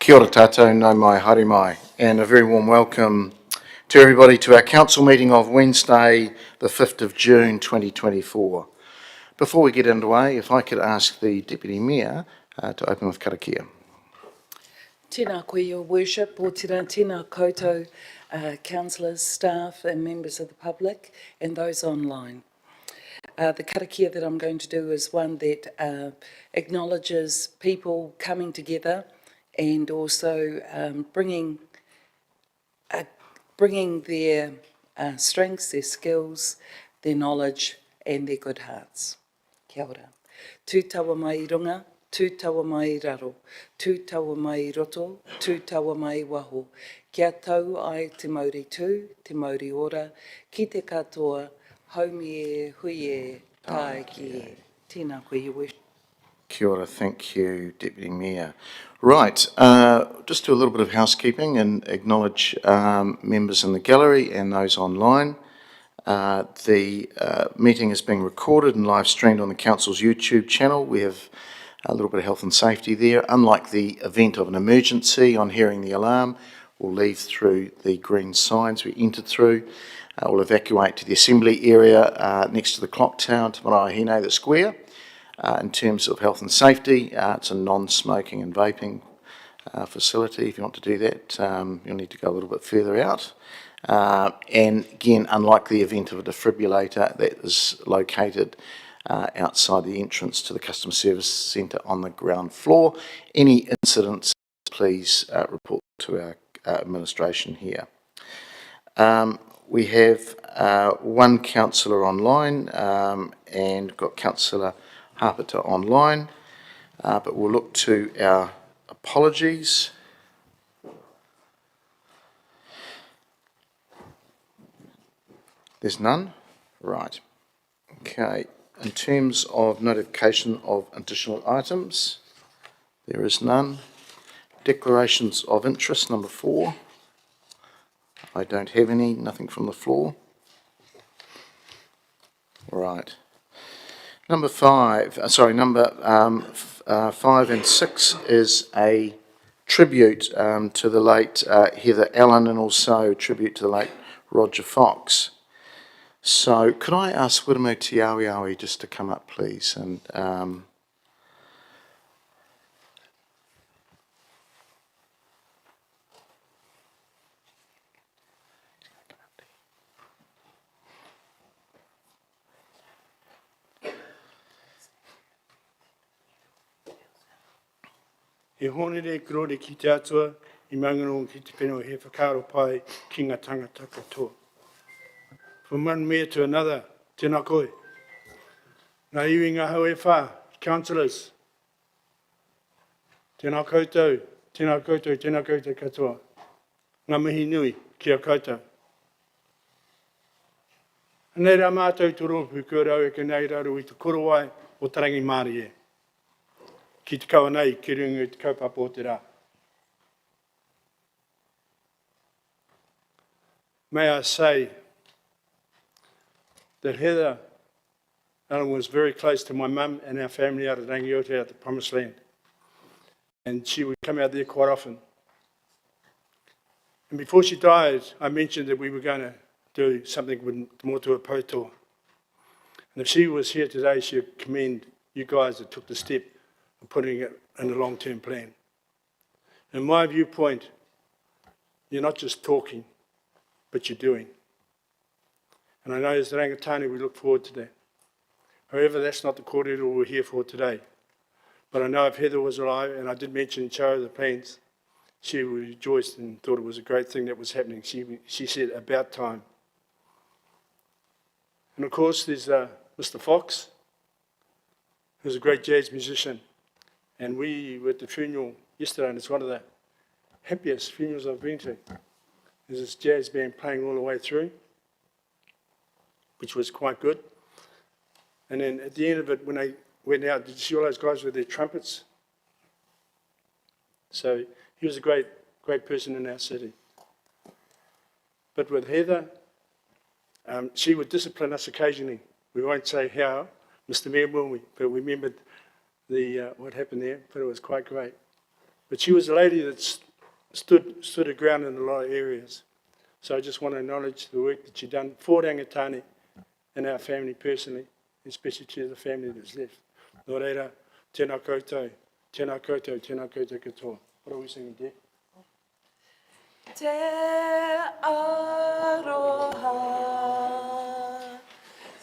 Kia ora tātou, nau mai, haere mai, and a very warm welcome to everybody to our council meeting of Wednesday, the 5th of June 2024. Before we get underway, if I could ask the Deputy Mayor to open with karakia. Tēnā koe, your worship, o tēnā koutou, councillors, staff and members of the public and those online. The karakia that I'm going to do is one that acknowledges people coming together and also bringing their strengths, their skills, their knowledge and their good hearts. Kia ora. Tū taua mai I runga, tū taua mai I raro, tū taua mai I roto, tū taua mai I waho. Kia tau ai te mauri tū, te mauri ora, ki te katoa, haumi e, hui e, tae ki e. Tēnā koe, your worship. Kia ora, thank you, Deputy Mayor. Right, just do a little bit of housekeeping and acknowledge members in the gallery and those online. The meeting is being recorded and live streamed on the Council's YouTube channel. We have a little bit of health and safety there. Unlike the event of an emergency, on hearing the alarm, we'll leave through the green signs we entered through. We'll evacuate to the assembly area next to the clock tower, Te Maraehine, the square. In terms of health and safety, it's a non-smoking and vaping facility. If you want to do that, you'll need to go a little bit further out. And again, unlike the event of a defibrillator, that is located outside the entrance to the customer service centre on the ground floor. Any incidents, please report to our administration here. We have one councillor online and got Councillor Harpeta online, but we'll look to our apologies. There's none? Right. Okay. In terms of notification of additional items, there is none. Declarations of interest, number 4. I don't have any, nothing from the floor. Right. Number 5 and 6 is a tribute to the late Heather Allen and also a tribute to the late Roger Fox. So could I ask Wiremu Te Awi just to come up, please? And He honere kurore ki te atua, I manganong ki te whenua he whakaro pai ki ngā tangata katoa. From one mayor to another, tēnā koe. Ngā iwi ngā hau e whā, councillors. Tēnā koutou, tēnā koutou, tēnā koutou katoa. Ngā mihi nui ki a koutou. Nei rā mātou toro pūkua rau e ka nei raro I te korowai o Tarangi Māori e. Ki te kaua nei, ki runga te kaupapa o te rā. May I say that Heather Allen was very close to my mum and our family out at Rangiota out the Promised Land. And she would come out there quite often. And before she died, I mentioned that we were going to do something with more to a potoa. And if she was here today, she would commend you guys that took the step of putting it in a long-term plan. In my viewpoint, you're not just talking, but you're doing. And I know as the Rangatani, we look forward to that. However, that's not the kōrero we're here for today. But I know if Heather was alive, and I did mention in show the plans, she rejoiced and thought it was a great thing that was happening. She said, about time. And of course, there's Mr. Fox, who's a great jazz musician. And we were at the funeral yesterday, and it's one of the happiest funerals I've been to. There's this jazz band playing all the way through, which was quite good. And then at the end of it, when they went out, did you see all those guys with their trumpets? So he was a great person in our city. But with Heather, she would discipline us occasionally. We won't say how, Mr. Mayor, will we? But we remembered what happened there, but it was quite great. But she was a lady that stood her ground in a lot of areas. So I just want to acknowledge the work that she's done for Rangatani and our family personally, especially to the family that's left. Nō reira, tēnā koutou, tēnā koutou, tēnā koutou katoa. What are we singing, Deb? Te aroha,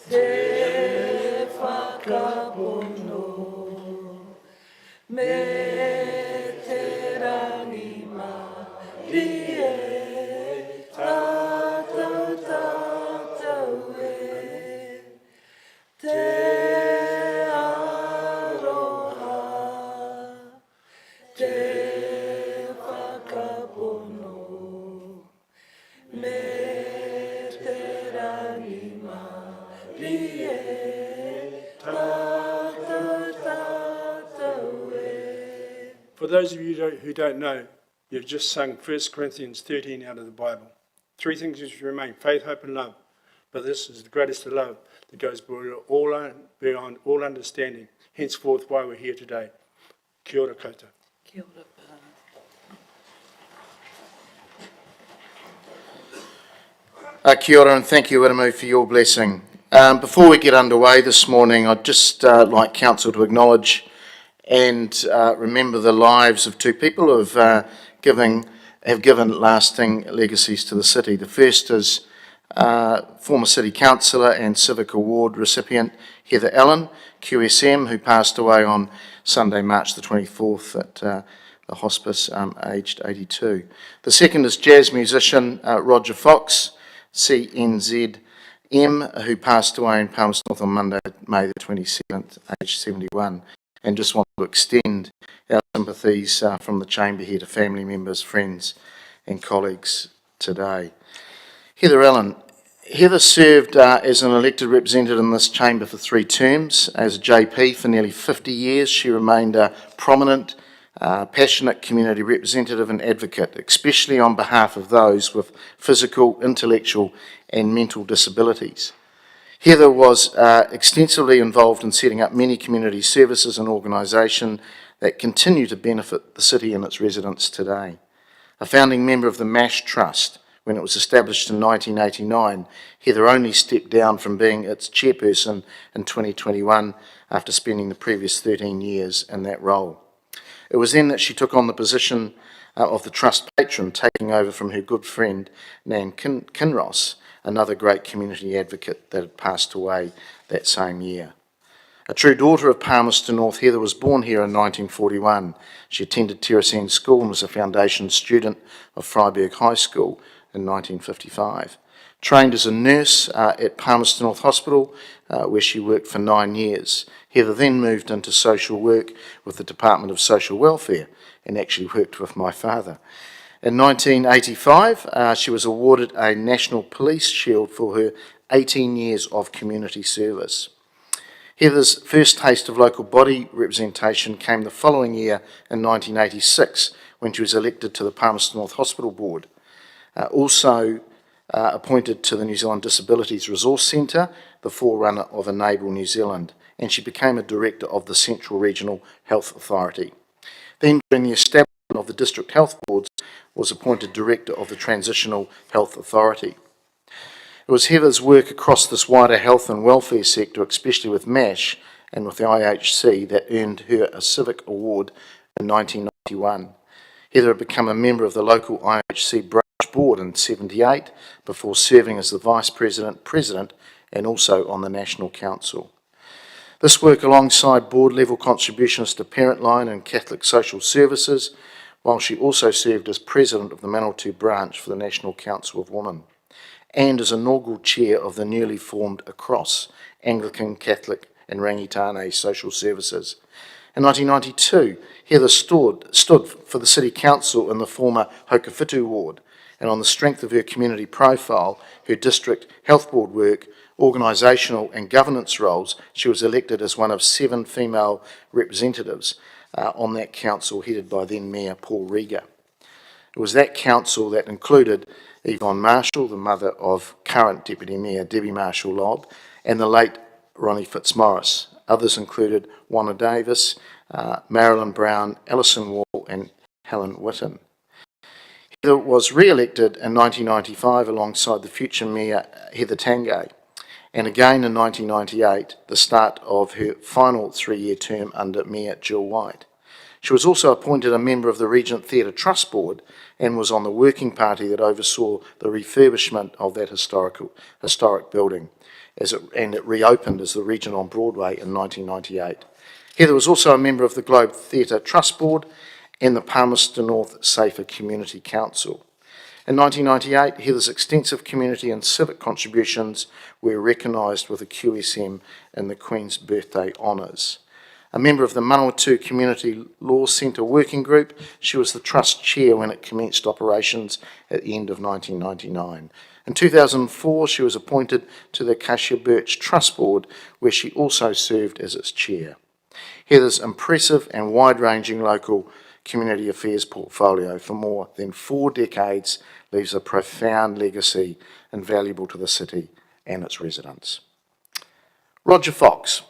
te whakapono, me te rangi marie, tātou tātou e. Te aroha, te whakapono, me te rangi marie, tātou tātou e. For those of you who don't know, you've just sung 1 Corinthians 13 out of the Bible. Three things which remain, faith, hope and love. But this is the greatest of love that goes beyond all understanding. Henceforth, why we're here today. Kia ora koutou. Kia ora pā. Kia ora and thank you, Iramu, for your blessing. Before we get underway this morning, I'd just like Council to acknowledge and remember the lives of two people who have given lasting legacies to the city. The first is former City Councillor and Civic Award recipient Heather Allen, QSM, who passed away on Sunday, March the 24th at the hospice, aged 82. The second is jazz musician Roger Fox, CNZM, who passed away in Palmerston North on Monday, May the 27th, aged 71. And just want to extend our sympathies from the Chamber here to family members, friends and colleagues today. Heather Allen. Heather served as an elected representative in this chamber for 3 terms. As a JP for nearly 50 years, she remained a prominent, passionate community representative and advocate, especially on behalf of those with physical, intellectual and mental disabilities. Heather was extensively involved in setting up many community services and organisations that continue to benefit the city and its residents today. A founding member of the MASH Trust, when it was established in 1989, Heather only stepped down from being its chairperson in 2021 after spending the previous 13 years in that role. It was then that she took on the position of the Trust patron, taking over from her good friend Nan Kinross, another great community advocate that had passed away that same year. A true daughter of Palmerston North, Heather was born here in 1941. She attended Terracine School and was a foundation student of Freiburg High School in 1955. Trained as a nurse at Palmerston North Hospital, where she worked for 9 years. Heather then moved into social work with the Department of Social Welfare and actually worked with my father. In 1985, she was awarded a National Police Shield for her 18 years of community service. Heather's first taste of local body representation came the following year in 1986 when she was elected to the Palmerston North Hospital Board. Also appointed to the New Zealand Disabilities Resource Centre, the forerunner of Enable New Zealand, and she became a director of the Central Regional Health Authority. Then, during the establishment of the District Health Boards, was appointed director of the Transitional Health Authority. It was Heather's work across this wider health and welfare sector, especially with MASH and with the IHC, that earned her a Civic Award in 1991. Heather had become a member of the local IHC branch board in 1978 before serving as the Vice President, President and also on the National Council. This work alongside board-level contributions to Parent Line and Catholic Social Services, while she also served as President of the Manawatu branch for the National Council of Women, and as inaugural chair of the newly formed Across Anglican, Catholic and Rangitane Social Services. In 1992, Heather stood for the City Council in the former Hokowhitu ward, and on the strength of her community profile, her district health board work, organisational and governance roles, she was elected as one of 7 female representatives on that council, headed by then Mayor Paul Rieger. It was that council that included Yvonne Marshall, the mother of current Deputy Mayor Debbie Marshall-Lobb, and the late Ronnie Fitzmaurice. Others included Wanna Davis, Marilyn Brown, Alison Wall and Helen Whitten. Heather was re-elected in 1995 alongside the future Mayor Heather Tangay, and again in 1998, the start of her final 3-year term under Mayor Jill White. She was also appointed a member of the Regent Theatre Trust Board and was on the working party that oversaw the refurbishment of that historic building, and it reopened as the Regent on Broadway in 1998. Heather was also a member of the Globe Theatre Trust Board and the Palmerston North Safer Community Council. In 1998, Heather's extensive community and civic contributions were recognised with a QSM in the Queen's Birthday Honours. A member of the Manawatu Community Law Centre Working Group, she was the Trust Chair when it commenced operations at the end of 1999. In 2004, she was appointed to the Acacia Birch Trust Board, where she also served as its Chair. Heather's impressive and wide-ranging local community affairs portfolio for more than 4 decades leaves a profound legacy invaluable to the city and its residents. Roger Fox.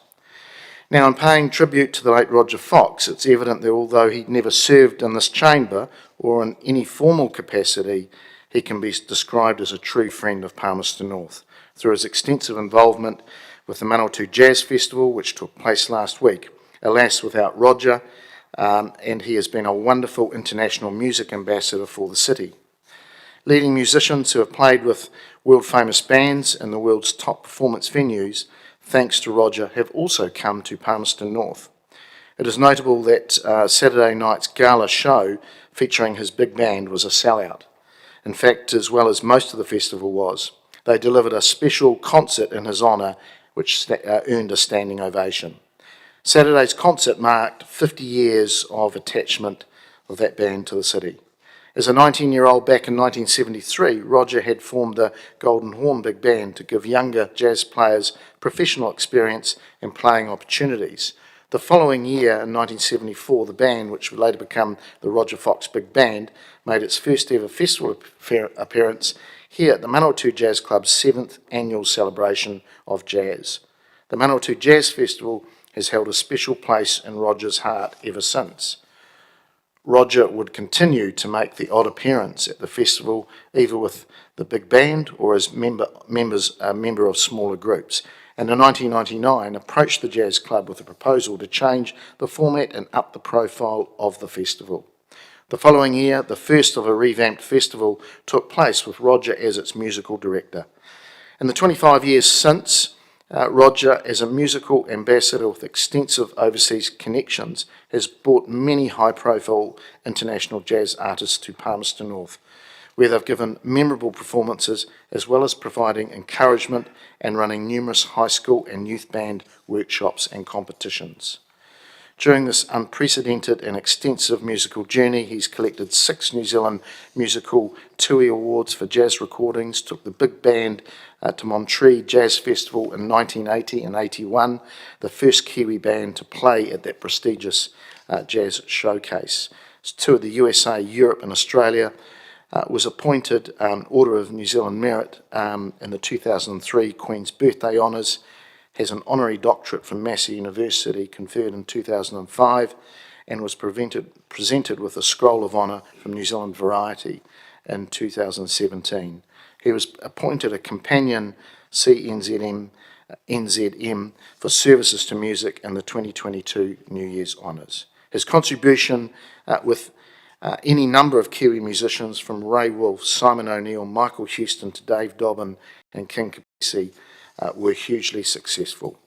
Now, in paying tribute to the late Roger Fox, it's evident that although he'd never served in this chamber or in any formal capacity, he can be described as a true friend of Palmerston North through his extensive involvement with the Manawatu Jazz Festival, which took place last week. Alas, without Roger, and he has been a wonderful international music ambassador for the city. Leading musicians who have played with world-famous bands in the world's top performance venues, thanks to Roger, have also come to Palmerston North. It is notable that Saturday night's gala show featuring his big band was a sellout. In fact, as well as most of the festival was. They delivered a special concert in his honour, which earned a standing ovation. Saturday's concert marked 50 years of attachment of that band to the city. As a 19-year-old back in 1973, Roger had formed the Golden Horn Big Band to give younger jazz players professional experience and playing opportunities. The following year, in 1974, the band, which would later become the Roger Fox Big Band, made its first ever festival appearance here at the Manawatu Jazz Club's 7th annual celebration of jazz. The Manawatu Jazz Festival has held a special place in Roger's heart ever since. Roger would continue to make the odd appearance at the festival, either with the big band or as a member of smaller groups, and in 1999 approached the Jazz Club with a proposal to change the format and up the profile of the festival. The following year, the first of a revamped festival took place with Roger as its musical director. In the 25 years since, Roger, as a musical ambassador with extensive overseas connections, has brought many high-profile international jazz artists to Palmerston North, where they've given memorable performances as well as providing encouragement and running numerous high school and youth band workshops and competitions. During this unprecedented and extensive musical journey, he's collected 6 New Zealand Musical TUI Awards for jazz recordings, took the big band to Monterey Jazz Festival in 1980 and 81, the first Kiwi band to play at that prestigious jazz showcase. Toured the USA, Europe and Australia, was appointed Order of New Zealand Merit in the 2003 Queen's Birthday Honours, has an honorary doctorate from Massey University conferred in 2005 and was presented with a Scroll of Honour from New Zealand Variety in 2017. He was appointed a companion CNZM for services to music in the 2022 New Year's Honours. His contribution with any number of Kiwi musicians from Ray Wolf, Simon O'Neill, Michael Houston to Dave Dobbin and King Kapisi were hugely successful.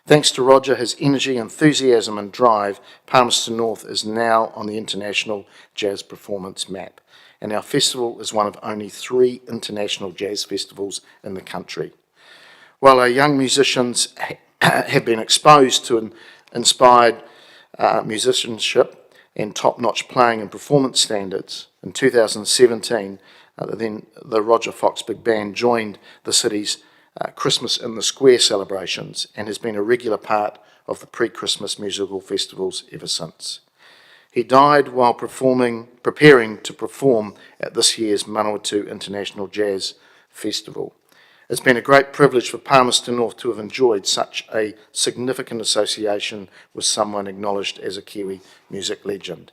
Thanks to Roger, his energy, enthusiasm and drive, Palmerston North is now on the international jazz performance map, and our festival is one of only 3 international jazz festivals in the country. While our young musicians have been exposed to inspired musicianship and top-notch playing and performance standards, in 2017, then the Roger Fox Big Band joined the city's Christmas in the Square celebrations and has been a regular part of the pre-Christmas musical festivals ever since. He died while preparing to perform at this year's Manawatu International Jazz Festival. It's been a great privilege for Palmerston North to have enjoyed such a significant association with someone acknowledged as a Kiwi music legend.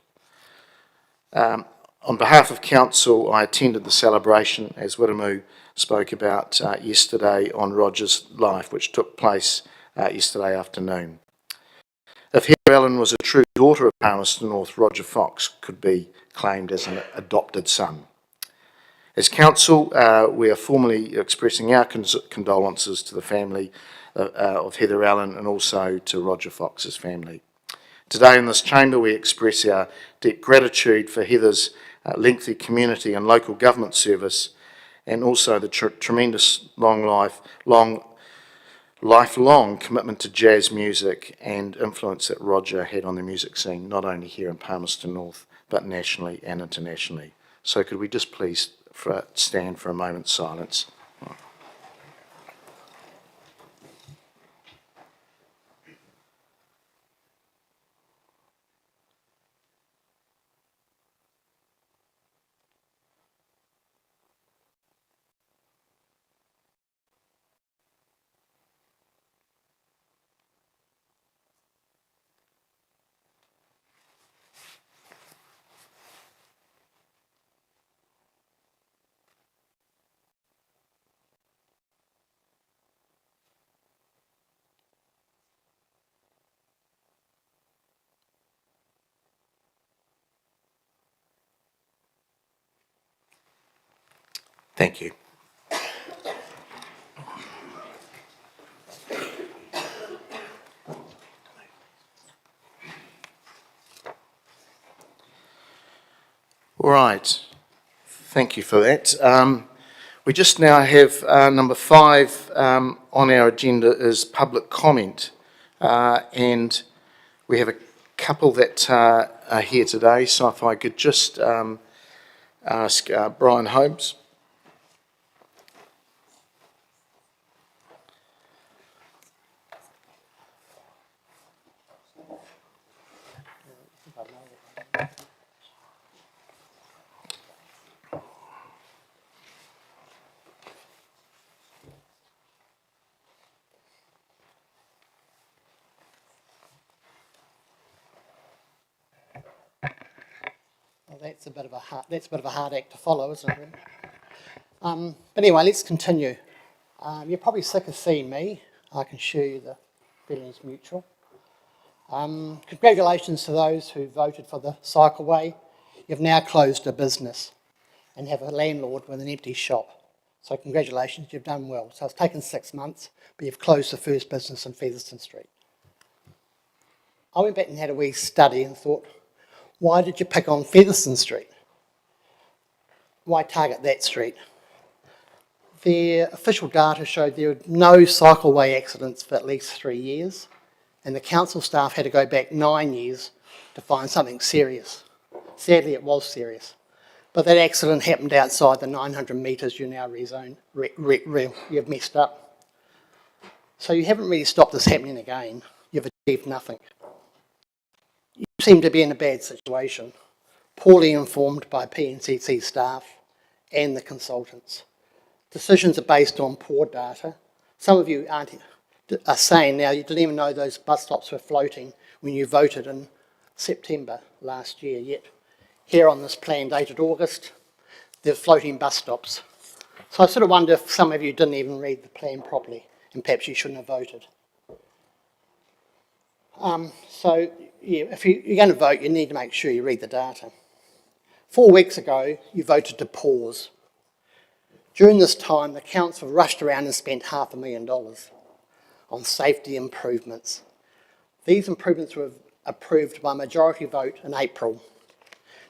On behalf of Council, I attended the celebration, as Wiremu spoke about yesterday, on Roger's life, which took place yesterday afternoon. If Heather Allen was a true daughter of Palmerston North, Roger Fox could be claimed as an adopted son. As Council, we are formally expressing our condolences to the family of Heather Allen and also to Roger Fox's family. Today in this chamber we express our deep gratitude for Heather's lengthy community and local government service, and also the tremendous lifelong commitment to jazz music and influence that Roger had on the music scene, not only here in Palmerston North, but nationally and internationally. So could we just please stand for a moment's silence? Thank you. All right, thank you for that. We just now have number 5 on our agenda is public comment, and we have a couple that are here today, so if I could just ask Brian Holmes. Well, that's a bit of a hard act to follow, isn't it? But anyway, let's continue. You're probably sick of seeing me. I can assure you the feeling's mutual. Congratulations to those who voted for the Cycleway. You've now closed a business and have a landlord with an empty shop. So congratulations, you've done well. So it's taken 6 months, but you've closed the first business in Featherston Street. I went back and had a wee study and thought, why did you pick on Featherston Street? Why target that street? Their official data showed there were no cycleway accidents for at least 3 years, and the council staff had to go back 9 years to find something serious. Sadly, it was serious. But that accident happened outside the 900 metres you now you've messed up. So you haven't really stopped this happening again. You've achieved nothing. You seem to be in a bad situation, poorly informed by PNCC staff and the consultants. Decisions are based on poor data. Some of you are saying now you didn't even know those bus stops were floating when you voted in September last year, yet here on this plan dated August, they're floating bus stops. So I sort of wonder if some of you didn't even read the plan properly and perhaps you shouldn't have voted. So yeah, if you're going to vote, you need to make sure you read the data. 4 weeks ago, you voted to pause. During this time, the council rushed around and spent $500,000 on safety improvements. These improvements were approved by majority vote in April.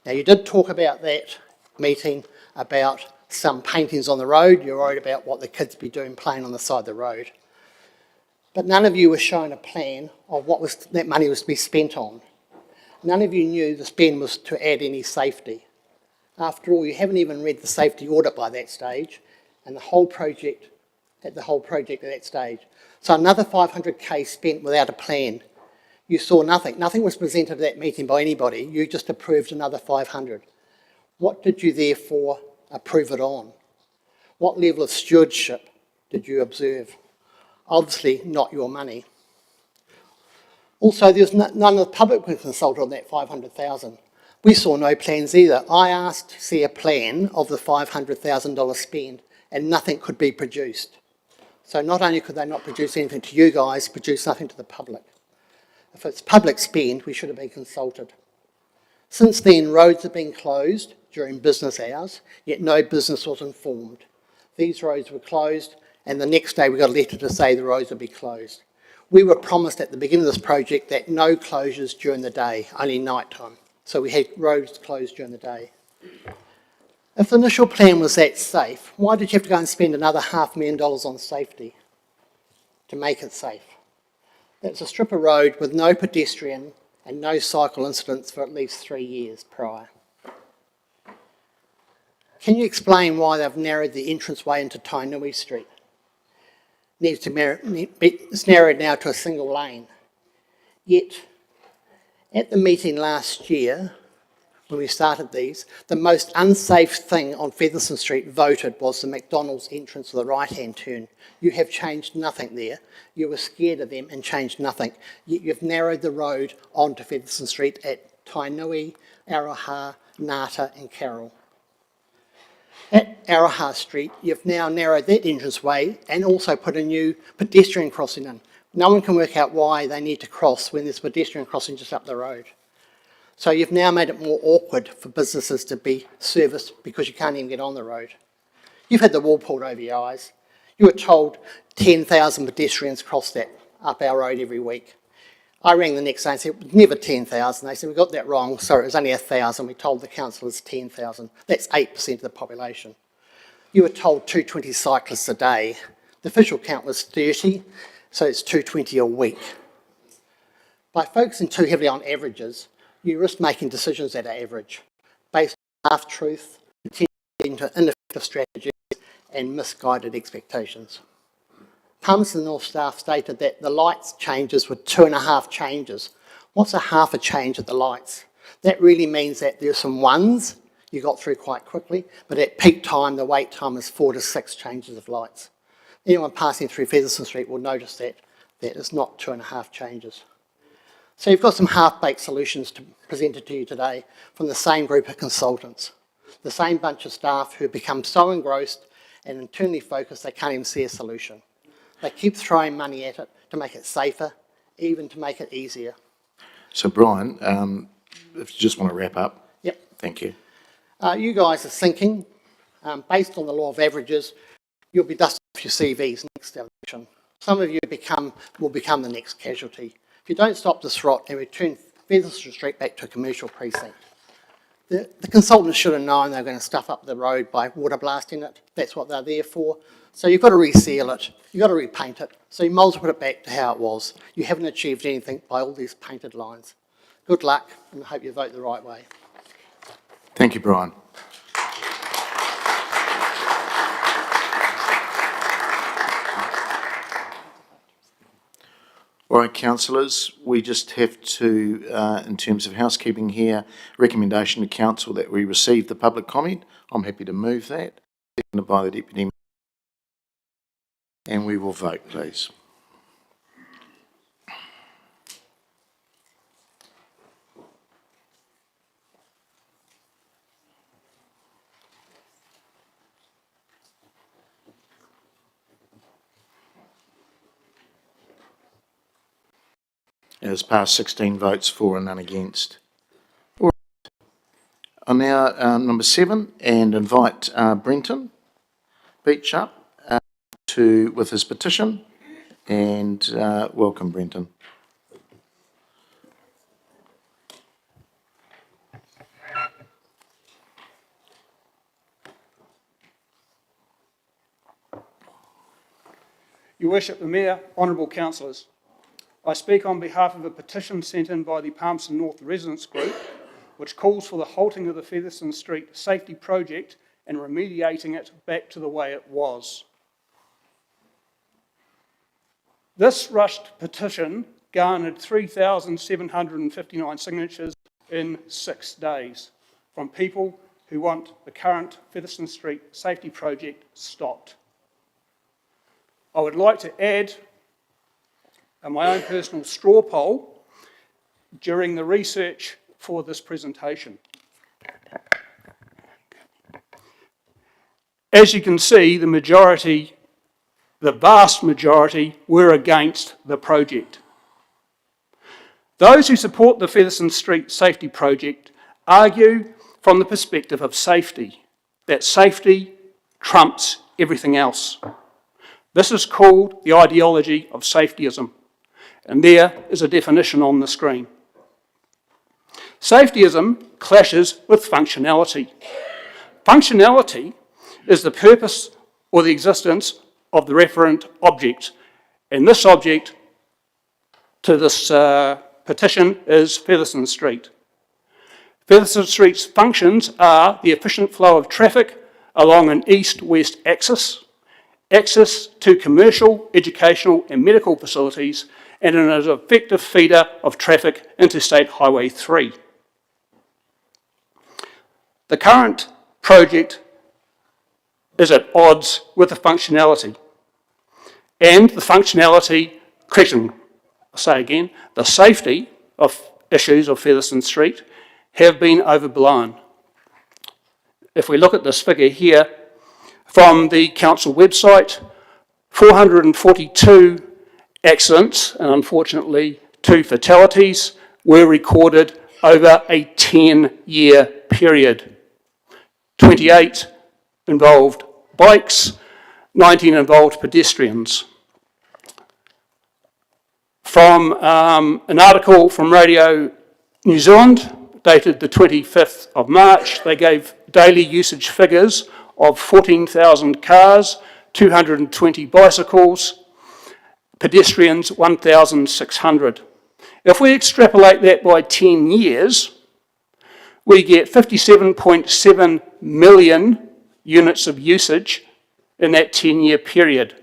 Now, you did talk about that meeting about some paintings on the road. You're worried about what the kids be doing playing on the side of the road. But none of you were shown a plan of what that money was to be spent on. None of you knew the spend was to add any safety. After all, you haven't even read the safety audit by that stage, and the whole project at that stage. So another 500k spent without a plan. You saw nothing. Nothing was presented at that meeting by anybody. You just approved another 500. What did you therefore approve it on? What level of stewardship did you observe? Obviously not your money. Also, there's none of the public was consulted on that 500,000. We saw no plans either. I asked to see a plan of the $500,000 spend and nothing could be produced. So not only could they not produce anything to you guys, produce nothing to the public. If it's public spend, we should have been consulted. Since then, roads have been closed during business hours, yet no business was informed. These roads were closed, and the next day we got a letter to say the roads would be closed. We were promised at the beginning of this project that no closures during the day, only night time. So we had roads closed during the day. If the initial plan was that safe, why did you have to go and spend another $500,000 on safety to make it safe? That's a strip of road with no pedestrian and no cycle incidents for at least 3 years prior. Can you explain why they've narrowed the entranceway into Tainui Street? It's narrowed now to a single lane. Yet, at the meeting last year, when we started these, the most unsafe thing on Featherston Street voted was the McDonald's entrance to the right-hand turn. You have changed nothing there. You were scared of them and changed nothing. Yet you've narrowed the road onto Featherston Street at Tainui, Araha, Ngata and Carroll. At Araha Street, you've now narrowed that entranceway and also put a new pedestrian crossing in. No one can work out why they need to cross when there's a pedestrian crossing just up the road. So you've now made it more awkward for businesses to be serviced because you can't even get on the road. You've had the wool pulled over your eyes. You were told 10,000 pedestrians cross that up our road every week. I rang the next day and said, it was never 10,000. They said, we got that wrong. Sorry, it was only 1,000. We told the councillors 10,000. That's 8% of the population. You were told 220 cyclists a day. The official count was 30, so it's 220 a week. By focusing too heavily on averages, you risk making decisions that are average, based on half-truth, into ineffective strategies and misguided expectations. Palmerston North staff stated that the lights changes were 2.5 changes. What's a half a change at the lights? That really means that there's some ones you got through quite quickly, but at peak time, the wait time is 4 to 6 changes of lights. Anyone passing through Featherston Street will notice that it's not 2.5 changes. So you've got some half-baked solutions presented to you today from the same group of consultants, the same bunch of staff who have become so engrossed and internally focused they can't even see a solution. They keep throwing money at it to make it safer, even to make it easier. So Brian, if you just want to wrap up. Yep. Thank you. You guys are thinking, based on the law of averages, you'll be dusting off your CVs next election. Some of you will become the next casualty. If you don't stop this rot and return Featherston Street back to a commercial precinct. The consultants should have known they were going to stuff up the road by water blasting it. That's what they're there for. So you've got to reseal it, you've got to repaint it. So you might as well put it back to how it was. You haven't achieved anything by all these painted lines. Good luck, and I hope you vote the right way. Thank you, Brian. All right, councillors, we just have to, in terms of housekeeping here, recommendation to council that we receive the public comment. I'm happy to move that. Seconded by the Deputy Mayor. And we will vote, please. It has passed 16 votes for and none against. All right. I'll now number 7 and invite Brenton Beach up with his petition, and welcome, Brenton. Your Worship, the Mayor, Honourable Councillors, I speak on behalf of a petition sent in by the Palmerston North Residents Group, which calls for the halting of the Featherston Street safety project and remediating it back to the way it was. This rushed petition garnered 3,759 signatures in 6 days from people who want the current Featherston Street safety project stopped. I would like to add my own personal straw poll during the research for this presentation. As you can see, the vast majority were against the project. Those who support the Featherston Street Safety Project argue from the perspective of safety, that safety trumps everything else. This is called the ideology of safetyism, and there is a definition on the screen. Safetyism clashes with functionality. Functionality is the purpose or the existence of the referent object, and this object to this petition is Featherston Street. Featherston Street's functions are the efficient flow of traffic along an east-west axis, access to commercial, educational and medical facilities, and an effective feeder of traffic into State Highway 3. The current project is at odds with the functionality. And the functionality, I'll say again, the safety of issues of Featherston Street have been overblown. If we look at this figure here from the council website, 442 accidents and unfortunately 2 fatalities were recorded over a 10-year period. 28 involved bikes, 19 involved pedestrians. From an article from Radio New Zealand, dated the 25th of March, they gave daily usage figures of 14,000 cars, 220 bicycles, pedestrians 1,600. If we extrapolate that by 10 years, we get 57.7 million units of usage in that 10-year period.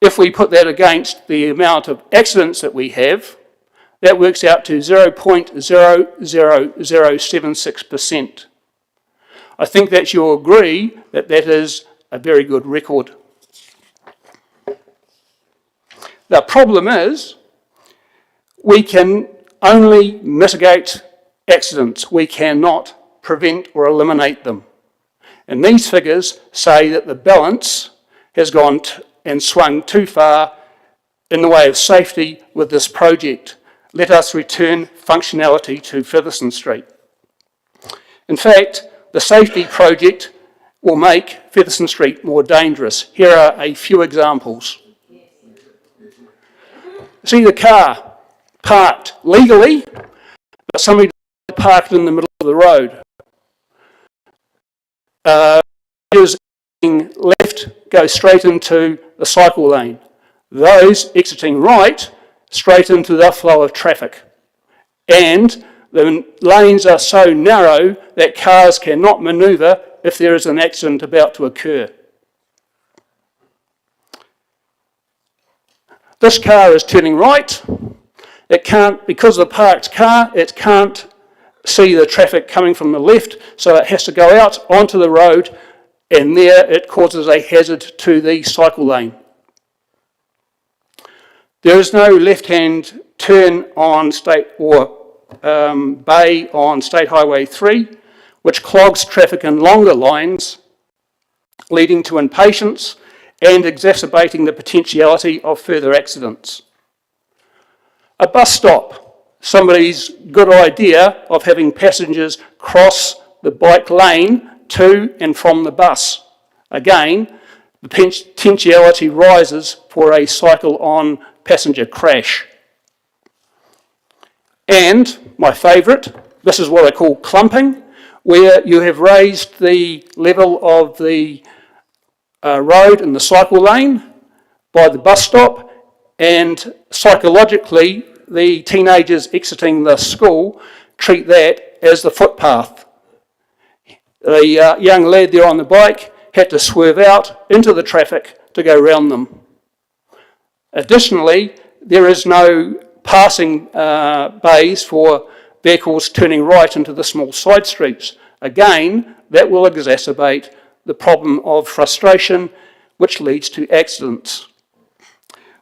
If we put that against the amount of accidents that we have, that works out to 0.00076%. I think that you'll agree that that is a very good record. The problem is, we can only mitigate accidents. We cannot prevent or eliminate them. And these figures say that the balance has gone and swung too far in the way of safety with this project. Let us return functionality to Featherston Street. In fact, the safety project will make Featherston Street more dangerous. Here are a few examples. See the car parked legally, but somebody parked in the middle of the road. Exiting left go straight into the cycle lane. Those exiting right straight into the flow of traffic. And the lanes are so narrow that cars cannot manoeuvre if there is an accident about to occur. This car is turning right. It can't, because of the parked car, it can't see the traffic coming from the left, so it has to go out onto the road, and there it causes a hazard to the cycle lane. There is no left-hand turn on State or bay on State Highway 3, which clogs traffic in longer lines, leading to impatience and exacerbating the potentiality of further accidents. A bus stop, somebody's good idea of having passengers cross the bike lane to and from the bus. Again, the potentiality rises for a cycle-on passenger crash. And my favourite, this is what I call clumping, where you have raised the level of the road in the cycle lane by the bus stop, and psychologically the teenagers exiting the school treat that as the footpath. The young lad there on the bike had to swerve out into the traffic to go round them. Additionally, there is no passing bays for vehicles turning right into the small side streets. Again, that will exacerbate the problem of frustration, which leads to accidents.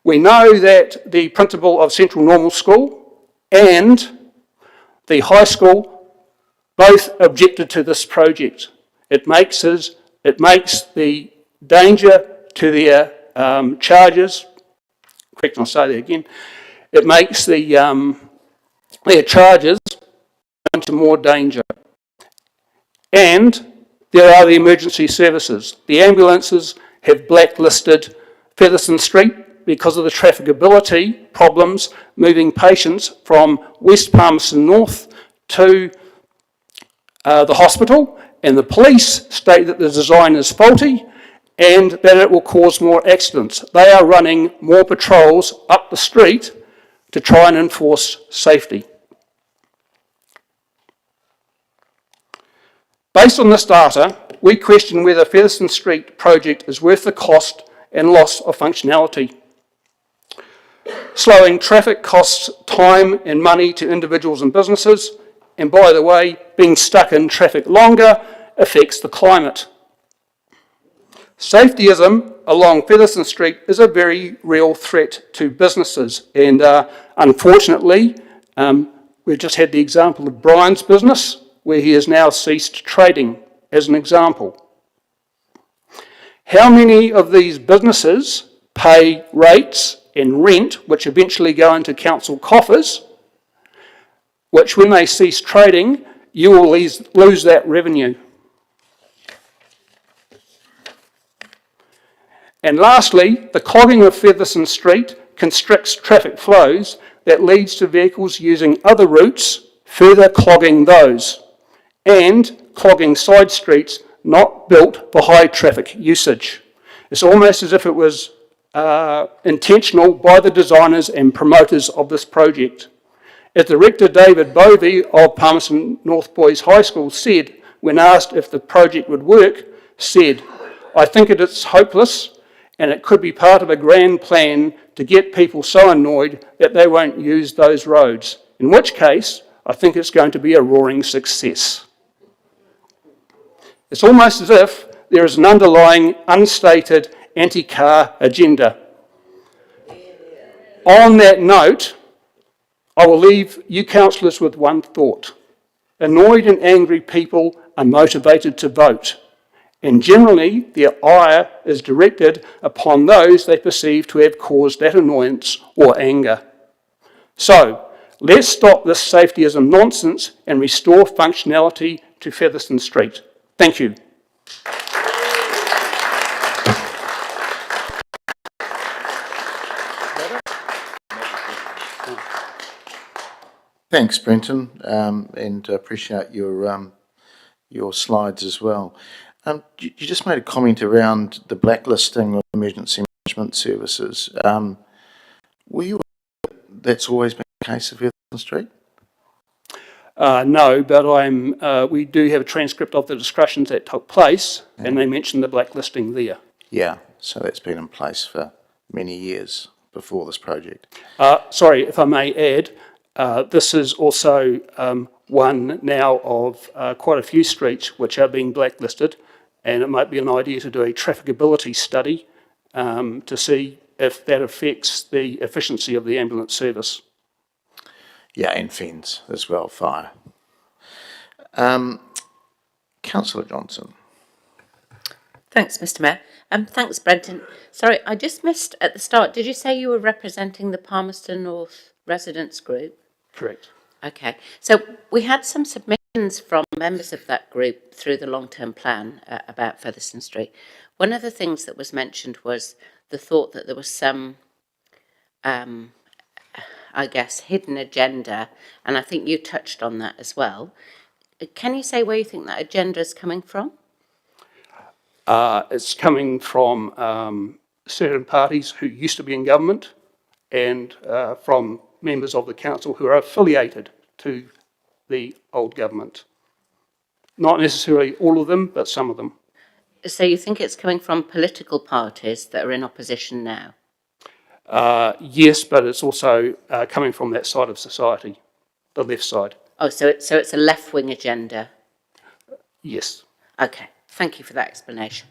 We know that the principal of Central Normal School and the high school both objected to this project. It makes his It makes the danger to their charges, correct, I'll say that again, it makes their charges into more danger. And there are the emergency services. The ambulances have blacklisted Featherston Street because of the trafficability problems moving patients from West Palmerston North to the hospital, and the police state that the design is faulty and that it will cause more accidents. They are running more patrols up the street to try and enforce safety. Based on this data, we question whether Featherston Street project is worth the cost and loss of functionality. Slowing traffic costs time and money to individuals and businesses, and by the way, being stuck in traffic longer affects the climate. Safetyism along Featherston Street is a very real threat to businesses, and unfortunately, we've just had the example of Brian's business, where he has now ceased trading, as an example. How many of these businesses pay rates and rent, which eventually go into council coffers, which when they cease trading, you will lose that revenue? And lastly, the clogging of Featherston Street constricts traffic flows that leads to vehicles using other routes, further clogging those, and clogging side streets not built for high traffic usage. It's almost as if it was intentional by the designers and promoters of this project. As Director David Bovey of Palmerston North Boys High School said, when asked if the project would work, said, "I think it is hopeless and it could be part of a grand plan to get people so annoyed that they won't use those roads, in which case I think it's going to be a roaring success." It's almost as if there is an underlying, unstated anti-car agenda. On that note, I will leave you councillors with one thought. Annoyed and angry people are motivated to vote, and generally their ire is directed upon those they perceive to have caused that annoyance or anger. So, let's stop this safetyism nonsense and restore functionality to Featherston Street. Thank you. Thanks, Brenton, and appreciate your slides as well. You just made a comment around the blacklisting of emergency management services. Were you aware that's always been the case of Featherston Street? No, but we do have a transcript of the discussions that took place, and they mentioned the blacklisting there. Yeah, so that's been in place for many years before this project. Sorry, if I may add, this is also one now of quite a few streets which are being blacklisted, and it might be an idea to do a trafficability study to see if that affects the efficiency of the ambulance service. Yeah, and fens as well, fire. Councillor Johnson. Thanks, Mr. Mayor. Thanks, Brenton. Sorry, I just missed at the start. Did you say you were representing the Palmerston North Residents Group? Correct. Okay. So we had some submissions from members of that group through the long-term plan about Featherston Street. One of the things that was mentioned was the thought that there was some, I guess, hidden agenda, and I think you touched on that as well. Can you say where you think that agenda is coming from? It's coming from certain parties who used to be in government and from members of the council who are affiliated to the old government. Not necessarily all of them, but some of them. So you think it's coming from political parties that are in opposition now? Yes, but it's also coming from that side of society, the left side. Oh, so it's a left-wing agenda? Yes. Okay, thank you for that explanation.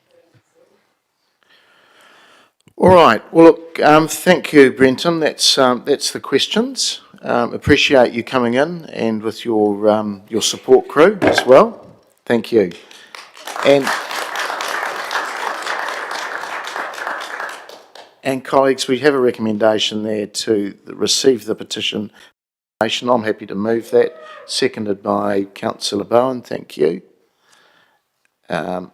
All right. Well, look, thank you, Brenton. That's the questions. Appreciate you coming in and with your support crew as well. Thank you. And And colleagues, we have a recommendation there to receive the petition. I'm happy to move that, seconded by Councillor Bowen, thank you. Well,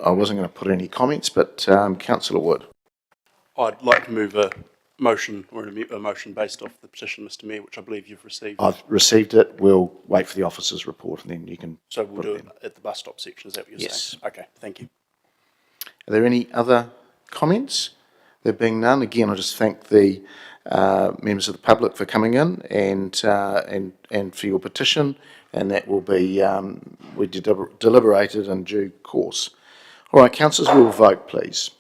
I wasn't going to put any comments, but Councillor Wood. I'd like to move a motion or a motion based off the petition, Mr Mayor, which I believe you've received. I've received it. We'll wait for the officer's report and then you can. So we'll put do it it in. at the bus stop section, is that what you're Yes. saying? Okay, thank you. Are there any other comments? There being none, again, I just thank the members of the public for coming in and for your petition, and that will be deliberated in due course. All right, councillors, we will vote, please.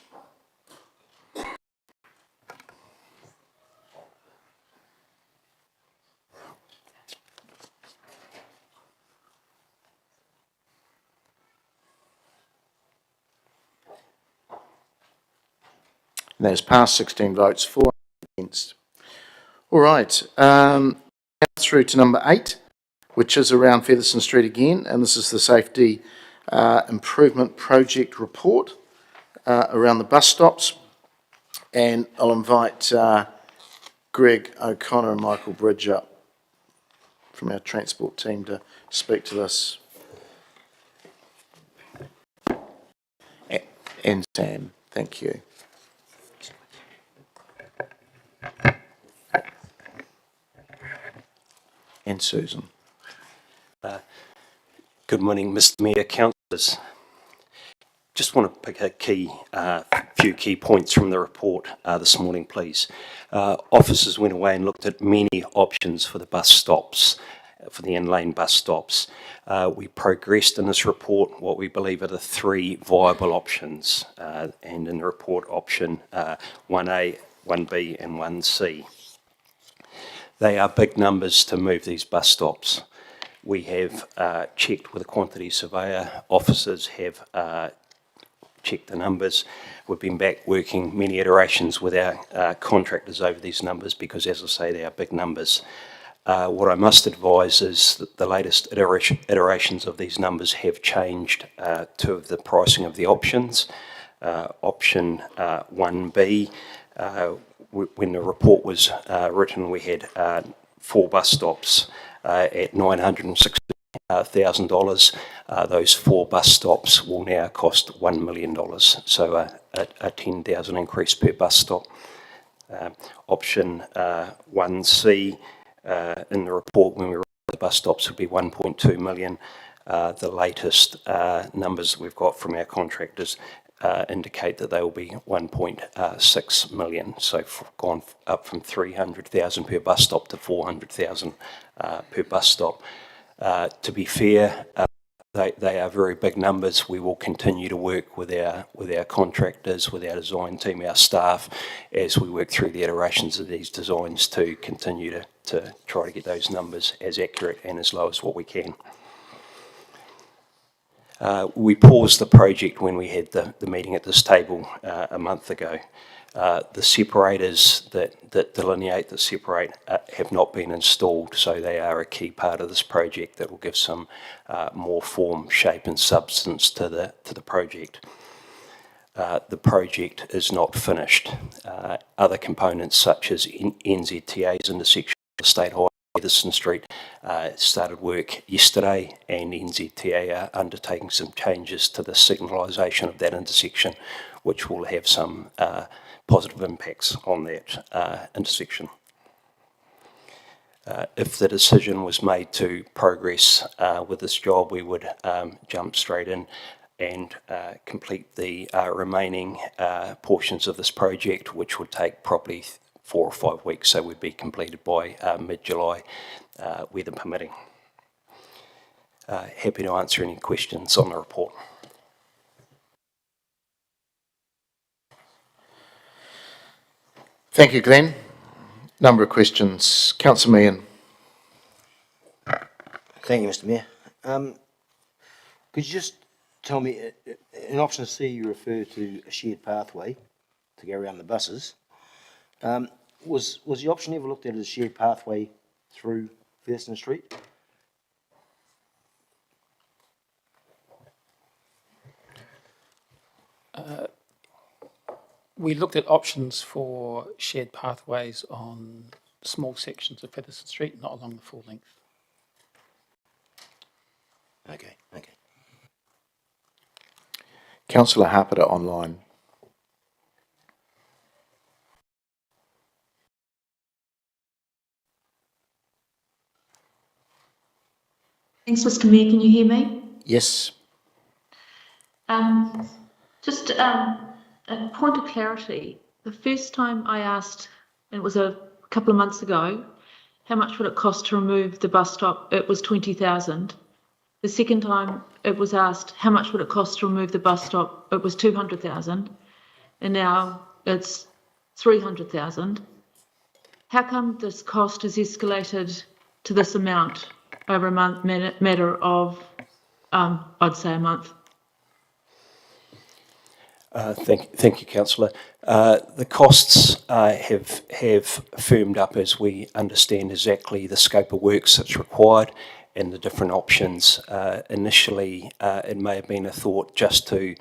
And that is passed, 16 votes for, against. All right, through to number 8, which is around Featherston Street again, and this is the Safety Improvement Project report around the bus stops. And I'll invite Greg O'Connor and Michael Bridge up from our transport team to speak to this. And Sam, thank you. And Susan. Good morning, Mr Mayor, councillors. Just want to pick a few key points from the report this morning, please. Officers went away and looked at many options for the bus stops, for the in-lane bus stops. We progressed in this report what we believe are the 3 viable options, and in the report option 1A, 1B and 1C. They are big numbers to move these bus stops. We have checked with a quantity surveyor. Officers have checked the numbers. We've been back working many iterations with our contractors over these numbers because, as I say, they are big numbers. What I must advise is that the latest iterations of these numbers have changed to the pricing of the options. Option 1B, when the report was written, we had 4 bus stops at $960,000. Those 4 bus stops will now cost $1 million, so a $10,000 increase per bus stop. Option 1C, in the report when we wrote the bus stops would be 1.2 million. The latest numbers we've got from our contractors indicate that they will be 1.6 million, so gone up from 300,000 per bus stop to 400,000 per bus stop. To be fair, they are very big numbers. We will continue to work with our contractors, with our design team, our staff, as we work through the iterations of these designs to continue to try to get those numbers as accurate and as low as what we can. We paused the project when we had the meeting at this table a month ago. The separators that delineate, that separate, have not been installed, so they are a key part of this project that will give some more form, shape and substance to the project. The project is not finished. Other components such as NZTA's intersection of State Highway Featherston Street started work yesterday, and NZTA are undertaking some changes to the signalisation of that intersection, which will have some positive impacts on that intersection. If the decision was made to progress with this job, we would jump straight in and complete the remaining portions of this project, which would take probably 4 or 5 weeks, so we'd be completed by mid-July, weather permitting. Happy to answer any questions on the report. Thank you, Glenn. Number of questions. Councillor Meehan. Thank you, Mr Mayor. Could you just tell me, in option C you refer to a shared pathway to go around the buses. Was the option ever looked at as a shared pathway through Featherston Street? we looked at options for shared pathways on small sections of Featherston Street, not along the full length. Okay, okay. Councillor Harper online. Thanks, Mr. Mayor. Can you hear me? Yes. Just a point of clarity. The first time I asked, and it was a couple of months ago, how much would it cost to remove the bus stop? It was 20,000. The second time it was asked, how much would it cost to remove the bus stop? It was 200,000. And now it's 300,000. How come this cost has escalated to this amount over a matter of, I'd say a month? Thank you, councillor. The costs have firmed up as we understand exactly the scope of works that's required and the different options. Initially, it may have been a thought just to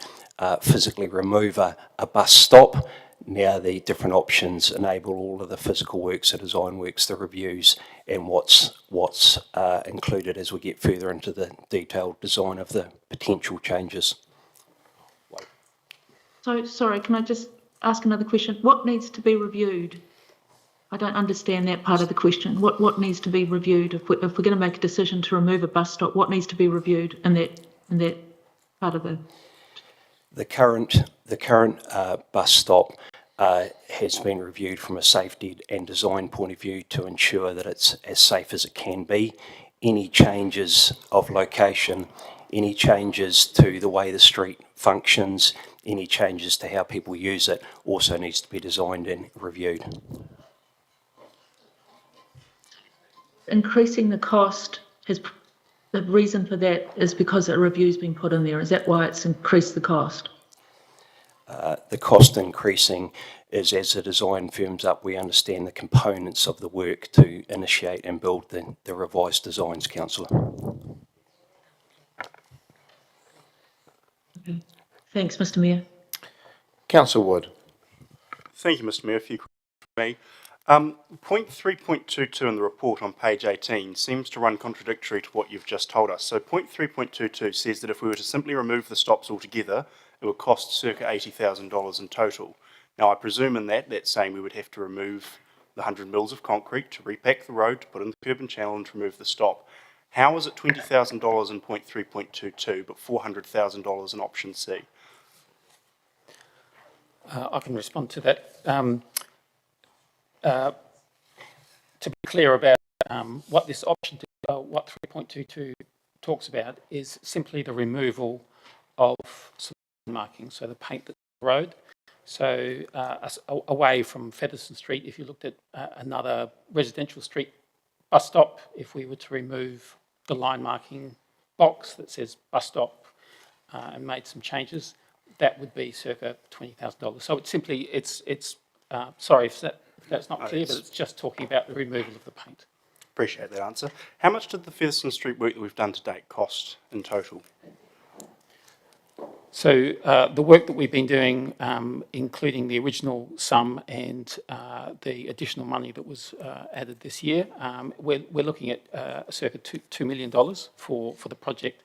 physically remove a bus stop. Now the different options enable all of the physical works, the design works, the reviews, and what's included as we get further into the detailed design of the potential changes. So, sorry, can I just ask another question? What needs to be reviewed? I don't understand that part of the question. What needs to be reviewed? If we're going to make a decision to remove a bus stop, what needs to be reviewed in that part of the... The current bus stop has been reviewed from a safety and design point of view to ensure that it's as safe as it can be. Any changes of location, any changes to the way the street functions, any changes to how people use it also needs to be designed and reviewed. Increasing the cost, the reason for that is because a review's been put in there. Is that why it's increased the cost? The cost increasing is as the design firms up, we understand the components of the work to initiate and build the revised designs, councillor. Okay. Thanks, Mr. Mayor. Councillor Wood. Thank you, Mr. Mayor. A few questions for me. Point 3.22 in the report on page 18 seems to run contradictory to what you've just told us. So point 3.22 says that if we were to simply remove the stops altogether, it would cost circa $80,000 in total. Now, I presume in that's saying we would have to remove the 100 mils of concrete to repack the road, to put in the curb and channel and to remove the stop. How is it $20,000 in point 3.22 but $400,000 in option C? I can respond to that. To be clear about what this option, what 3.22 talks about is simply the removal of marking, so the paint that's on the road. So away from Featherston Street, if you looked at another residential street bus stop, if we were to remove the line marking box that says bus stop and made some changes, that would be circa $20,000. So it's simply, sorry if that's not clear, but it's just talking about the removal of the paint. Appreciate that answer. How much did the Featherston Street work that we've done to date cost in total? So the work that we've been doing, including the original sum and the additional money that was added this year, we're looking at circa $2 million for the project.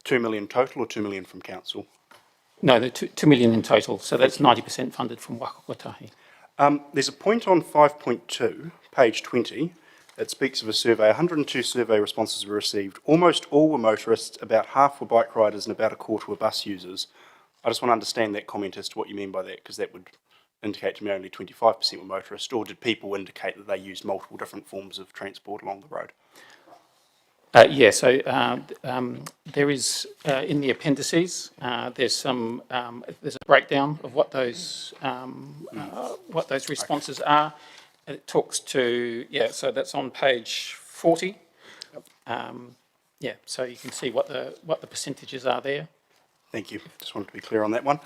2 million total or 2 million from council? No, the 2 million in total, so that's 90% funded from Wakakotahi. There's a point on 5.2, page 20. It speaks of a survey. 102 survey responses were received. Almost all were motorists, about half were bike riders, and about a quarter were bus users. I just want to understand that comment as to what you mean by that, because that would indicate to me only 25% were motorists, or did people indicate that they used multiple different forms of transport along the road? Yeah, so there is, in the appendices, there's a breakdown of what those responses are. It talks to, so that's on page 40. So you can see what the percentages are there. Thank you. Just wanted to be clear on that one.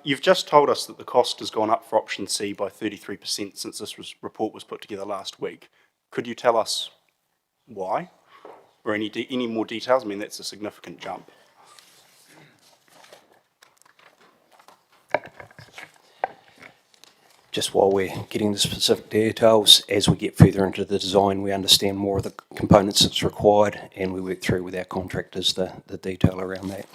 You've just told us that the cost has gone up for option C by 33% since this report was put together last week. Could you tell us why? Or any more details? I mean, that's a significant jump. just while we're getting the specific details, as we get further into the design, we understand more of the components that's required, and we work through with our contractors the detail around that.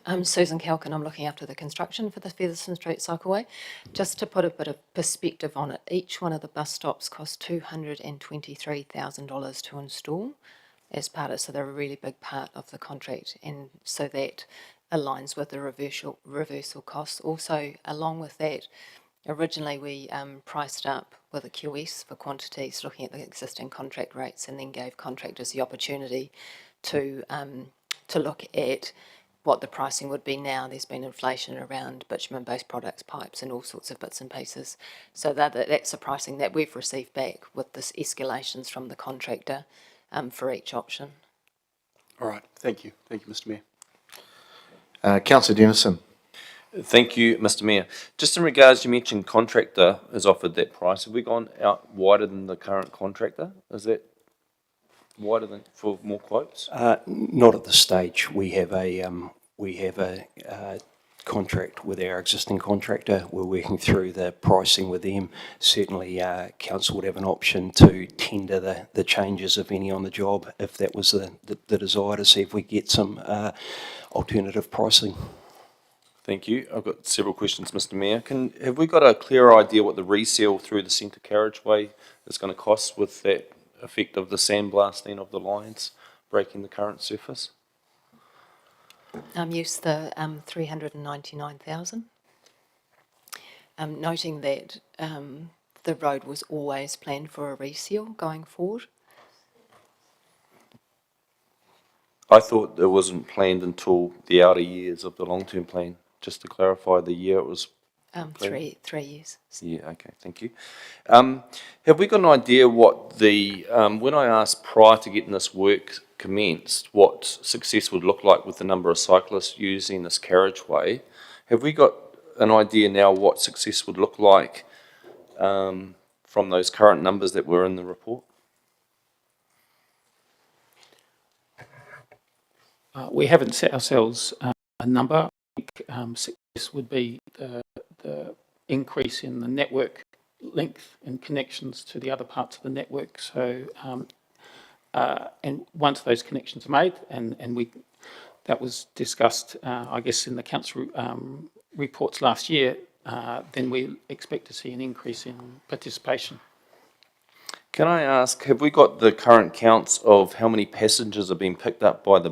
I'm Susan Kelkin. I'm looking after the construction for the Featherston Street Cycleway. Just to put a bit of perspective on it, each one of the bus stops costs $223,000 to install as part of, so they're a really big part of the contract, and so that aligns with the reversal costs. Also, along with that, originally we priced up with a QS for quantities, looking at the existing contract rates, and then gave contractors the opportunity to look at what the pricing would be now. There's been inflation around bitumen-based products, pipes, and all sorts of bits and pieces. So that's the pricing that we've received back with this escalations from the contractor for each option. All right, thank you. Thank you, Mr Mayor. Councillor Dennison. Thank you, Mr Mayor. Just in regards, you mentioned contractor has offered that price. Have we gone out wider than the current contractor? Is that wider than for more quotes? Not at this stage. We have a contract with our existing contractor. We're working through the pricing with them. Certainly, council would have an option to tender the changes, if any, on the job, if that was the desire, to see if we get some alternative pricing. Thank you. I've got several questions, Mr Mayor. Have we got a clear idea what the reseal through the centre carriageway is going to cost with that effect of the sandblasting of the lines, breaking the current surface? Yes, the 399,000. Noting that the road was always planned for a reseal going forward. I thought it wasn't planned until the outer years of the long-term plan. Just to clarify, the year it was 3 years. Yeah, okay, thank you. Have we got an idea what the, when I asked prior to getting this work commenced, what success would look like with the number of cyclists using this carriageway, have we got an idea now what success would look like from those current numbers that were in the report? We haven't set ourselves a number. I think success would be the increase in the network length and connections to the other parts of the network. So, and once those connections are made, and that was discussed, I guess, in the council reports last year, then we expect to see an increase in participation. Can I ask, have we got the current counts of how many passengers are being picked up by the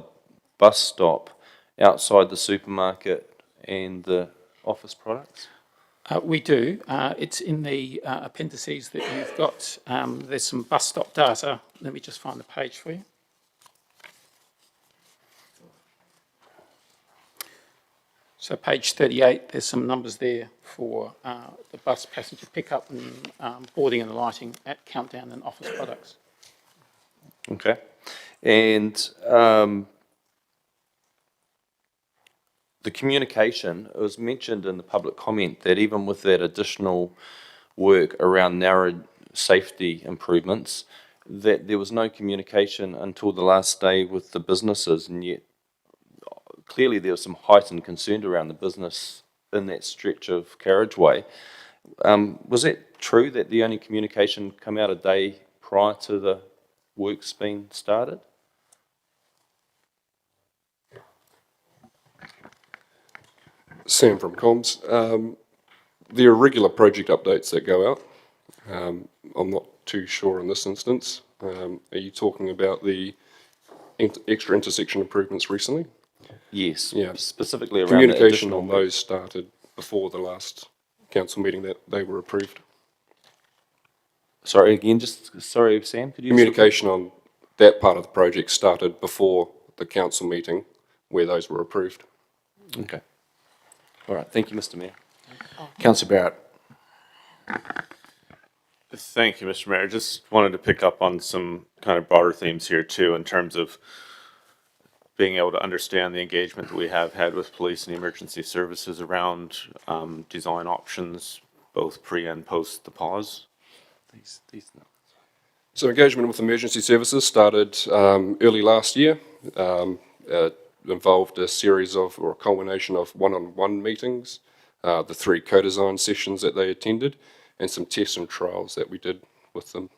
bus stop outside the supermarket and the office products? We do. It's in the appendices that you've got. There's some bus stop data. Let me just find the page for you. So page 38, there's some numbers there for the bus passenger pickup and boarding and alighting at Countdown and office products. Okay. And the communication, it was mentioned in the public comment that even with that additional work around narrow safety improvements, that there was no communication until the last day with the businesses, and yet clearly there was some heightened concern around the business in that stretch of carriageway. Was it true that the only communication come out a day prior to the works being started? Sam from Comms. There are regular project updates that go out. I'm not too sure in this instance. Are you talking about the extra intersection improvements recently? Yes, Yeah. specifically around Communication on work. those started before the last council meeting that they were approved. Sorry, again, sorry, Sam, could you? Communication on that part of the project started before the council meeting where those were approved. Okay. All right, thank you, Mr Mayor. Councillor Barrett. Thank you, Mr Mayor. I just wanted to pick up on some kind of broader themes here too, in terms of being able to understand the engagement that we have had with police and emergency services around design options, both pre and post the pause. So engagement with emergency services started early last year. Involved a series of, or a culmination of one-on-one meetings, the 3 co-design sessions that they attended, and some tests and trials that we did with them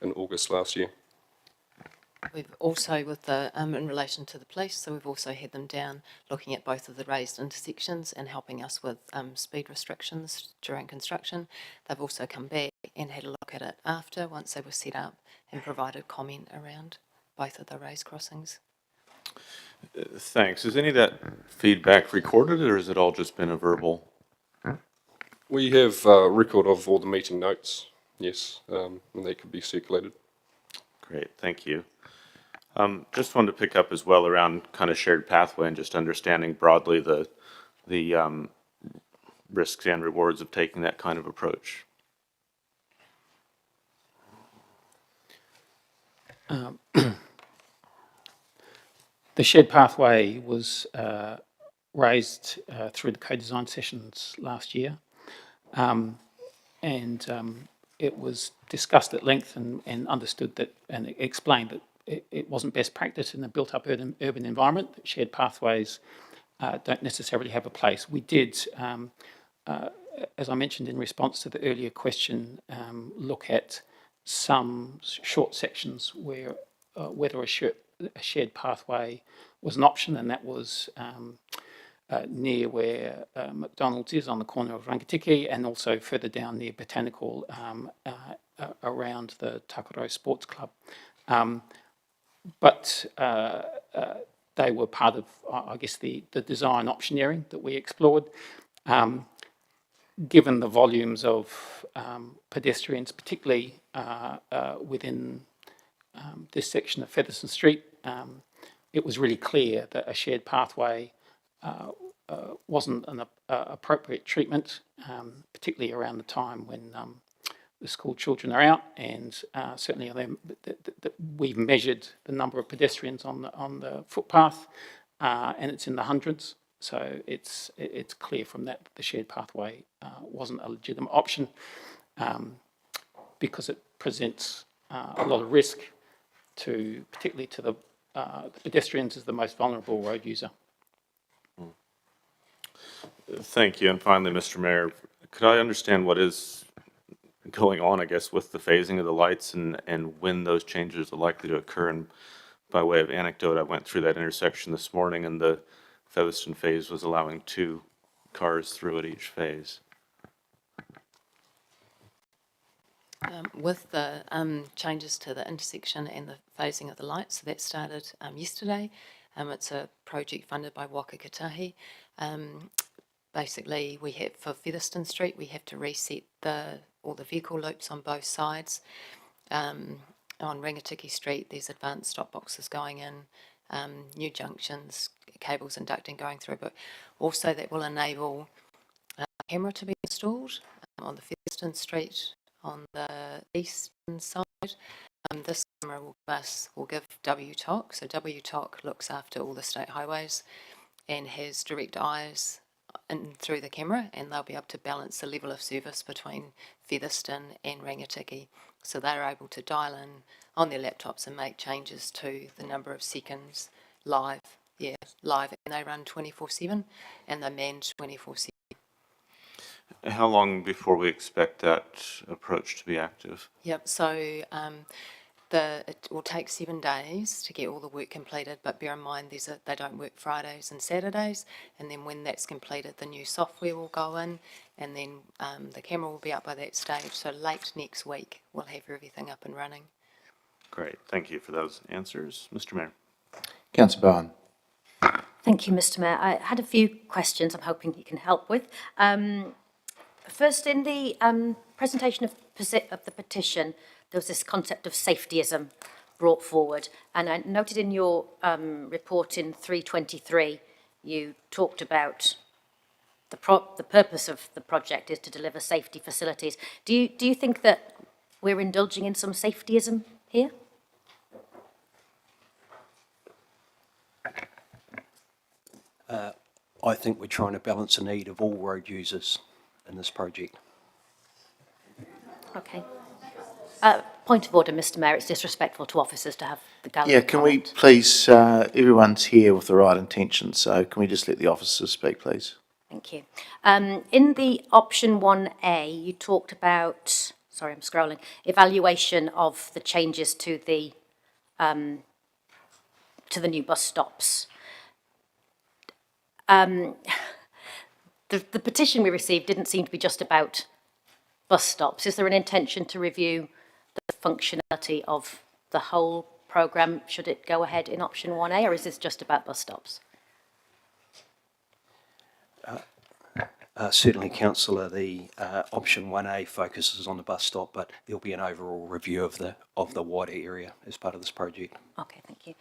in August last year. We've also, with the in relation to the police, so we've also had them down looking at both of the raised intersections and helping us with speed restrictions during construction. They've also come back and had a look at it after, once they were set up, and provided comment around both of the raised crossings. Thanks. Is any of that feedback recorded, or has it all just been a verbal? We have a record of all the meeting notes, yes, and they could be circulated. Great, thank you. Just wanted to pick up as well around kind of shared pathway and just understanding broadly the risks and rewards of taking that kind of approach. The shared pathway was raised through the co-design sessions last year, and it was discussed at length and understood that, and explained that it wasn't best practice in a built-up urban environment. That shared pathways don't necessarily have a place. We did, as I mentioned in response to the earlier question, look at some short sections where whether a shared pathway was an option, and that was near where McDonald's is on the corner of Rangatiki, and also further down near Botanical around the Takaro Sports Club. But they were part of, I guess, the design optioneering that we explored. Given the volumes of pedestrians, particularly within this section of Featherston Street, it was really clear that a shared pathway wasn't an appropriate treatment, particularly around the time when the school children are out, and certainly we've measured the number of pedestrians on the footpath, and it's in the hundreds. So it's clear from that the shared pathway wasn't a legitimate option, because it presents a lot of risk particularly to the pedestrians as the most vulnerable road user. Thank you. And finally, Mr. Mayor, could I understand what is going on, I guess, with the phasing of the lights and when those changes are likely to occur? And by way of anecdote, I went through that intersection this morning, and the Featherston phase was allowing 2 cars through at each phase. With the changes to the intersection and the phasing of the lights, so that started yesterday. It's a project funded by Waka Kotahi. Basically, we have, for Featherston Street, we have to reset all the vehicle loops on both sides. On Rangatiki Street, there's advanced stop boxes going in, new junctions, cables and ducting going through, but also that will enable a camera to be installed on the Featherston Street on the eastern side. This camera will give WTOC, so WTOC looks after all the state highways and has direct eyes in through the camera, and they'll be able to balance the level of service between Featherston and Rangatiki. So they're able to dial in on their laptops and make changes to the number of seconds live, and they run 24/7 and they're manned 24/7. How long before we expect that approach to be active? Yep, so it will take 7 days to get all the work completed, but bear in mind they don't work Fridays and Saturdays, and then when that's completed, the new software will go in, and then the camera will be up by that stage. So late next week, we'll have everything up and running. Great, thank you for those answers. Mr. Mayor. Councillor Bowen. Thank you, Mr. Mayor. I had a few questions I'm hoping you can help with. First, in the presentation of the petition, there was this concept of safetyism brought forward, and I noted in your report in 323, you talked about the purpose of the project is to deliver safety facilities. Do you think that we're indulging in some safetyism here? I think we're trying to balance the need of all road users in this project. Okay. Point of order, Mr Mayor, it's disrespectful to officers to have the gallery Yeah, can we comment. please, everyone's here with the right intention, so can we just let the officers speak, please? Thank you. In the option 1A, you talked about, sorry, I'm scrolling, evaluation of the changes to the new bus stops. The petition we received didn't seem to be just about bus stops. Is there an intention to review the functionality of the whole programme? Should it go ahead in option 1A, or is this just about bus stops? Certainly, councillor, the option 1A focuses on the bus stop, but there'll be an overall review of the wider area as part of this project. Okay, thank you.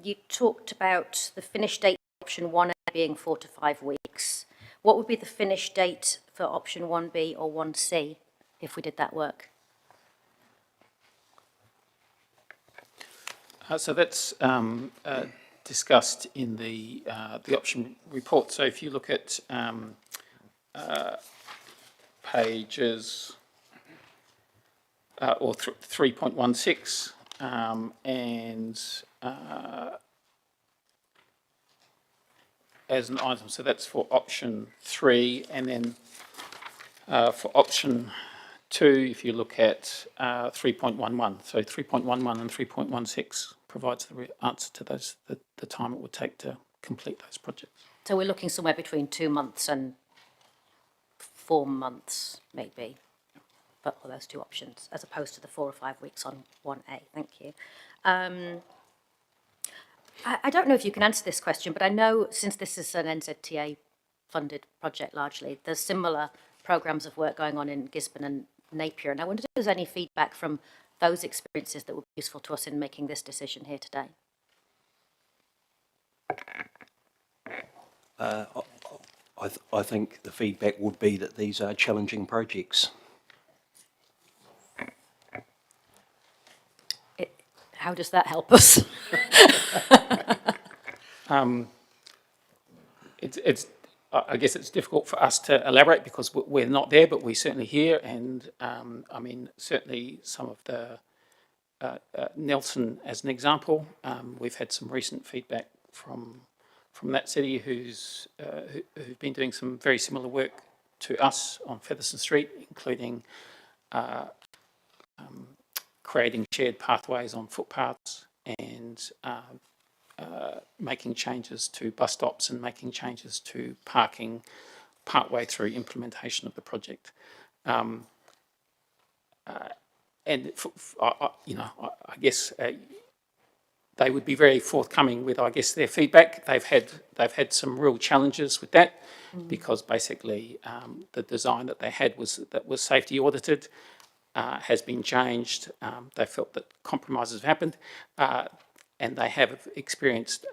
You talked about the finish date for option 1A being 4 to 5 weeks. What would be the finish date for option 1B or 1C if we did that work? So that's discussed in the option report. So if you look at pages or 3.16 and as an item, so that's for option 3, and then for option 2, if you look at 3.11, so 3.11 and 3.16 provides the answer to those, the time it would take to complete those projects. So we're looking somewhere between 2 months and 4 months, maybe, for those two options, as opposed to the 4 or 5 weeks on 1A. Thank you. I don't know if you can answer this question, but I know since this is an NZTA-funded project largely, there's similar programmes of work going on in Gisborne and Napier, and I wondered if there's any feedback from those experiences that would be useful to us in making this decision here today. I think the feedback would be that these are challenging projects. How does that help us? I guess it's difficult for us to elaborate because we're not there, but we certainly hear, and I mean, certainly some of the Nelson, as an example, we've had some recent feedback from that city who've been doing some very similar work to us on Featherston Street, including creating shared pathways on footpaths and making changes to bus stops and making changes to parking partway through implementation of the project. And I guess they would be very forthcoming with, I guess, their feedback. They've had some real challenges with that because basically the design that they had was safety audited, has been changed. They felt that compromises have happened, and they have experienced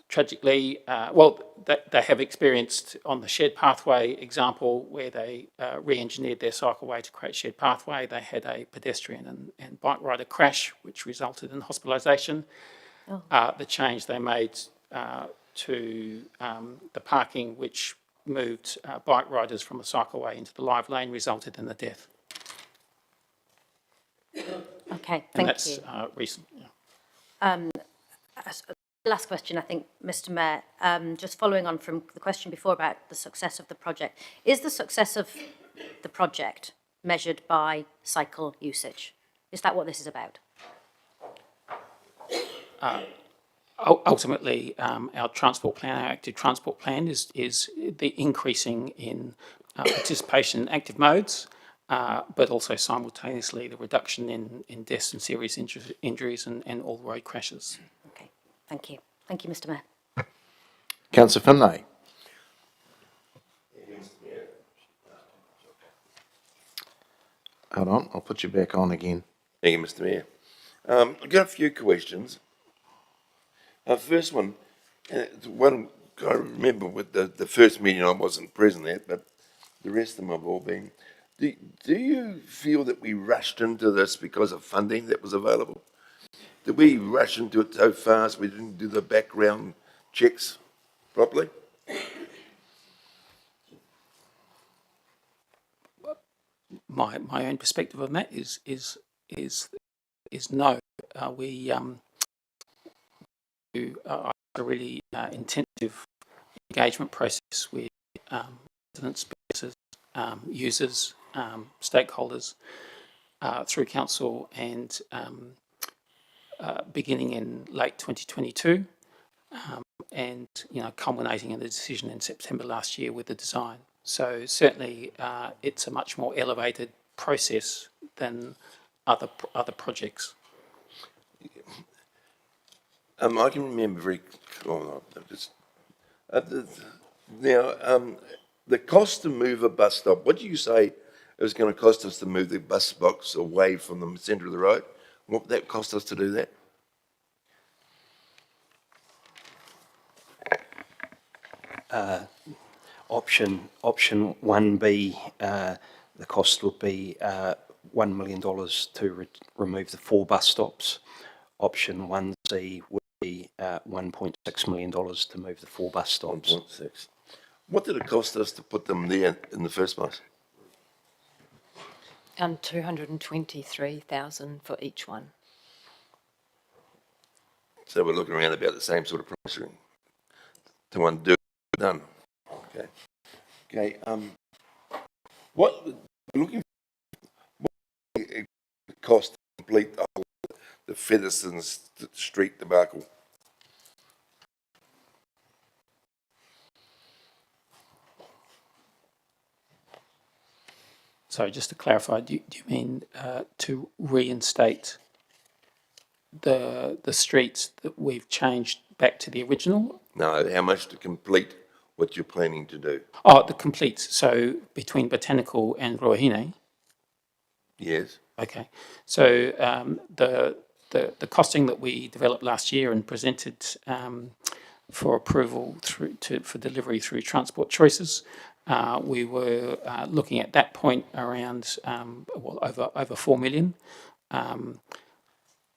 tragically, they have experienced on the shared pathway example where they re-engineered their cycleway to create shared pathway. They had a pedestrian and bike rider crash, which resulted in hospitalisation. Oh. The change they made to the parking, which moved bike riders from the cycleway into the live lane, resulted in the death. Okay, thank you. And that's recent. Yeah. Last question, I think, Mr Mayor, just following on from the question before about the success of the project. Is the success of the project measured by cycle usage? Is that what this is about? Ultimately, our transport plan, our active transport plan is the increasing in participation in active modes, but also simultaneously the reduction in deaths and serious injuries and all road crashes. Okay, thank you. Thank you, Mr Mayor. Councillor Finlay. Hold on, I'll put you back on again. Thank you, Mr Mayor. I've got a few questions. First one I remember with the first meeting I wasn't present at, but the rest of them have all been. Do you feel that we rushed into this because of funding that was available? Did we rush into it so fast we didn't do the background checks properly? my own perspective on that is no. We do a really intensive engagement process with residents, businesses, users, stakeholders through council, and beginning in late 2022, and culminating in the decision in September last year with the design. So certainly, it's a much more elevated process than other projects. I can remember the cost to move a bus stop, what do you say it was going to cost us to move the bus box away from the centre of the road? What would that cost us to do that? Option 1B, the cost would be $1 million to remove the 4 bus stops. Option 1C would be $1.6 million to move the 4 bus stops. 1.6. What did it cost us to put them there in the first place? 223,000 for each one. So we're looking around about the same sort of price ring to undo done. Okay. Okay. What we're looking for, what it cost to complete the Featherston Street debacle? So just to clarify, do you mean to reinstate the streets that we've changed back to the original? No, how much to complete what you're planning to do? Oh, the complete. So between Botanical and Ruahine. Yes. Okay. So the costing that we developed last year and presented for approval for delivery through Transport Choices, we were looking at that point around over 4 million.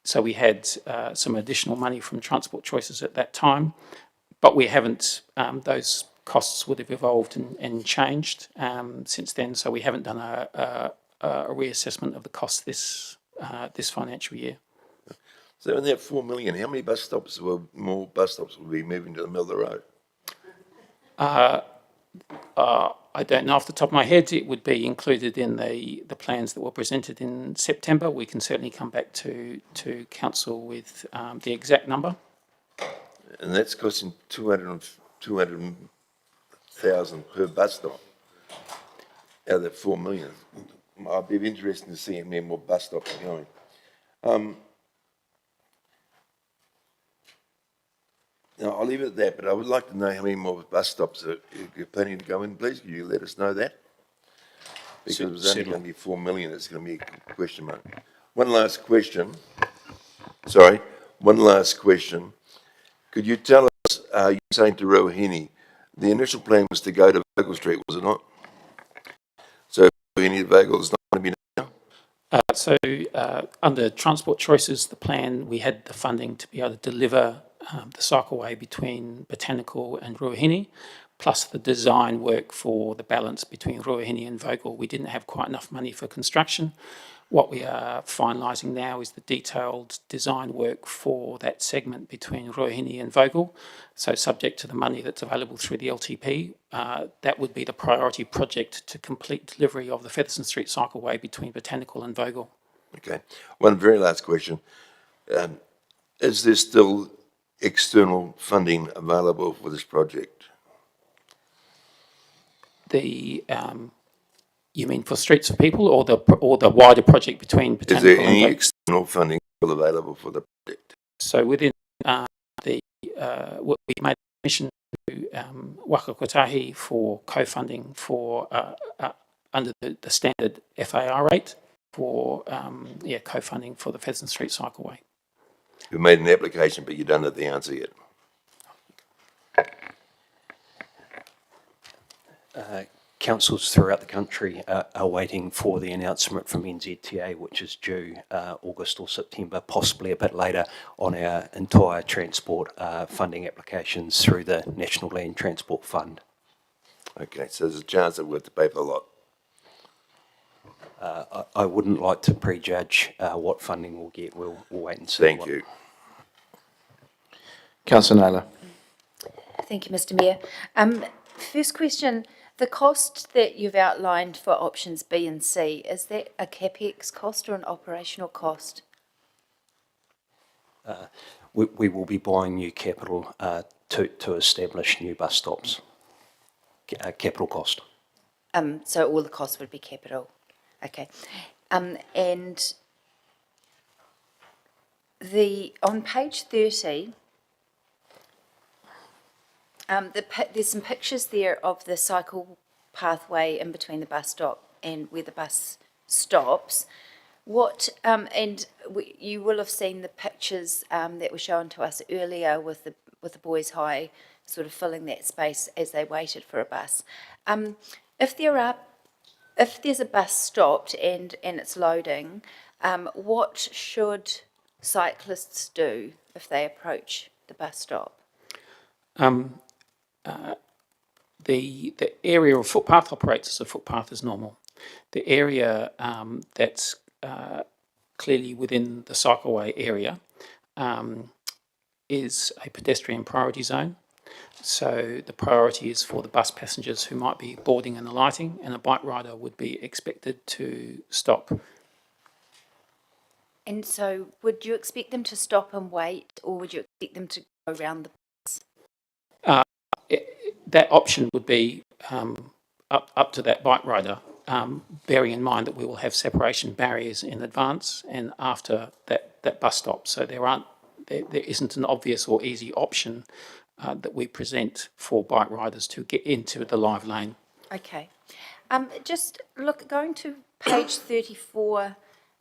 So we had some additional money from Transport Choices at that time, but we haven't. Those costs would have evolved and changed since then. So we haven't done a reassessment of the cost this financial year. So in that 4 million, how many more bus stops will be moving to the middle of the road? I don't know off the top of my head. It would be included in the plans that were presented in September. We can certainly come back to council with the exact number. And that's costing 200,000 per bus stop out of that 4 million. I'd be interested to see how many more bus stops are going. Now, I'll leave it at that, but I would like to know how many more bus stops you're planning to go in, please. Could you let us know that? Because it's only going to be 4 million, it's going to be a question mark. One last question. Could you tell us, you're saying to Ruahine, the initial plan was to go to Vogel Street, was it not? So Ruahine to Vogel is not going to be now? Under Transport Choices, the plan, we had the funding to be able to deliver the cycleway between Botanical and Ruahine, plus the design work for the balance between Ruahine and Vogel. We didn't have quite enough money for construction. What we are finalising now is the detailed design work for that segment between Ruahine and Vogel. So subject to the money that's available through the LTP, that would be the priority project to complete delivery of the Featherston Street cycleway between Botanical and Vogel. Okay. One very last question. Is there still external funding available for this project? You mean for Streets for People or the wider project between Botanical and Vogel? Is there any external funding still available for the project? So within we made a mission to Waka Kotahi for co-funding for under the standard FAR rate for co-funding for the Featherston Street cycleway. You've made an application, but you don't have the answer yet. Councils throughout the country are waiting for the announcement from NZTA, which is due August or September, possibly a bit later, on our entire transport funding applications through the National Land Transport Fund. Okay, so there's a chance that we'll have to pay for a lot. I wouldn't like to prejudge what funding we'll get. We'll wait and see. Thank you. Councillor Naylor. Thank you, Mr Mayor. First question, the cost that you've outlined for options B and C, is that a CapEx cost or an operational cost? We will be buying new capital to establish new bus stops. Capital cost. So all the costs would be capital. Okay. And on page 30, there's some pictures there of the cycle pathway in between the bus stop and where the bus stops. You will have seen the pictures that were shown to us earlier with the boys' high sort of filling that space as they waited for a bus. If there's a bus stopped and it's loading, what should cyclists do if they approach the bus stop? The area of footpath operates as a footpath as normal. The area that's clearly within the cycleway area is a pedestrian priority zone. So the priority is for the bus passengers who might be boarding and alighting, and a bike rider would be expected to stop. And so would you expect them to stop and wait, or would you expect them to go around the bus? That option would be up to that bike rider, bearing in mind that we will have separation barriers in advance and after that bus stop. So there isn't an obvious or easy option that we present for bike riders to get into the live lane. Okay. Just going to page 34,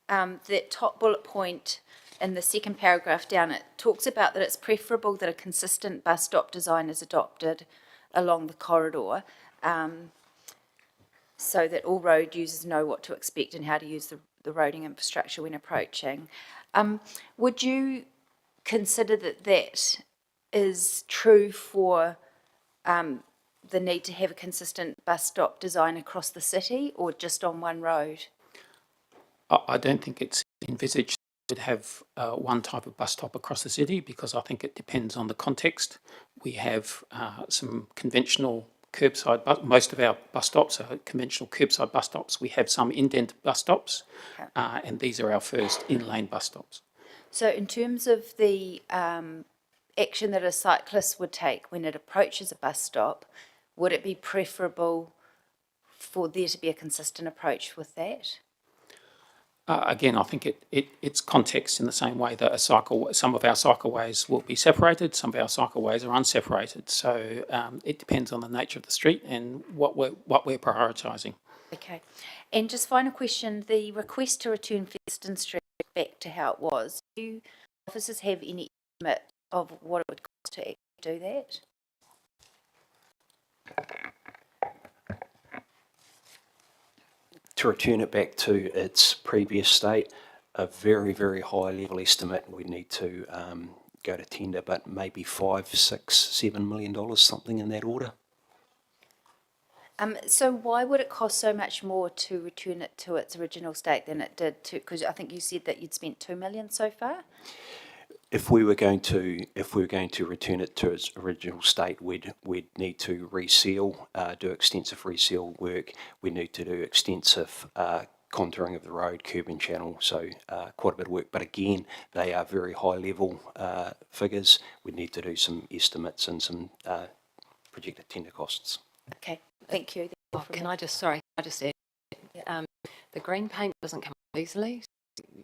that top bullet point in the second paragraph down, it talks about that it's preferable that a consistent bus stop design is adopted along the corridor, so that all road users know what to expect and how to use the roading infrastructure when approaching. Would you consider that is true for the need to have a consistent bus stop design across the city, or just on one road? I don't think it's envisaged to have one type of bus stop across the city, because I think it depends on the context. We have some conventional curbside most of our bus stops are conventional curbside bus stops. We have some indent bus stops, and these are our first in-lane bus stops. So in terms of the action that a cyclist would take when it approaches a bus stop, would it be preferable for there to be a consistent approach with that? Again, I think it's context in the same way that some of our cycleways will be separated, some of our cycleways are unseparated. So it depends on the nature of the street and what we're prioritising. Okay. And just final question, the request to return Featherston Street back to how it was, do officers have any estimate of what it would cost to actually do that? To return it back to its previous state, a very, very high level estimate, we need to go to tender, but maybe $5, $6, $7 million, something in that order. So why would it cost so much more to return it to its original state than it did to, because I think you said that you'd spent $2 million so far? If we were going to return it to its original state, we'd need to reseal, do extensive reseal work. We need to do extensive contouring of the road, curb and channel, so quite a bit of work. But again, they are very high level figures. We need to do some estimates and some projected tender costs. Okay, thank you. Can I just add, the green paint doesn't come easily. So you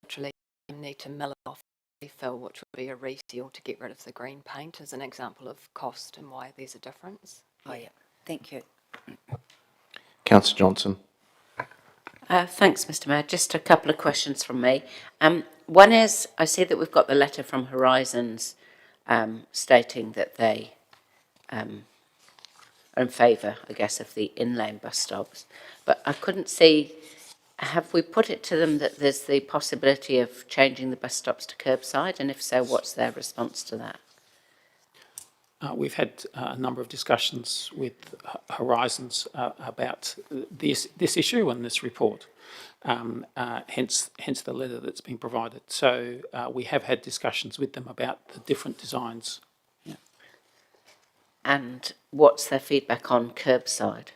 literally need to mill it off, refill, which would be a reseal to get rid of the green paint, as an example of cost and why there's a difference. Oh yeah, thank you. Councillor Johnson. Thanks, Mr Mayor. Just a couple of questions from me. One is, I see that we've got the letter from Horizons stating that they are in favour, I guess, of the inland bus stops. But I couldn't see, have we put it to them that there's the possibility of changing the bus stops to curbside? And if so, what's their response to that? we've had a number of discussions with Horizons about this issue and this report. Hence the letter that's been provided. So we have had discussions with them about the different designs. Yeah. And what's their feedback on curbside?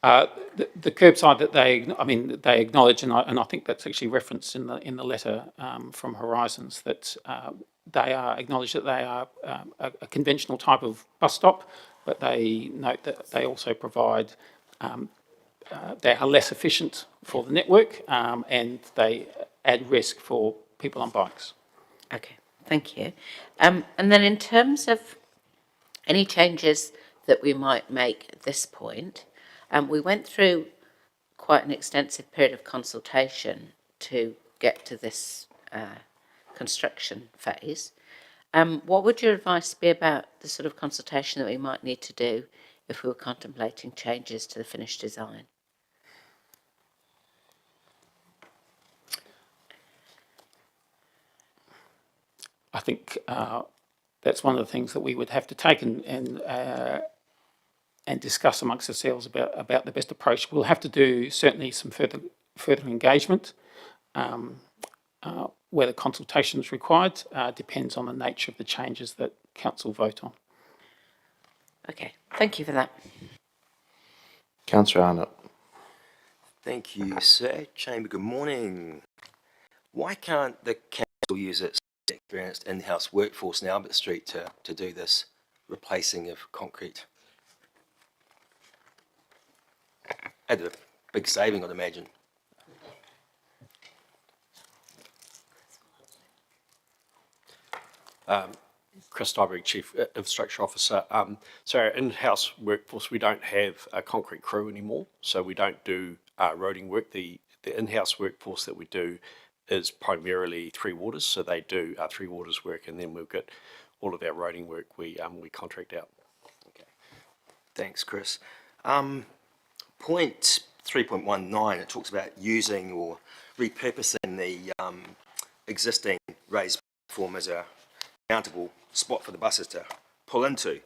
The curbside that they acknowledge, and I think that's actually referenced in the letter from Horizons, that they acknowledge that they are a conventional type of bus stop, but they note that they also provide they are less efficient for the network, and they add risk for people on bikes. Okay, thank you. And then in terms of any changes that we might make at this point, we went through quite an extensive period of consultation to get to this construction phase. What would your advice be about the sort of consultation that we might need to do if we were contemplating changes to the finished design? I think that's one of the things that we would have to take and discuss amongst ourselves about the best approach. We'll have to do certainly some further engagement. Whether consultation is required depends on the nature of the changes that council vote on. Okay, thank you for that. Councillor Arnott. Thank you, sir. Chamber, good morning. Why can't the council use its experienced in-house workforce in Albert Street to do this replacing of concrete? At a big saving, I'd imagine. Chris Dyberg, Chief Infrastructure Officer. So our in-house workforce, we don't have a concrete crew anymore, so we don't do roading work. The in-house workforce that we do is primarily Three Waters, so they do our Three Waters work, and then we've got all of our roading work we contract out. Okay, thanks, Chris. Point 3.19, it talks about using or repurposing the existing raised platform as a mountable spot for the buses to pull into,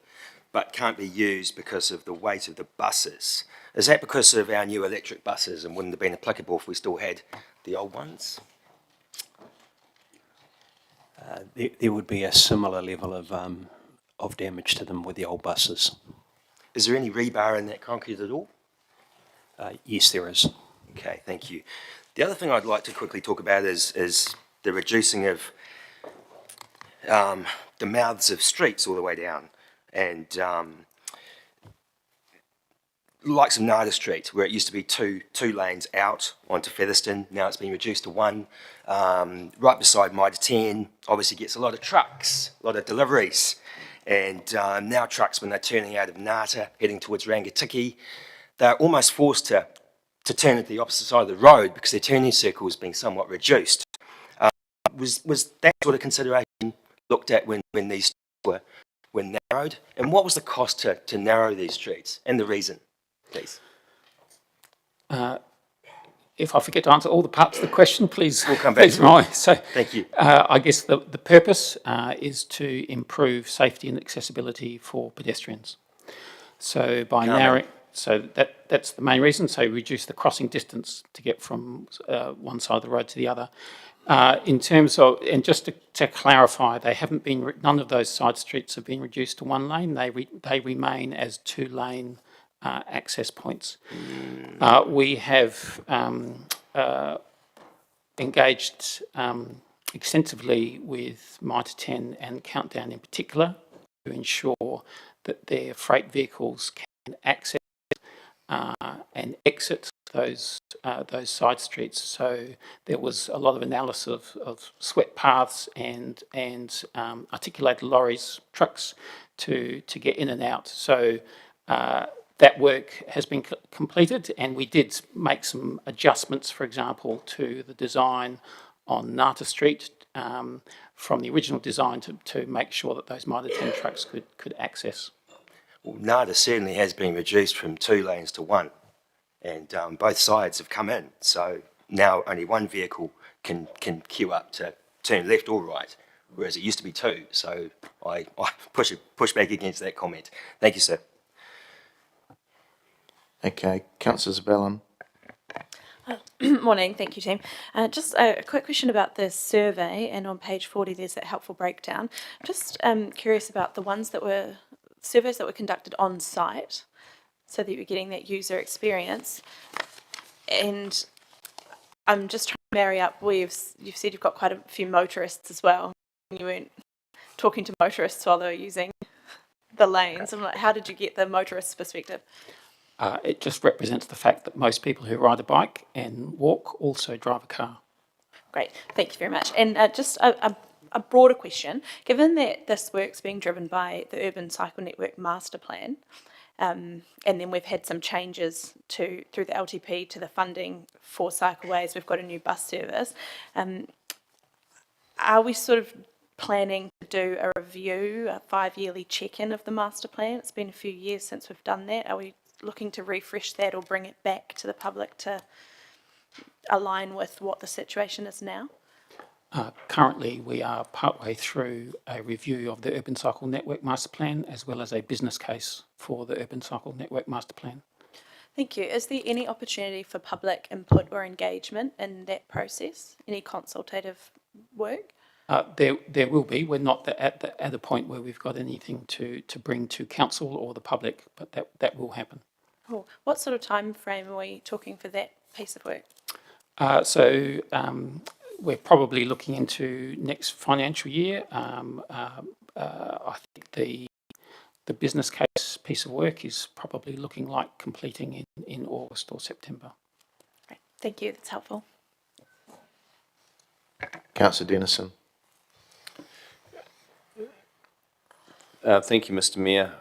but can't be used because of the weight of the buses. Is that because of our new electric buses and wouldn't have been applicable if we still had the old ones? There would be a similar level of damage to them with the old buses. Is there any rebar in that concrete at all? Yes, there is. Okay, thank you. The other thing I'd like to quickly talk about is the reducing of the mouths of streets all the way down, and likes of Nada Street, where it used to be two lanes out onto Featherston. Now it's been reduced to one. Right beside Mitre 10, obviously gets a lot of trucks, a lot of deliveries, and now trucks, when they're turning out of Nata, heading towards Rangatiki, they're almost forced to turn at the opposite side of the road because their turning circle has been somewhat reduced. Was that sort of consideration looked at when these streets were narrowed? And what was the cost to narrow these streets, and the reason, please? If I forget to answer all the parts of the question, please. We'll come back to it. So, thank you. I guess the purpose is to improve safety and accessibility for pedestrians. So by narrowing, so that's the main reason. So reduce the crossing distance to get from one side of the road to the other. In terms of, and just to clarify, they haven't been. None of those side streets have been reduced to one lane. They remain as 2-lane access points. We have engaged extensively with Mitre 10 and Countdown in particular to ensure that their freight vehicles can access and exit those side streets. So there was a lot of analysis of swept paths and articulated lorries, trucks to get in and out. So that work has been completed, and we did make some adjustments, for example, to the design on Nata Street from the original design to make sure that those Mitre 10 trucks could access. Well, Nata certainly has been reduced from 2 lanes to 1, and both sides have come in. So now only one vehicle can queue up to turn left or right, whereas it used to be 2. So I push back against that comment. Thank you, sir. Okay, councillor Zabellan. Morning, thank you, team. Just a quick question about the survey, and on page 40 there's that helpful breakdown. Just curious about the ones that were, surveys that were conducted on site, so that you're getting that user experience. And I'm just trying to marry up where you've said you've got quite a few motorists as well. You weren't talking to motorists while they were using the lanes. I'm like, how did you get the motorist's perspective? It just represents the fact that most people who ride a bike and walk also drive a car. Great, thank you very much. And just a broader question, given that this work's being driven by the Urban Cycle Network Master Plan, and then we've had some changes through the LTP to the funding for cycleways, we've got a new bus service, are we sort of planning to do a review, a 5-yearly check-in of the master plan? It's been a few years since we've done that. Are we looking to refresh that or bring it back to the public to align with what the situation is now? Currently, we are partway through a review of the Urban Cycle Network Master Plan, as well as a business case for the Urban Cycle Network Master Plan. Thank you. Is there any opportunity for public input or engagement in that process? Any consultative work? There will be. We're not at the point where we've got anything to bring to council or the public, but that will happen. Cool. What sort of time frame are we talking for that piece of work? We're probably looking into next financial year. I think the business case piece of work is probably looking like completing in August or September. Great. Thank you. That's helpful. Councillor Dennison. Thank you, Mr. Mayor.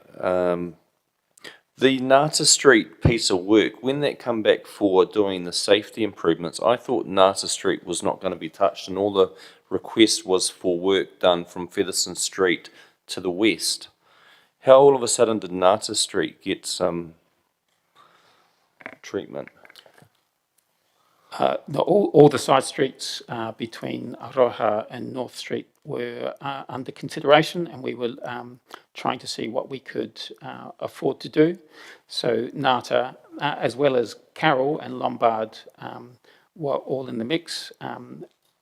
The Nata Street piece of work, when that come back for doing the safety improvements, I thought Nata Street was not going to be touched, and all the request was for work done from Featherston Street to the west. How all of a sudden did Nata Street get some treatment? No, all the side streets between Aroha and North Street were under consideration, and we were trying to see what we could afford to do. So Nata, as well as Carroll and Lombard, were all in the mix.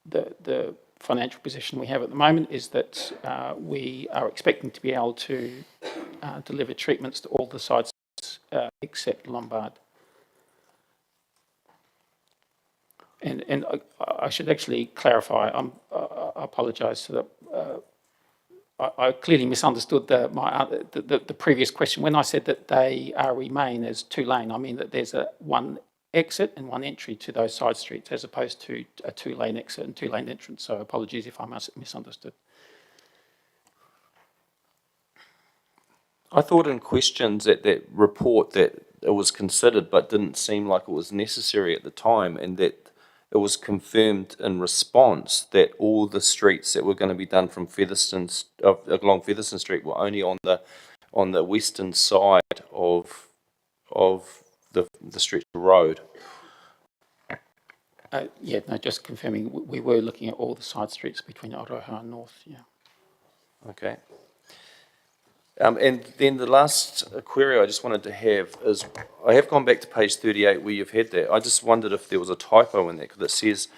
The financial position we have at the moment is that we are expecting to be able to deliver treatments to all the side streets except Lombard. And I should actually clarify, I apologise to I clearly misunderstood the previous question. When I said that they remain as 2-lane, I mean that there's one exit and one entry to those side streets as opposed to a 2-lane exit and 2-lane entrance. So apologies if I misunderstood. I thought in questions at that report that it was considered but didn't seem like it was necessary at the time, and that it was confirmed in response that all the streets that were going to be done from along Featherston Street were only on the western side of the stretch of road. Yeah, no, just confirming, we were looking at all the side streets between Aroha and North, yeah. Okay. And then the last query I just wanted to have is, I have gone back to page 38 where you've had that. I just wondered if there was a typo in there, because it says,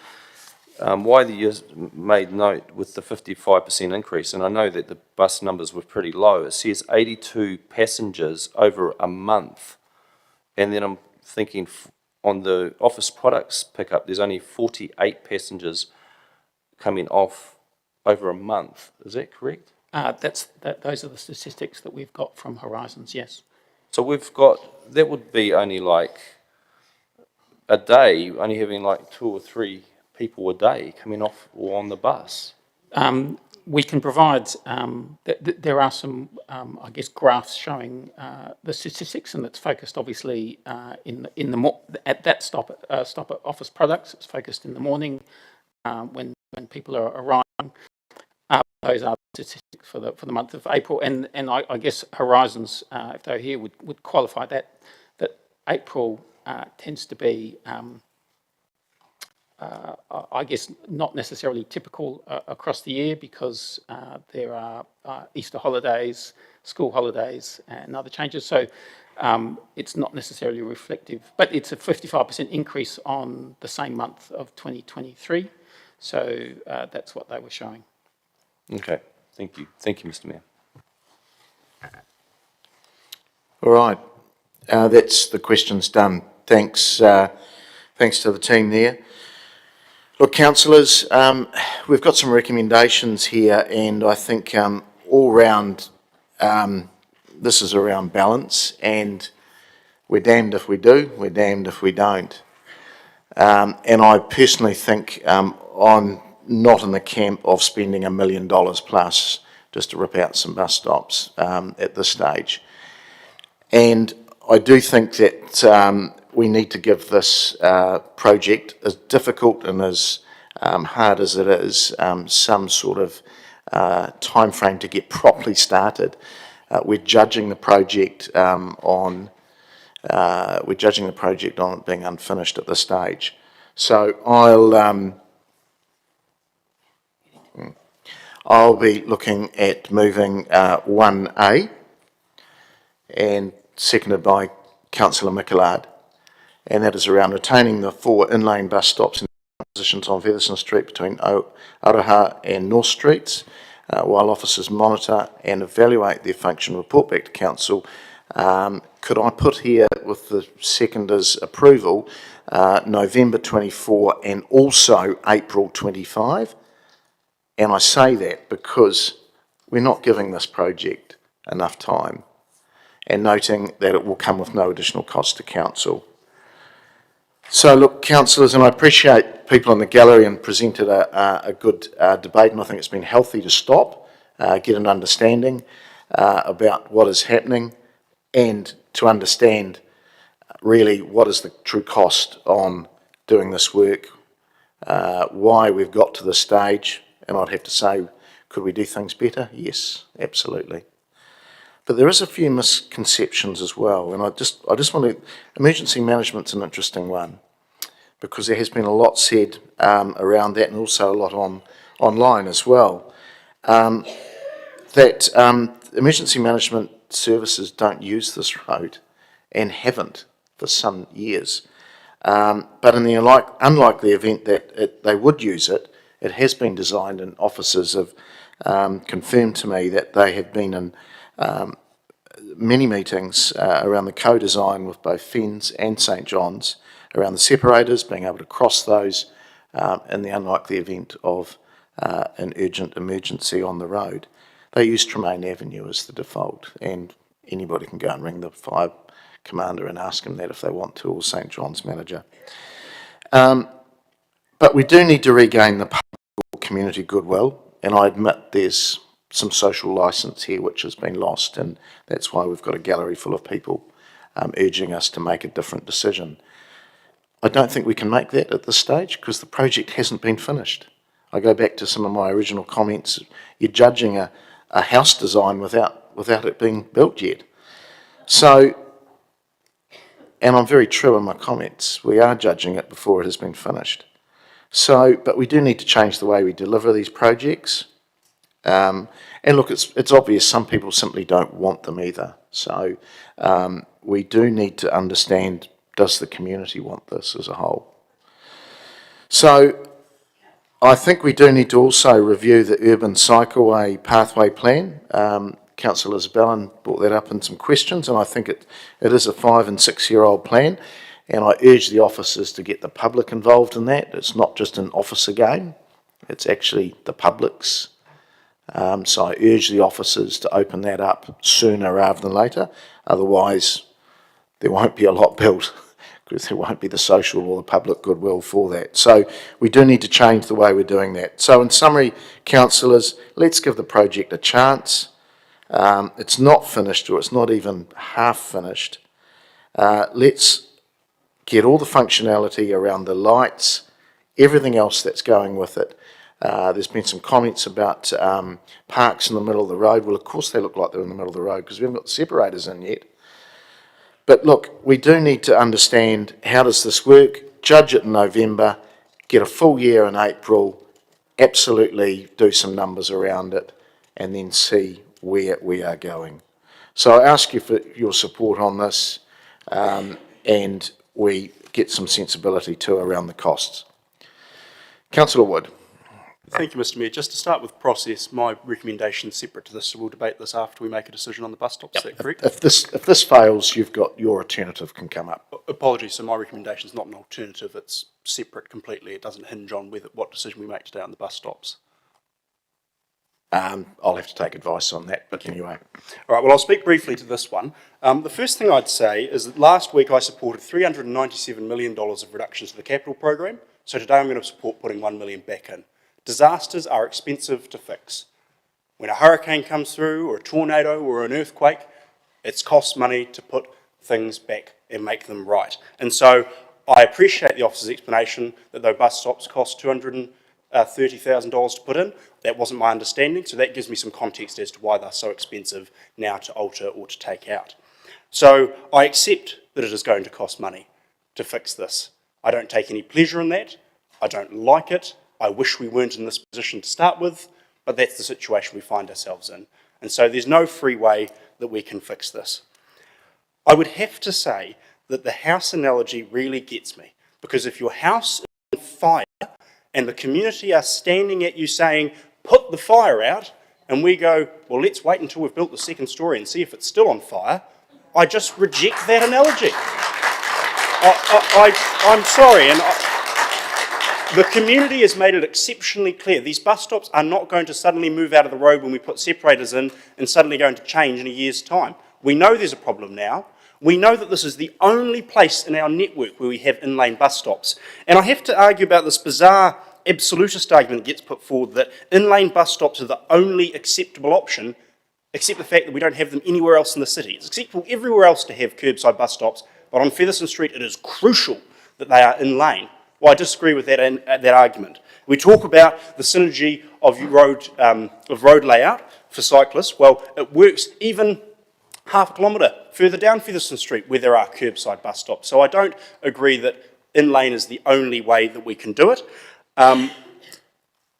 why you made note with the 55% increase, and I know that the bus numbers were pretty low. It says 82 passengers over a month, and then I'm thinking on the office products pickup, there's only 48 passengers coming off over a month. Is that correct? Those are the statistics that we've got from Horizons, yes. So we've got, that would be only like a day, only having like 2 or 3 people a day coming off or on the bus. We can provide, there are some, I guess, graphs showing the statistics, and it's focused obviously at that stop at office products. It's focused in the morning when people are arriving. Those are statistics for the month of April, and I guess Horizons, if they're here, would qualify that April tends to be I guess not necessarily typical across the year because there are Easter holidays, school holidays and other changes. So it's not necessarily reflective, but it's a 55% increase on the same month of 2023. So that's what they were showing. Okay, thank you. Thank you, Mr. Mayor. All right, that's the questions done. Thanks, thanks to the team there. Look, councillors, we've got some recommendations here, and I think all round this is around balance, and we're damned if we do, we're damned if we don't. And I personally think I'm not in the camp of spending $1 million plus just to rip out some bus stops at this stage. And I do think that we need to give this project, as difficult and as hard as it is, some sort of time frame to get properly started. We're judging the project on it being unfinished at this stage. So I'll be looking at moving 1A, and seconded by Councillor Mickelard, and that is around retaining the 4 in-lane bus stops in positions on Featherston Street between Aroha and North Streets, while officers monitor and evaluate their function, report back to council. Could I put here, with the seconder's approval, November 24 and also April 25? And I say that because we're not giving this project enough time, and noting that it will come with no additional cost to council. So look, councillors, and I appreciate people in the gallery and presented a good debate, and I think it's been healthy to stop, get an understanding about what is happening, and to understand really what is the true cost on doing this work, why we've got to this stage. And I'd have to say, could we do things better? Yes, absolutely. But there is a few misconceptions as well, and I just want to, emergency management's an interesting one, because there has been a lot said around that, and also a lot online as well, that emergency management services don't use this road, and haven't for some years. But in the unlikely event that they would use it, it has been designed, and officers have confirmed to me that they have been in many meetings around the co-design with both Fens and St John's, around the separators, being able to cross those in the unlikely event of an urgent emergency on the road. They use Tremaine Avenue as the default, and anybody can go and ring the fire commander and ask him that if they want to, or St John's manager. But we do need to regain the public community goodwill, and I admit there's some social licence here which has been lost, and that's why we've got a gallery full of people urging us to make a different decision. I don't think we can make that at this stage because the project hasn't been finished. I go back to some of my original comments. You're judging a house design without it being built yet. So, and I'm very true in my comments, we are judging it before it has been finished. So, but we do need to change the way we deliver these projects. And look, it's obvious some people simply don't want them either. So we do need to understand, does the community want this as a whole? So I think we do need to also review the urban cycleway pathway plan. Councillor Isabella brought that up in some questions, and I think it is a 5 and 6 year old plan. And I urge the officers to get the public involved in that. It's not just an officer game, it's actually the public's. So I urge the officers to open that up sooner rather than later. Otherwise, there won't be a lot built, because there won't be the social or the public goodwill for that. So we do need to change the way we're doing that. So in summary, councillors, let's give the project a chance. It's not finished, or it's not even half finished. Let's get all the functionality around the lights, everything else that's going with it. There's been some comments about parks in the middle of the road. Well, of course they look like they're in the middle of the road because we haven't got the separators in yet. But look, we do need to understand, how does this work, judge it in November, get a full year in April, absolutely do some numbers around it, and then see where we are going. So I ask you for your support on this, and we get some sensibility too around the costs. Councillor Wood. Thank you, Mr Mayor. Just to start with process, my recommendation is separate to this, so we'll debate this after we make a decision on the bus stops. Is that correct? If this fails, you've got your alternative can come up. Apologies, so my recommendation is not an alternative, it's separate completely. It doesn't hinge on what decision we make today on the bus stops. I'll have to take advice on that, but anyway. All right, well, I'll speak briefly to this one. The first thing I'd say is that last week I supported $397 million of reductions to the capital program, so today I'm going to support putting $1 million back in. Disasters are expensive to fix. When a hurricane comes through, or a tornado, or an earthquake, it costs money to put things back and make them right. And so I appreciate the officer's explanation that those bus stops cost $230,000 to put in. That wasn't my understanding, so that gives me some context as to why they're so expensive now to alter or to take out. So I accept that it is going to cost money to fix this. I don't take any pleasure in that. I don't like it. I wish we weren't in this position to start with, but that's the situation we find ourselves in. And so there's no free way that we can fix this. I would have to say that the house analogy really gets me, because if your house is on fire and the community are standing at you saying, put the fire out, and we go, well, let's wait until we've built the second story and see if it's still on fire, I just reject that analogy. I'm sorry, and the community has made it exceptionally clear. These bus stops are not going to suddenly move out of the road when we put separators in and suddenly going to change in a year's time. We know there's a problem now. We know that this is the only place in our network where we have in-lane bus stops. And I have to argue about this bizarre absolutist argument that gets put forward that in-lane bus stops are the only acceptable option, except the fact that we don't have them anywhere else in the city. It's acceptable everywhere else to have curbside bus stops, but on Featherston Street it is crucial that they are in-lane. Well, I disagree with that argument. We talk about the synergy of road layout for cyclists. Well, it works even half a kilometre further down Featherston Street where there are curbside bus stops. So I don't agree that in-lane is the only way that we can do it. I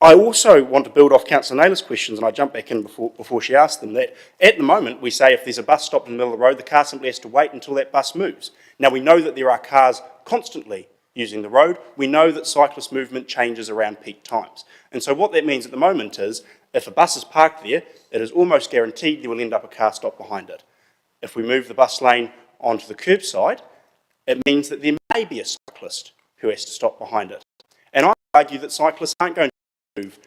also want to build off Councillor Naylor's questions, and I jumped back in before she asked them, that at the moment we say if there's a bus stop in the middle of the road, the car simply has to wait until that bus moves. Now we know that there are cars constantly using the road. We know that cyclist movement changes around peak times. And so what that means at the moment is, if a bus is parked there, it is almost guaranteed there will end up a car stop behind it. If we move the bus lane onto the curbside, it means that there may be a cyclist who has to stop behind it. And I argue that cyclists aren't going to move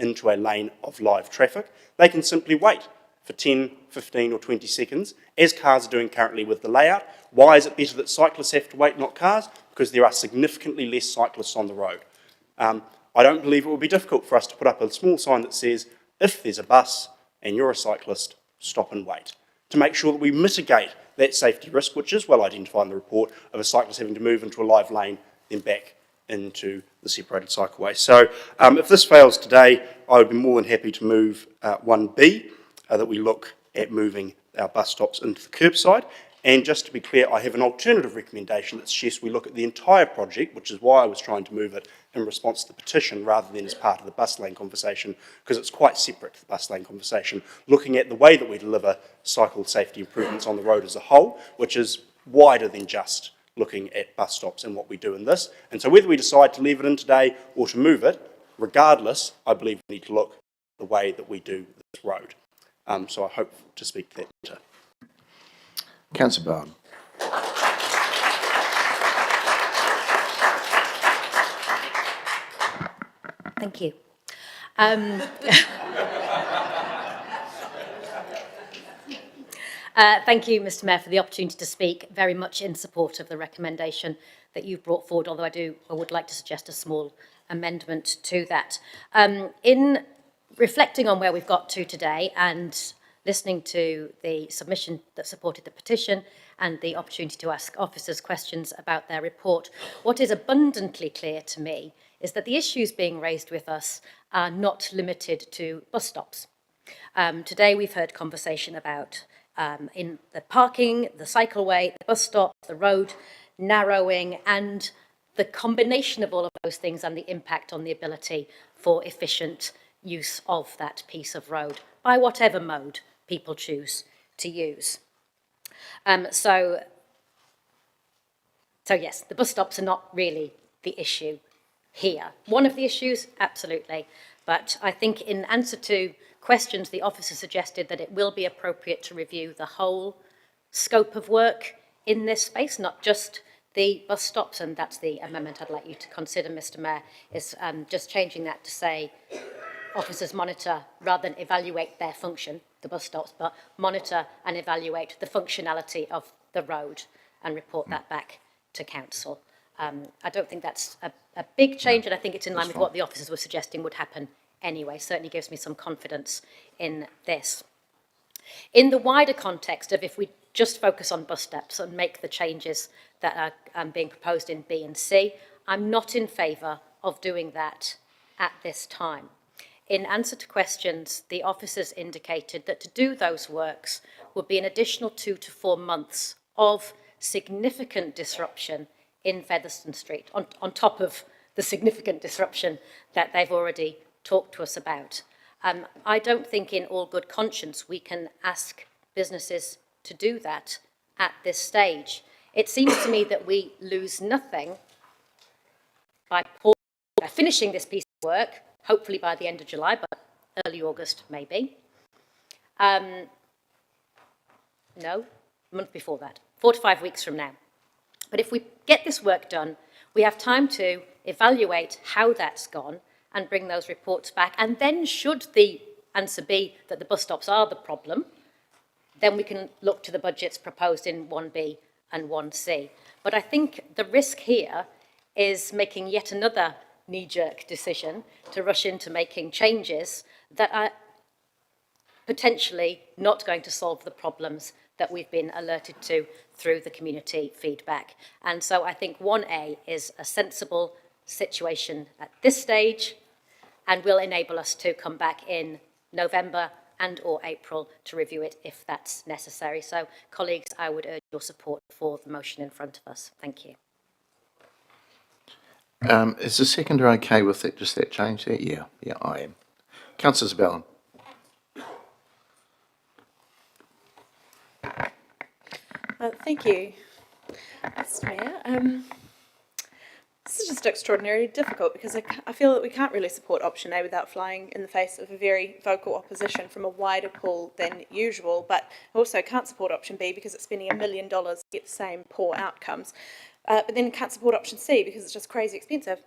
into a lane of live traffic. They can simply wait for 10, 15 or 20 seconds, as cars are doing currently with the layout. Why is it better that cyclists have to wait, not cars? Because there are significantly less cyclists on the road. I don't believe it will be difficult for us to put up a small sign that says, if there's a bus and you're a cyclist, stop and wait, to make sure that we mitigate that safety risk, which is well identified in the report, of a cyclist having to move into a live lane, then back into the separated cycleway. So if this fails today, I would be more than happy to move 1B, that we look at moving our bus stops into the curbside. And just to be clear, I have an alternative recommendation that suggests we look at the entire project, which is why I was trying to move it in response to the petition rather than as part of the bus lane conversation, because it's quite separate to the bus lane conversation, looking at the way that we deliver cycle safety improvements on the road as a whole, which is wider than just looking at bus stops and what we do in this. And so whether we decide to leave it in today or to move it, regardless, I believe we need to look at the way that we do this road. So I hope to speak to that later. Councillor Barn. Thank you. Thank you, Mr Mayor, for the opportunity to speak, very much in support of the recommendation that you've brought forward, although I would like to suggest a small amendment to that. In reflecting on where we've got to today and listening to the submission that supported the petition and the opportunity to ask officers questions about their report, what is abundantly clear to me is that the issues being raised with us are not limited to bus stops. Today we've heard conversation about in the parking, the cycleway, the bus stop, the road narrowing, and the combination of all of those things and the impact on the ability for efficient use of that piece of road by whatever mode people choose to use. So yes, the bus stops are not really the issue here. One of the issues, absolutely, but I think in answer to questions, the officer suggested that it will be appropriate to review the whole scope of work in this space, not just the bus stops, and that's the amendment I'd like you to consider, Mr. Mayor, is just changing that to say officers monitor rather than evaluate their function, the bus stops, but monitor and evaluate the functionality of the road and report that back to council. I don't think that's a big change, and I think it's in line with what the officers were suggesting would happen anyway. Certainly gives me some confidence in this. In the wider context of if we just focus on bus stops and make the changes that are being proposed in B and C, I'm not in favour of doing that at this time. In answer to questions, the officers indicated that to do those works would be an additional 2 to 4 months of significant disruption in Featherston Street, on top of the significant disruption that they've already talked to us about. I don't think in all good conscience we can ask businesses to do that at this stage. It seems to me that we lose nothing by finishing this piece of work, hopefully by the end of July, but early August maybe. No, a month before that, 4 to 5 weeks from now. But if we get this work done, we have time to evaluate how that's gone and bring those reports back. And then should the answer be that the bus stops are the problem, then we can look to the budgets proposed in 1B and 1C. But I think the risk here is making yet another knee-jerk decision to rush into making changes that are potentially not going to solve the problems that we've been alerted to through the community feedback. And so I think 1A is a sensible situation at this stage and will enable us to come back in November and or April to review it if that's necessary. So, colleagues, I would urge your support for the motion in front of us. Thank you. Is the seconder okay with it, just that change there? Yeah, I am. Councillor Zabellin. Thank you, Mr. Mayor. This is just extraordinarily difficult because I feel that we can't really support option A without flying in the face of a very vocal opposition from a wider pool than usual, but also can't support option B because it's spending $1 million to get the same poor outcomes, but then can't support option C because it's just crazy expensive.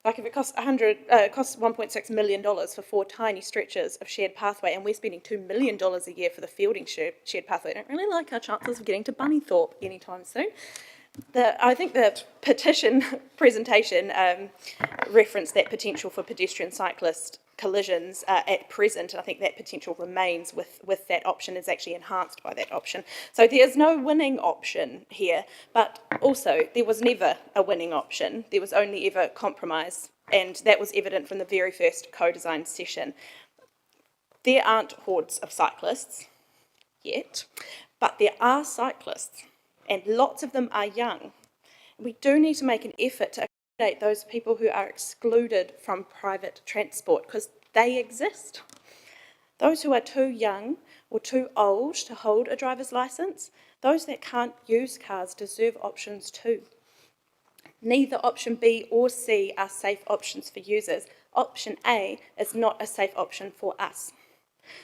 Like if it costs $1.6 million for 4 tiny stretches of shared pathway and we're spending $2 million a year for the Fielding shared pathway, I don't really like our chances of getting to Bunnythorpe anytime soon. I think the petition presentation referenced that potential for pedestrian cyclist collisions at present, and I think that potential remains with that option, is actually enhanced by that option. So there's no winning option here, but also there was never a winning option. There was only ever compromise, and that was evident from the very first co-design session. There aren't hordes of cyclists yet, but there are cyclists, and lots of them are young. We do need to make an effort to accommodate those people who are excluded from private transport, because they exist. Those who are too young or too old to hold a driver's licence, those that can't use cars deserve options too. Neither option B or C are safe options for users. Option A is not a safe option for us.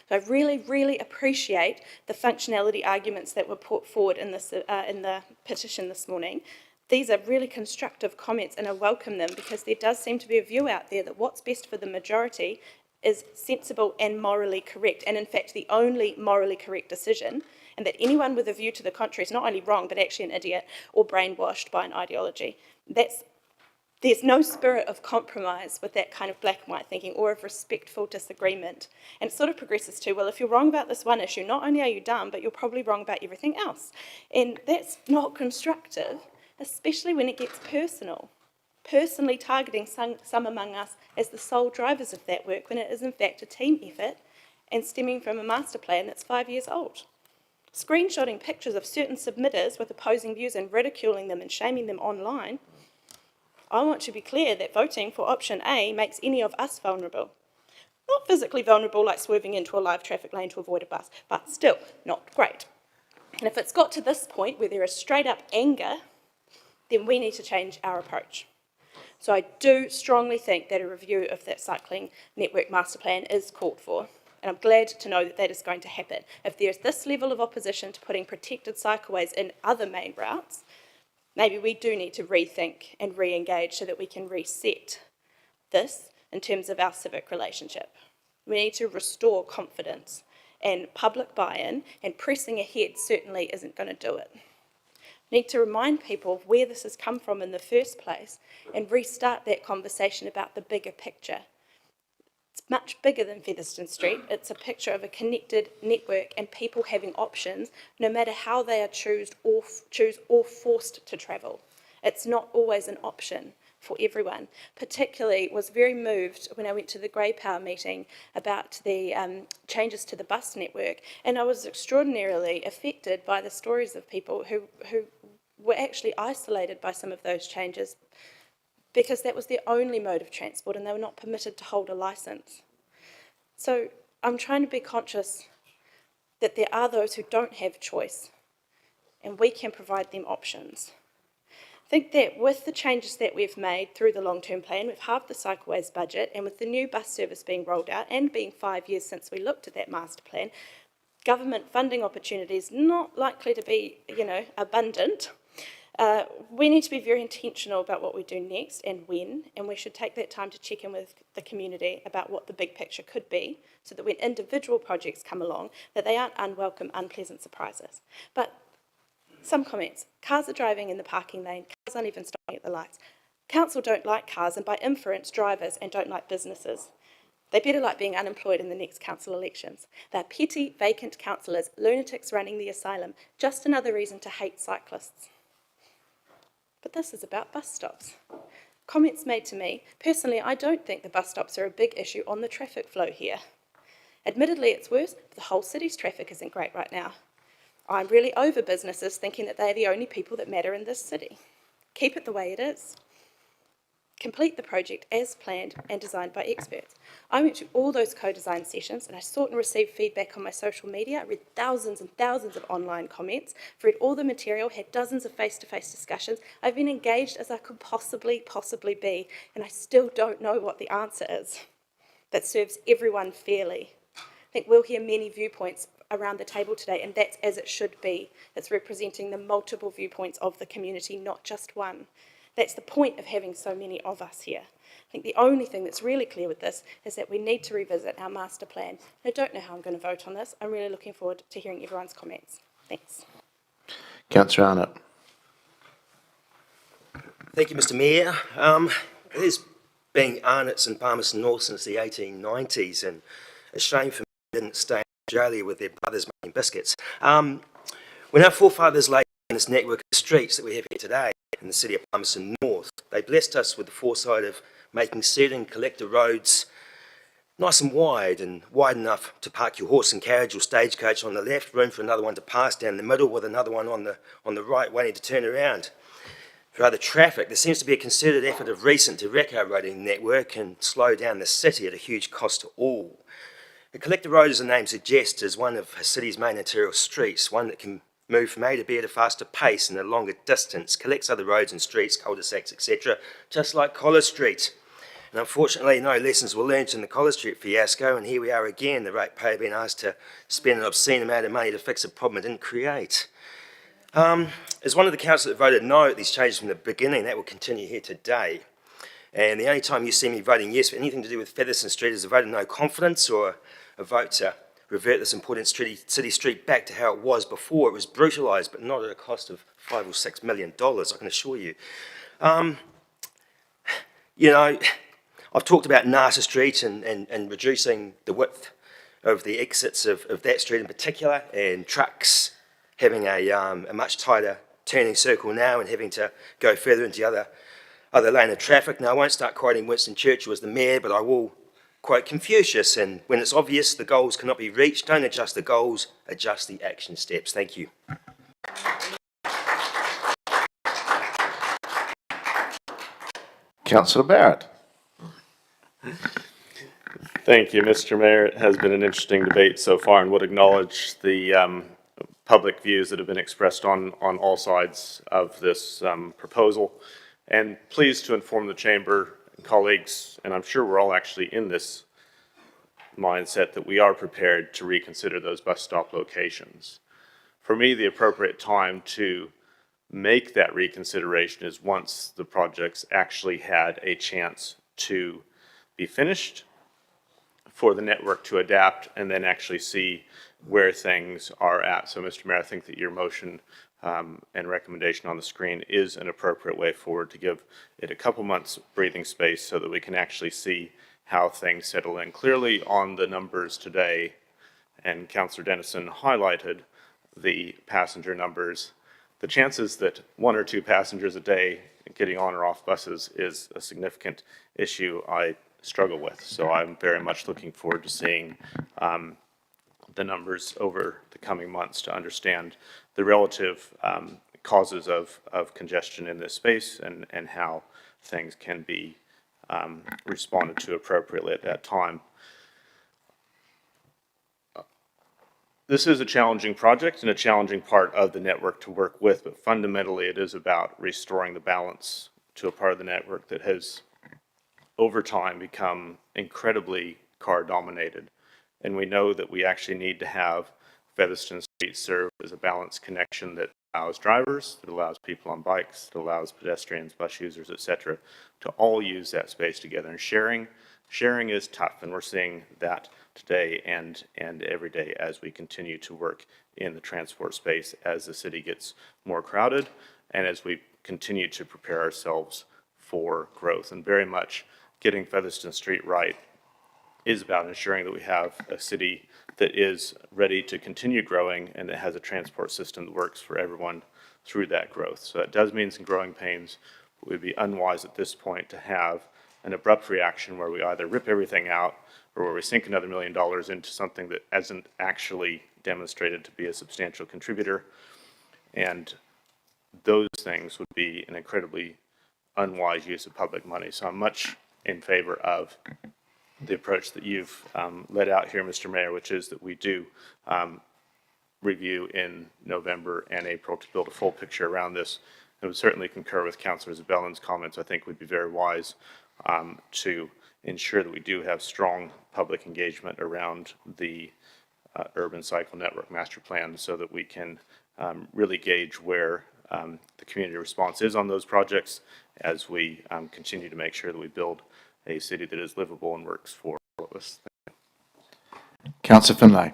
So I really, really appreciate the functionality arguments that were put forward in the petition this morning. These are really constructive comments and I welcome them because there does seem to be a view out there that what's best for the majority is sensible and morally correct, and in fact the only morally correct decision, and that anyone with a view to the contrary is not only wrong but actually an idiot or brainwashed by an ideology. There's no spirit of compromise with that kind of black and white thinking or of respectful disagreement. And it sort of progresses to, well, if you're wrong about this one issue, not only are you dumb, but you're probably wrong about everything else. And that's not constructive, especially when it gets personal. Personally targeting some among us as the sole drivers of that work when it is in fact a team effort and stemming from a master plan that's 5 years old. Screenshotting pictures of certain submitters with opposing views and ridiculing them and shaming them online, I want to be clear that voting for option A makes any of us vulnerable. Not physically vulnerable like swerving into a live traffic lane to avoid a bus, but still not great. And if it's got to this point where there is straight up anger, then we need to change our approach. So I do strongly think that a review of that cycling network master plan is called for. And I'm glad to know that that is going to happen. If there's this level of opposition to putting protected cycleways in other main routes, maybe we do need to rethink and re-engage so that we can reset this in terms of our civic relationship. We need to restore confidence and public buy-in, and pressing ahead certainly isn't going to do it. We need to remind people of where this has come from in the first place and restart that conversation about the bigger picture. It's much bigger than Featherston Street. It's a picture of a connected network and people having options no matter how they are choose or forced to travel. It's not always an option for everyone. Particularly was very moved when I went to the Grey Power meeting about the changes to the bus network, and I was extraordinarily affected by the stories of people who were actually isolated by some of those changes because that was their only mode of transport and they were not permitted to hold a licence. So I'm trying to be conscious that there are those who don't have choice and we can provide them options. I think that with the changes that we've made through the long-term plan, we've halved the Cycleways budget, and with the new bus service being rolled out and being 5 years since we looked at that master plan, government funding opportunities not likely to be, abundant. We need to be very intentional about what we do next and when, and we should take that time to check in with the community about what the big picture could be, so that when individual projects come along, that they aren't unwelcome, unpleasant surprises. But some comments. Cars are driving in the parking lane, cars aren't even stopping at the lights. Council don't like cars, and by inference, drivers, and don't like businesses. They better like being unemployed in the next council elections. They're petty, vacant councillors, lunatics running the asylum, just another reason to hate cyclists. But this is about bus stops. Comments made to me. Personally, I don't think the bus stops are a big issue on the traffic flow here. Admittedly, it's worse, but the whole city's traffic isn't great right now. I'm really over businesses thinking that they're the only people that matter in this city. Keep it the way it is. Complete the project as planned and designed by experts. I went to all those co-design sessions and I sought and received feedback on my social media. I read thousands and thousands of online comments, read all the material, had dozens of face-to-face discussions. I've been engaged as I could possibly be, and I still don't know what the answer is that serves everyone fairly. I think we'll hear many viewpoints around the table today, and that's as it should be. It's representing the multiple viewpoints of the community, not just one. That's the point of having so many of us here. I think the only thing that's really clear with this is that we need to revisit our master plan. I don't know how I'm going to vote on this. I'm really looking forward to hearing everyone's comments. Thanks. Councillor Arnott. Thank you, Mr Mayor. It has been Arnott's and Palmerston North since the 1890s, and a shame for me they didn't stay in Australia with their brothers making biscuits. When our forefathers laid down this network of streets that we have here today in the city of Palmerston North, they blessed us with the foresight of making certain collector roads nice and wide enough to park your horse and carriage or stagecoach on the left, room for another one to pass down the middle with another one on the right waiting to turn around. For other traffic, there seems to be a concerted effort of recent to wreck our roading network and slow down the city at a huge cost to all. The collector road, as the name suggests, is one of a city's main arterial streets, one that can move from A to B at a faster pace and a longer distance, collects other roads and streets, cul-de-sacs, etc., just like Collins Street. And unfortunately, no lessons were learnt in the Collins Street fiasco, and here we are again, the ratepayer being asked to spend an obscene amount of money to fix a problem it didn't create. As one of the councillors that voted no at these changes from the beginning, that will continue here today. And the only time you see me voting yes for anything to do with Featherston Street is a vote of no confidence or a vote to revert this important city street back to how it was before. It was brutalised, but not at a cost of $5 or $6 million, I can assure you. I've talked about Nasa Street and reducing the width of the exits of that street in particular, and trucks having a much tighter turning circle now and having to go further into the other lane of traffic. Now, I won't start quoting Winston Churchill as the mayor, but I will quote Confucius, and when it's obvious the goals cannot be reached, don't adjust the goals, adjust the action steps. Thank you. Councillor Barrett. Thank you, Mr. Mayor. It has been an interesting debate so far and would acknowledge the public views that have been expressed on all sides of this proposal. And pleased to inform the Chamber colleagues, and I'm sure we're all actually in this mindset, that we are prepared to reconsider those bus stop locations. For me, the appropriate time to make that reconsideration is once the projects actually had a chance to be finished, for the network to adapt, and then actually see where things are at. So, Mr. Mayor, I think that your motion and recommendation on the screen is an appropriate way forward to give it a couple months breathing space so that we can actually see how things settle in. Clearly on the numbers today, and Councillor Dennison highlighted the passenger numbers, the chances that 1 or 2 passengers a day getting on or off buses is a significant issue I struggle with. So I'm very much looking forward to seeing the numbers over the coming months to understand the relative causes of congestion in this space and how things can be responded to appropriately at that time. This is a challenging project and a challenging part of the network to work with, but fundamentally it is about restoring the balance to a part of the network that has over time become incredibly car dominated. And we know that we actually need to have Featherston Street serve as a balanced connection that allows drivers, that allows people on bikes, that allows pedestrians, bus users, etc., to all use that space together. And sharing is tough, and we're seeing that today and every day as we continue to work in the transport space as the city gets more crowded and as we continue to prepare ourselves for growth. And very much getting Featherston Street right is about ensuring that we have a city that is ready to continue growing and that has a transport system that works for everyone through that growth. So that does mean some growing pains, but it would be unwise at this point to have an abrupt reaction where we either rip everything out or where we sink another $1 million into something that hasn't actually demonstrated to be a substantial contributor. And those things would be an incredibly unwise use of public money. So I'm much in favor of the approach that you've laid out here, Mr. Mayor, which is that we do review in November and April to build a full picture around this. I would certainly concur with Councillor Zabellan's comments. I think would be very wise to ensure that we do have strong public engagement around the urban cycle network master plan so that we can really gauge where the community response is on those projects as we continue to make sure that we build a city that is livable and works for all of us. Councillor Finlay.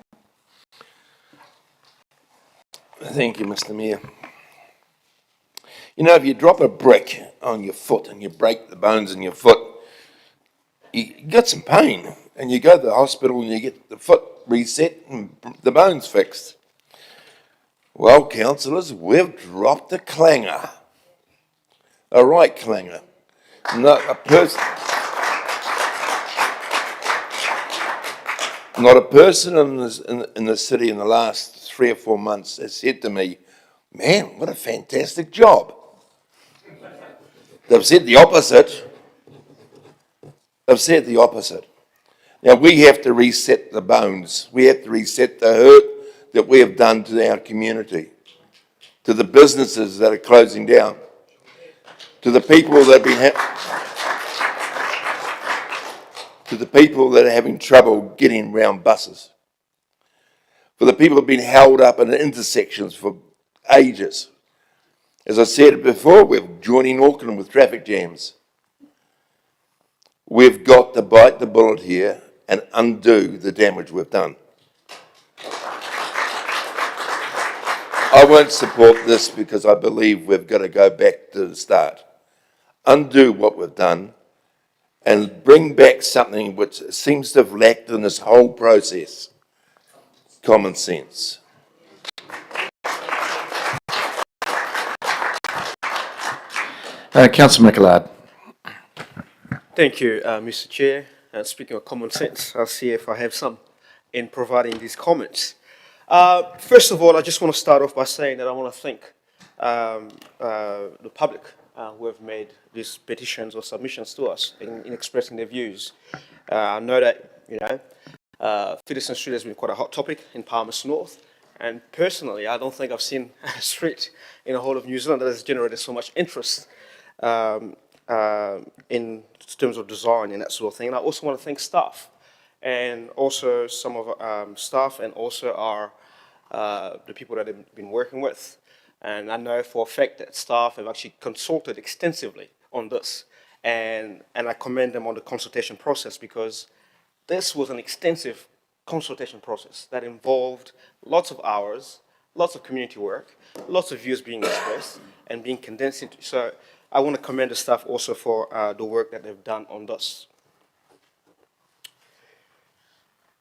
Thank you, Mr. Mayor. You know, if you drop a brick on your foot and you break the bones in your foot, you get some pain, and you go to the hospital and you get the foot reset and the bones fixed. Well, councillors, we've dropped a clanger. A right clanger. Not a person in the city in the last 3 or 4 months has said to me, "Man, what a fantastic job." They've said the opposite. Now, we have to reset the bones. We have to reset the hurt that we have done to our community, to the businesses that are closing down, to the people that are having trouble getting around buses, for the people that have been held up in intersections for ages. As I said before, we're joining Auckland with traffic jams. We've got to bite the bullet here and undo the damage we've done. I won't support this because I believe we've got to go back to the start, undo what we've done, and bring back something which seems to have lacked in this whole process: common sense. Councillor McLeod. Thank you, Mr. Chair. Speaking of common sense, I'll see if I have some in providing these comments. First of all, I just want to start off by saying that I want to thank the public who have made these petitions or submissions to us in expressing their views. I know that, Featherston Street has been quite a hot topic in Palmerston North, and personally, I don't think I've seen a street in the whole of New Zealand that has generated so much interest in terms of design and that sort of thing. And I also want to thank staff, and also some of staff, and also the people that I've been working with. And I know for a fact that staff have actually consulted extensively on this, and I commend them on the consultation process, because this was an extensive consultation process that involved lots of hours, lots of community work, lots of views being expressed and being condensed into. So I want to commend the staff also for the work that they've done on this.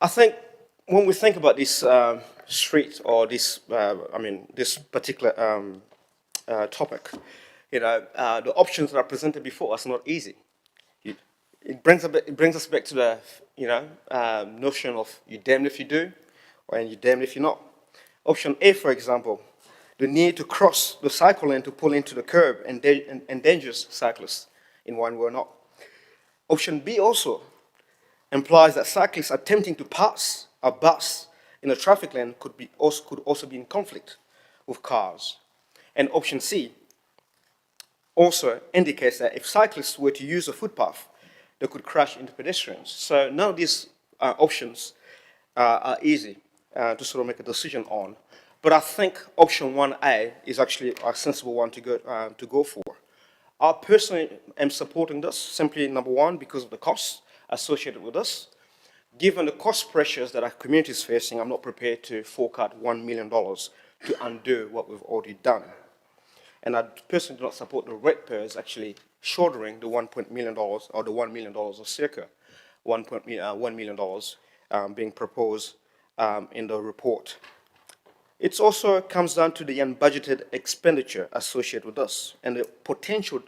I think when we think about this street, or this, this particular topic, the options that are presented before us are not easy. It brings us back to the notion of you're damned if you do, and you're damned if you're not. Option A, for example, the need to cross the cycle lane to pull into the curb endangers cyclists in one way or not. Option B also implies that cyclists attempting to pass a bus in a traffic lane could also be in conflict with cars. And option C also indicates that if cyclists were to use a footpath, they could crash into pedestrians. So none of these options are easy to sort of make a decision on. But I think option 1A is actually a sensible one to go for. I personally am supporting this, simply, number one, because of the costs associated with this. Given the cost pressures that our community is facing, I'm not prepared to fork out $1 million to undo what we've already done. And I personally do not support the ratepayers actually shouldering the $1 million, or the $1 million, or circa $1 million being proposed in the report. It also comes down to the unbudgeted expenditure associated with this, and the potential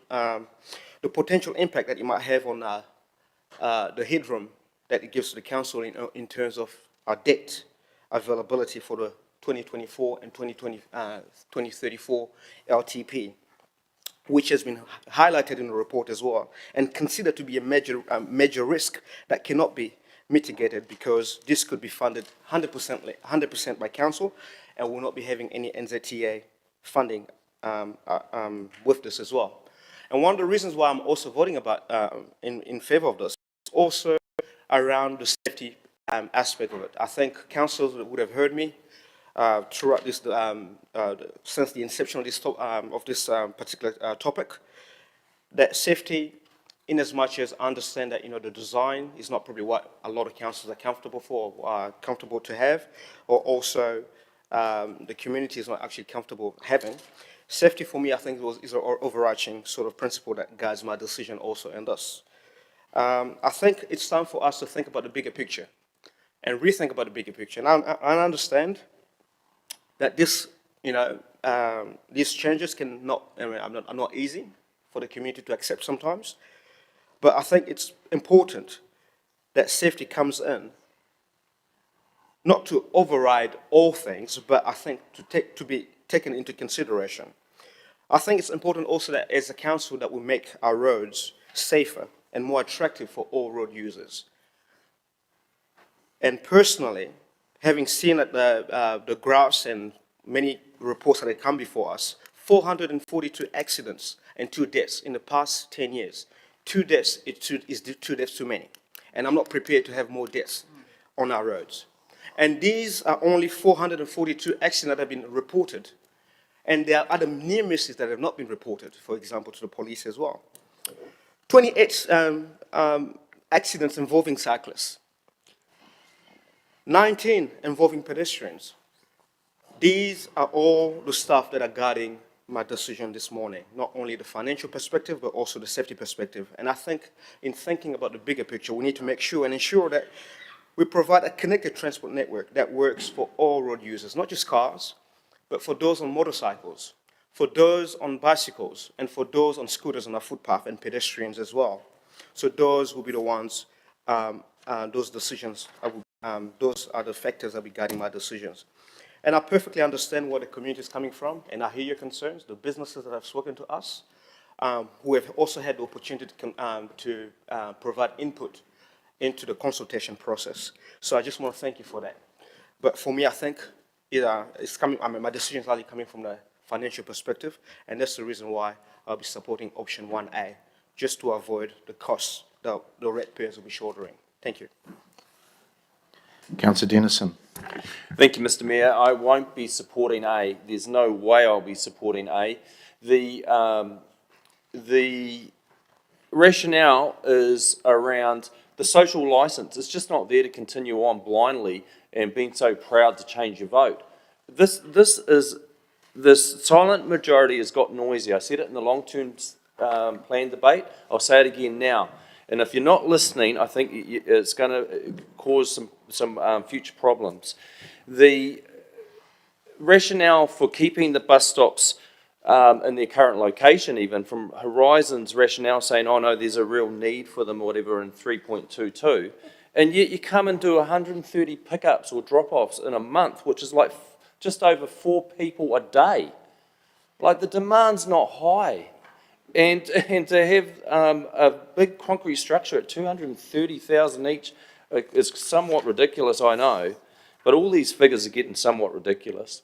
impact that it might have on the headroom that it gives to the council in terms of our debt availability for the 2024 and 2034 LTP, which has been highlighted in the report as well, and considered to be a major risk that cannot be mitigated, because this could be funded 100% by council, and will not be having any NZTA funding with this as well. And one of the reasons why I'm also voting in favour of this is also around the safety aspect of it. I think councils would have heard me throughout this, since the inception of this particular topic, that safety, in as much as I understand that the design is not probably what a lot of councils are comfortable to have, or also the community is not actually comfortable having. Safety for me, I think, is an overarching sort of principle that guides my decision also in this. I think it's time for us to think about the bigger picture and rethink about the bigger picture. And I understand that these changes are not easy for the community to accept sometimes, but I think it's important that safety comes in, not to override all things, but I think to be taken into consideration. I think it's important also that as a council that we make our roads safer and more attractive for all road users. And personally, having seen the graphs and many reports that have come before us, 442 accidents and 2 deaths in the past 10 years. 2 deaths is 2 deaths too many. And I'm not prepared to have more deaths on our roads. And these are only 442 accidents that have been reported. And there are other near misses that have not been reported, for example, to the police as well. 28 accidents involving cyclists. 19 involving pedestrians. These are all the stuff that are guiding my decision this morning, not only the financial perspective, but also the safety perspective. And I think in thinking about the bigger picture, we need to make sure and ensure that we provide a connected transport network that works for all road users, not just cars, but for those on motorcycles, for those on bicycles, and for those on scooters on our footpath, and pedestrians as well. So those will be the ones, those decisions, those are the factors that will be guiding my decisions. And I perfectly understand where the community is coming from, and I hear your concerns, the businesses that have spoken to us. who have also had the opportunity to provide input into the consultation process. So I just want to thank you for that. But for me, I think it's coming. I mean, my decision is largely coming from the financial perspective, and that's the reason why I'll be supporting option 1A, just to avoid the costs that the ratepayers will be shouldering. Thank you. Councillor Dennison. Thank you, Mr. Mayor. I won't be supporting A. There's no way I'll be supporting A. The rationale is around the social licence. It's just not there to continue on blindly and being so proud to change your vote. This silent majority has got noisy. I said it in the long-term plan debate. I'll say it again now. And if you're not listening, I think it's going to cause some future problems. The rationale for keeping the bus stops in their current location, even from Horizon's rationale saying, oh no, there's a real need for them or whatever in 3.22, and yet you come and do 130 pickups or drop-offs in a month, which is like just over 4 people a day. Like, the demand's not high. And to have a big concrete structure at 230,000 each is somewhat ridiculous, I know, but all these figures are getting somewhat ridiculous.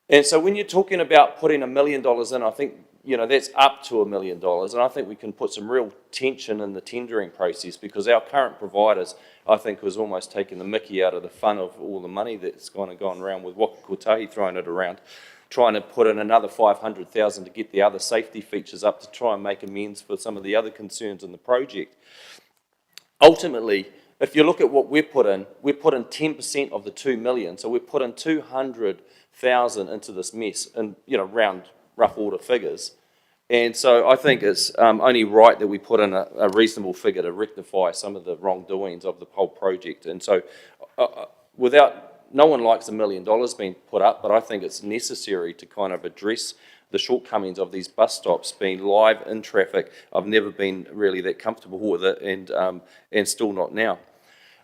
And so when you're talking about putting $1 million in, I think, you know, that's up to $1 million, and I think we can put some real tension in the tendering process, because our current providers, I think, was almost taking the mickey out of the fun of all the money that's gone around with Waka Kotahi throwing it around, trying to put in another 500,000 to get the other safety features up to try and make amends for some of the other concerns in the project. Ultimately, if you look at what we put in 10% of the 2 million, so we put in 200,000 into this mess, and, you know, round rough order figures. And so I think it's only right that we put in a reasonable figure to rectify some of the wrongdoings of the whole project. And so no one likes $1 million being put up, but I think it's necessary to kind of address the shortcomings of these bus stops being live in traffic. I've never been really that comfortable with it, and still not now.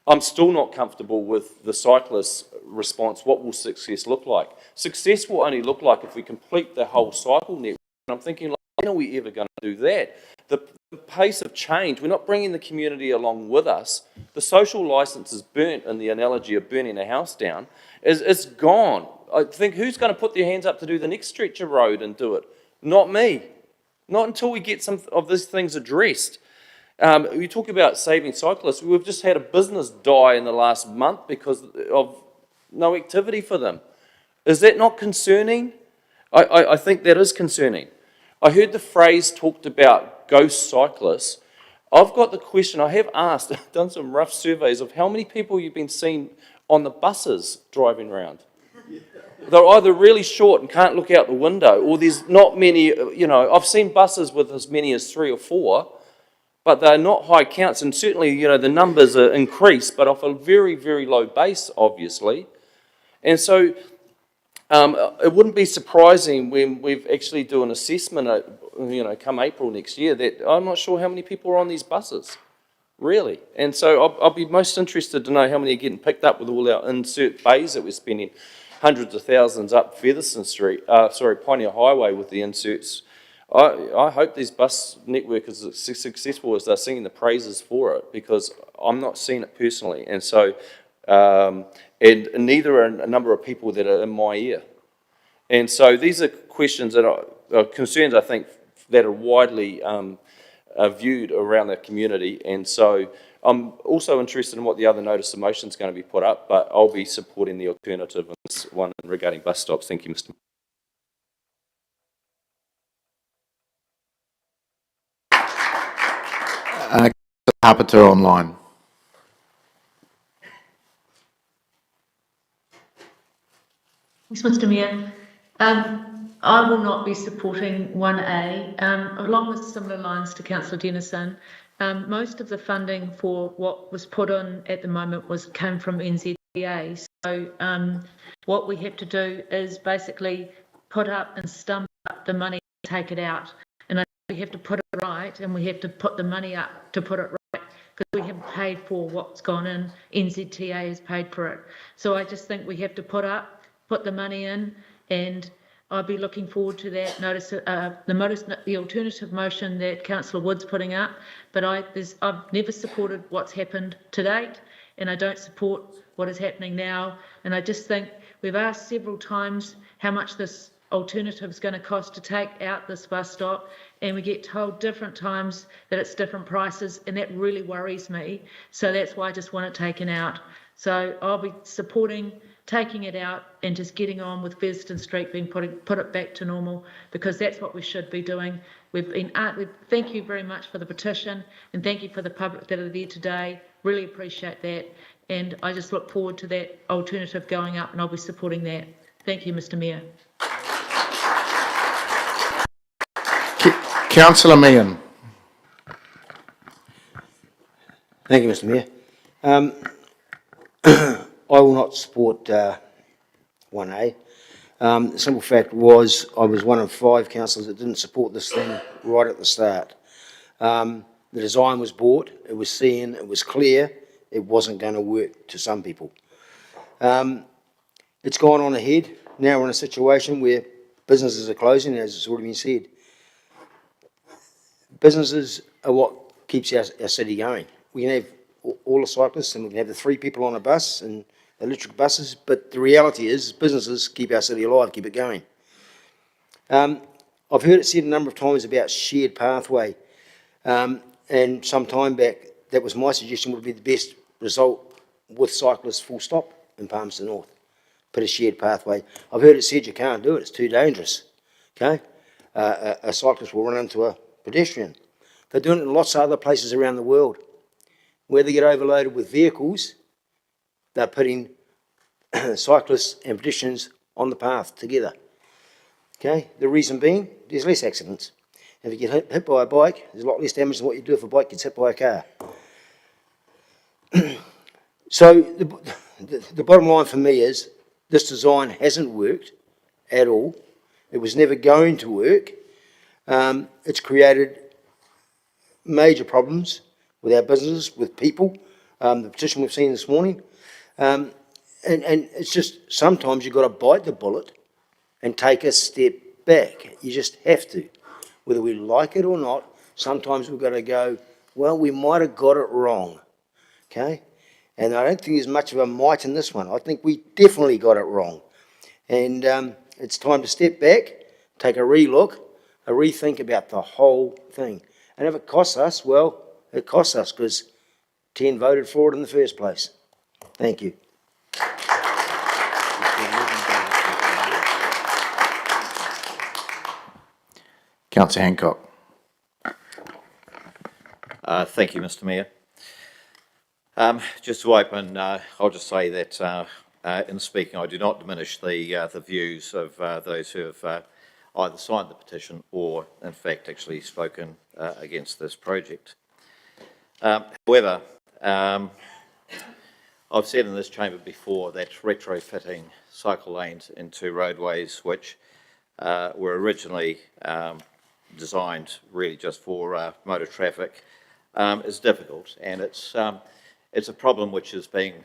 I'm still not comfortable with the cyclist response. What will success look like? Success will only look like if we complete the whole cycle network. And I'm thinking, like, when are we ever going to do that? The pace of change, we're not bringing the community along with us. The social licence is burnt, in the analogy of burning a house down. It's gone. I think, who's going to put their hands up to do the next stretch of road and do it? Not me. Not until we get some of these things addressed. You talk about saving cyclists. We've just had a business die in the last month because of no activity for them. Is that not concerning? I think that is concerning. I heard the phrase talked about ghost cyclists. I've got the question, I have asked, done some rough surveys of how many people you've been seeing on the buses driving around. They're either really short and can't look out the window, or there's not many, you know, I've seen buses with as many as 3 or 4, but they're not high counts, and certainly, you know, the numbers are increased, but off a very, very low base, obviously. And so it wouldn't be surprising when we've actually do an assessment, you know, come April next year, that I'm not sure how many people are on these buses, really. And so I'll be most interested to know how many are getting picked up with all our insert bays that we're spending hundreds of thousands up Featherston Street, Pioneer Highway with the inserts. I hope this bus network is as successful as they're singing the praises for it, because I'm not seeing it personally. And so, and neither are a number of people that are in my ear. And so these are questions that are concerns, I think, that are widely viewed around the community. And so I'm also interested in what the other notice of motion is going to be put up, but I'll be supporting the alternative on this one regarding bus stops. Thank you, Mr. Carpenter online. Thanks, Mr. Mayor. I will not be supporting 1A, along with similar lines to Councillor Dennison. Most of the funding for what was put on at the moment came from NZTA. So what we have to do is basically put up and stump up the money and take it out. And I think we have to put it right, and we have to put the money up to put it right, because we haven't paid for what's gone in. NZTA has paid for it. So I just think we have to put the money in, and I'll be looking forward to that the alternative motion that Councillor Wood's putting up. But I've never supported what's happened to date, and I don't support what is happening now. And I just think we've asked several times how much this alternative is going to cost to take out this bus stop, and we get told different times that it's different prices, and that really worries me. So that's why I just want it taken out. So I'll be supporting taking it out and just getting on with Featherston Street being put it back to normal, because that's what we should be doing. Thank you very much for the petition, and thank you for the public that are there today. Really appreciate that, and I just look forward to that alternative going up, and I'll be supporting that. Thank you, Mr. Mayor. Councillor Meehan. Thank you, Mr. Mayor. I will not support 1A. The simple fact was I was one of 5 councillors that didn't support this thing right at the start. The design was bought, it was seen, it was clear, it wasn't going to work to some people. It's gone on ahead. Now we're in a situation where businesses are closing, as it's already been said. Businesses are what keeps our city going. We can have all the cyclists, and we can have the 3 people on a bus and electric buses, but the reality is businesses keep our city alive, keep it going. I've heard it said a number of times about shared pathway, and some time back that was my suggestion would be the best result with cyclists full stop in Palmerston North. Put a shared pathway. I've heard it said you can't do it, it's too dangerous. Okay, a cyclist will run into a pedestrian. They're doing it in lots of other places around the world. Where they get overloaded with vehicles, they're putting cyclists and pedestrians on the path together. Okay, the reason being, there's less accidents. If you get hit by a bike, there's a lot less damage than what you do if a bike gets hit by a car. So the bottom line for me is this design hasn't worked at all. It was never going to work. It's created major problems with our businesses, with people. The petition we've seen this morning. And it's just sometimes you've got to bite the bullet and take a step back. You just have to. Whether we like it or not, sometimes we've got to go, well, we might have got it wrong. Okay? And I don't think there's much of a might in this one. I think we definitely got it wrong. And it's time to step back, take a re-look, a rethink about the whole thing. And if it costs us, well, it costs us because 10 voted for it in the first place. Thank you. Councillor Hancock. Thank you, Mr. Mayor. Just to open, I'll just say that in speaking, I do not diminish the views of those who have either signed the petition or, in fact, actually spoken against this project. However, I've said in this chamber before that retrofitting cycle lanes into roadways which were originally designed really just for motor traffic is difficult, and it's a problem which is being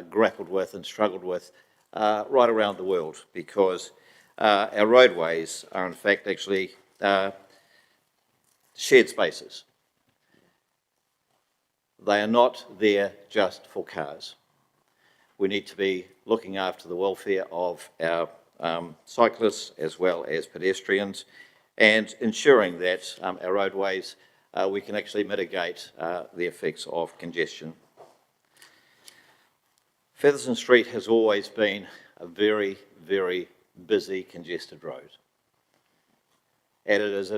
grappled with and struggled with right around the world, because our roadways are in fact actually shared spaces. They are not there just for cars. We need to be looking after the welfare of our cyclists as well as pedestrians, and ensuring that our roadways, we can actually mitigate the effects of congestion. Featherston Street has always been a very, very busy, congested road. And it is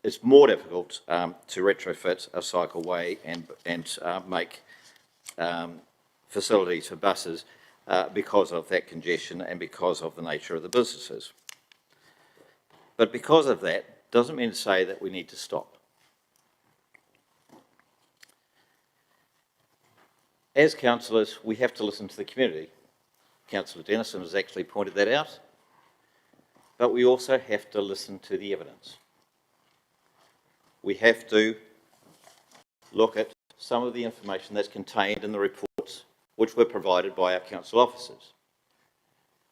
it's more difficult to retrofit a cycleway and make facilities for buses because of that congestion and because of the nature of the businesses. But because of that, doesn't mean to say that we need to stop. As councillors, we have to listen to the community. Councillor Dennison has actually pointed that out. But we also have to listen to the evidence. We have to look at some of the information that's contained in the reports which were provided by our council officers.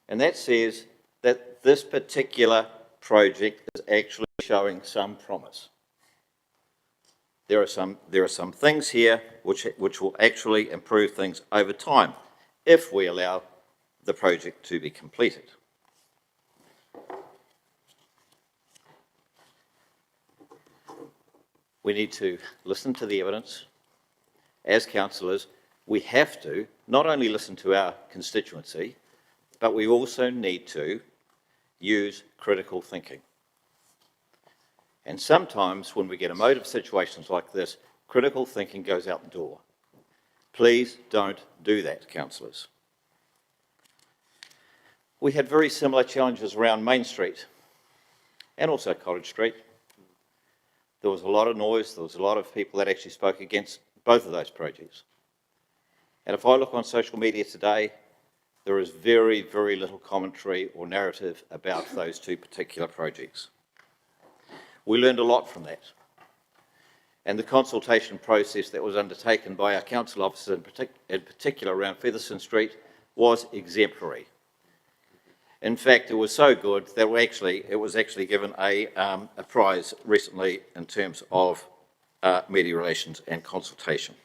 And that says that this particular project is actually showing some promise. There are some things here which will actually improve things over time if we allow the project to be completed. We need to listen to the evidence. As councillors, we have to not only listen to our constituency, but we also need to use critical thinking. And sometimes when we get emotive situations like this, critical thinking goes out the door. Please don't do that, councillors. We had very similar challenges around Main Street and also Cottage Street. There was a lot of noise, there was a lot of people that actually spoke against both of those projects. And if I look on social media today, there is very, very little commentary or narrative about those two particular projects. We learned a lot from that. And the consultation process that was undertaken by our council officers, in particular around Featherston Street, was exemplary. In fact, it was so good that it was actually given a prize recently in terms of media relations and consultation.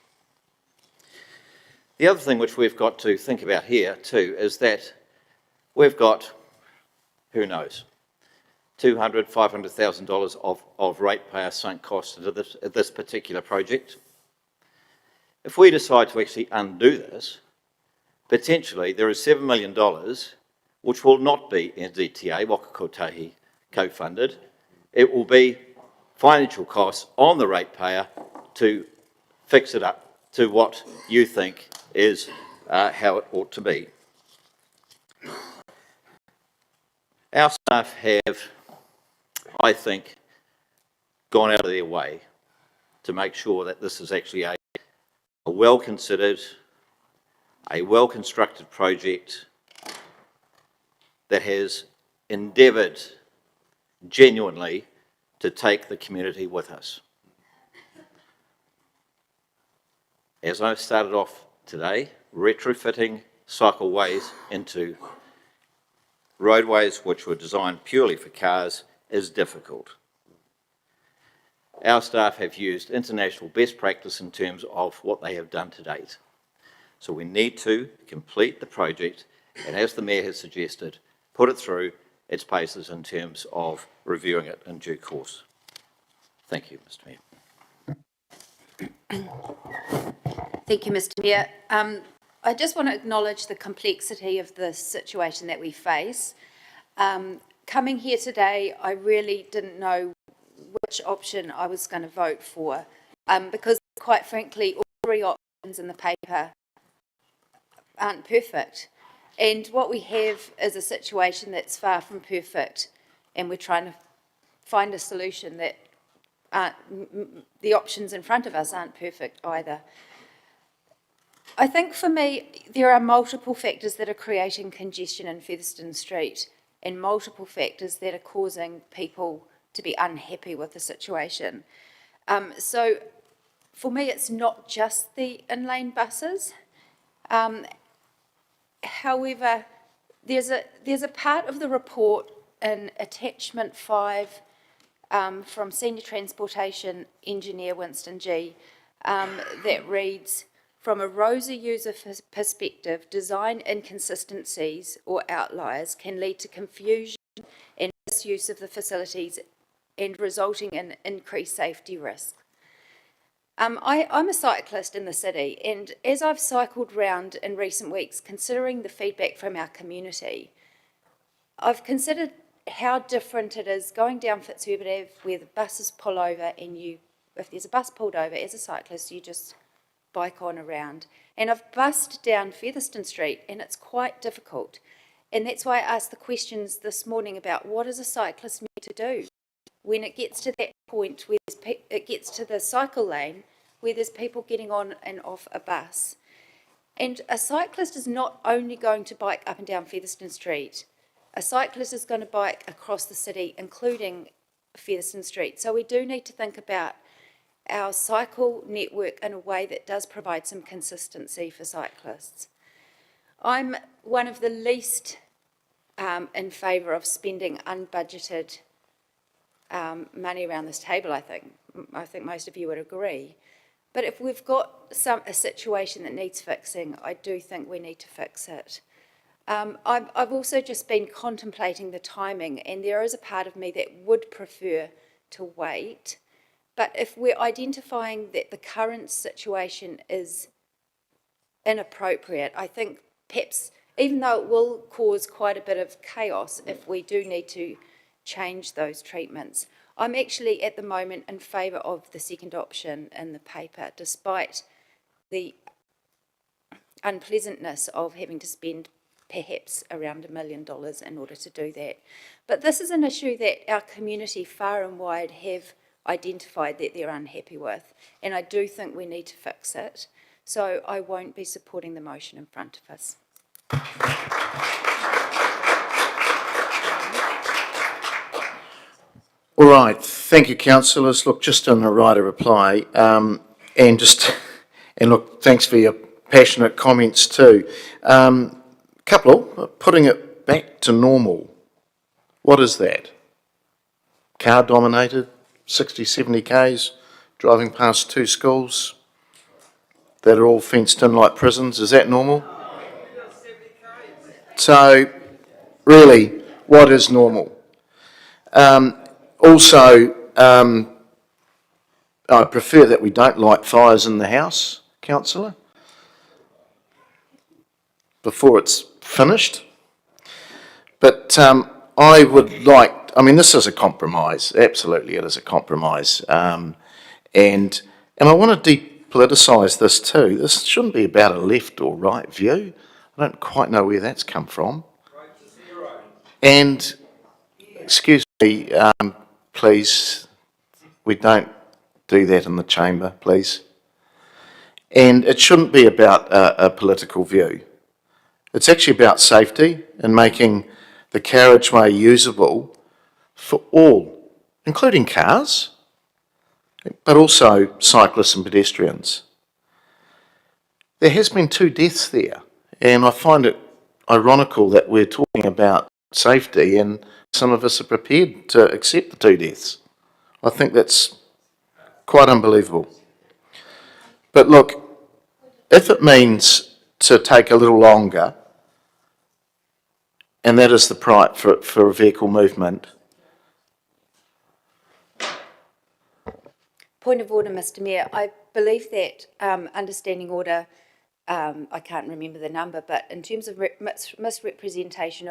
The other thing which we've got to think about here too is that we've got, who knows, $200,000, $500,000 of ratepayer sunk costs into this particular project. If we decide to actually undo this, potentially there is $7 million which will not be NZTA, Waka Kotahi, co-funded. It will be financial costs on the ratepayer to fix it up to what you think is how it ought to be. Our staff have, I think, gone out of their way to make sure that this is actually a well-considered, a well-constructed project that has endeavoured genuinely to take the community with us. As I started off today, retrofitting cycleways into roadways which were designed purely for cars is difficult. Our staff have used international best practice in terms of what they have done to date. So we need to complete the project, and as the Mayor has suggested, put it through its paces in terms of reviewing it in due course. Thank you, Mr. Mayor. Thank you, Mr. Mayor. I just want to acknowledge the complexity of the situation that we face. Coming here today, I really didn't know which option I was going to vote for, because quite frankly, all three options in the paper aren't perfect. And what we have is a situation that's far from perfect, and we're trying to find a solution that the options in front of us aren't perfect either. I think for me, there are multiple factors that are creating congestion in Featherston Street, and multiple factors that are causing people to be unhappy with the situation. So for me, it's not just the in-lane buses. However, there's a part of the report in attachment 5 from Senior Transportation Engineer Winston G that reads, from a ROSA user perspective, design inconsistencies or outliers can lead to confusion and misuse of the facilities and resulting in increased safety risks. I'm a cyclist in the city, and as I've cycled round in recent weeks, considering the feedback from our community, I've considered how different it is going down Fitzherbert Ave where the buses pull over, and if there's a bus pulled over, as a cyclist, you just bike on around. And I've bussed down Featherston Street, and it's quite difficult. And that's why I asked the questions this morning about what is a cyclist meant to do when it gets to that point where it gets to the cycle lane where there's people getting on and off a bus. And a cyclist is not only going to bike up and down Featherston Street, a cyclist is going to bike across the city, including Featherston Street. So we do need to think about our cycle network in a way that does provide some consistency for cyclists. I'm one of the least in favour of spending unbudgeted money around this table, I think. I think most of you would agree. But if we've got a situation that needs fixing, I do think we need to fix it. I've also just been contemplating the timing, and there is a part of me that would prefer to wait. But if we're identifying that the current situation is inappropriate, I think perhaps, even though it will cause quite a bit of chaos if we do need to change those treatments, I'm actually at the moment in favour of the second option in the paper, despite the unpleasantness of having to spend perhaps around $1 million in order to do that. But this is an issue that our community far and wide have identified that they're unhappy with, and I do think we need to fix it. So I won't be supporting the motion in front of us. All right, thank you, councillors. Look, just on the right of reply, and look, thanks for your passionate comments too. Couple, putting it back to normal. What is that? Car dominated, 60, 70 Ks, driving past 2 schools that are all fenced in like prisons. Is that normal? So, really, what is normal? Also, I prefer that we don't light fires in the house, councillor, before it's finished. But I would like, I mean, this is a compromise. Absolutely, it is a compromise. And I want to depoliticise this too. This shouldn't be about a left or right view. I don't quite know where that's come from. And, excuse me, please, we don't do that in the chamber, please. And it shouldn't be about a political view. It's actually about safety and making the carriageway usable for all, including cars, but also cyclists and pedestrians. There has been 2 deaths there, and I find it ironical that we're talking about safety and some of us are prepared to accept the 2 deaths. I think that's quite unbelievable. But look, if it means to take a little longer, and that is the price for a vehicle movement. Point of order, Mr Mayor. I believe that understanding order, I can't remember the number, but in terms of misrepresentation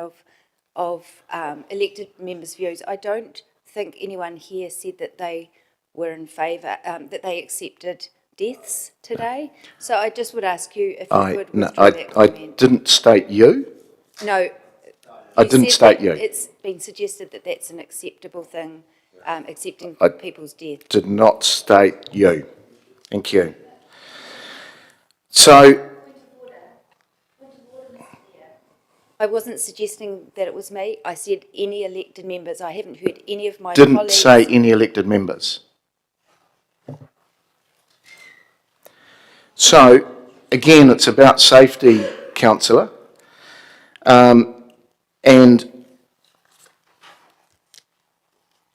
of elected members' views, I don't think anyone here said that they were in favour, that they accepted deaths today. So I just would ask you if you would withdraw that comment. I didn't state you. No. I didn't state you. It's been suggested that that's an acceptable thing, accepting people's death. Did not state you. Thank you. So, I wasn't suggesting that it was me. I said any elected members. I haven't heard any of my didn't colleagues. say any elected members. So, again, it's about safety, councillor. And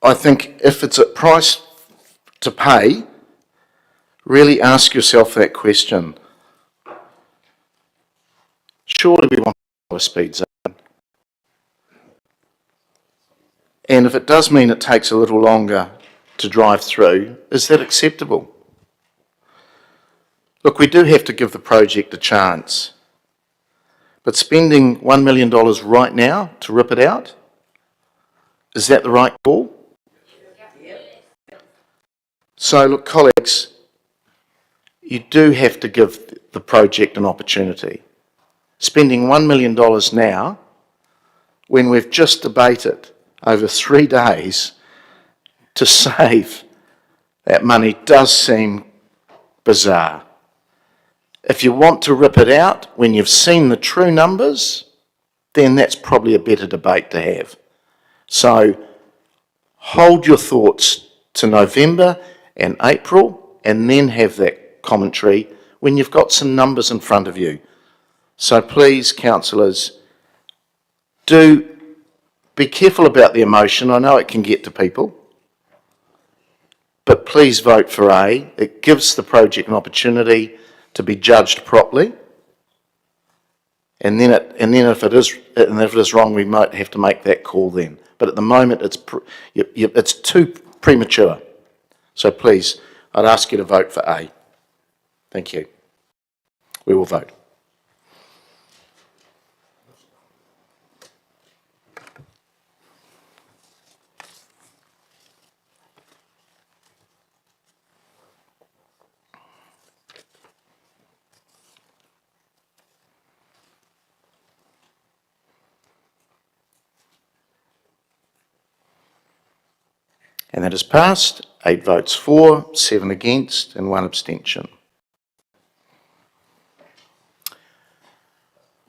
I think if it's a price to pay, really ask yourself that question. Surely we want a speed zone. And if it does mean it takes a little longer to drive through, is that acceptable? Look, we do have to give the project a chance. But spending $1 million right now to rip it out, is that the right call? So look, colleagues, you do have to give the project an opportunity. Spending $1 million now, when we've just debated over 3 days to save that money, does seem bizarre. If you want to rip it out when you've seen the true numbers, then that's probably a better debate to have. So hold your thoughts to November and April, and then have that commentary when you've got some numbers in front of you. So please, councillors, do be careful about the emotion. I know it can get to people. But please vote for A. It gives the project an opportunity to be judged properly. And then if it is wrong, we might have to make that call then. But at the moment, it's too premature. So please, I'd ask you to vote for A. Thank you. We will vote. And that is passed. 8 votes for, 7 against, and 1 abstention.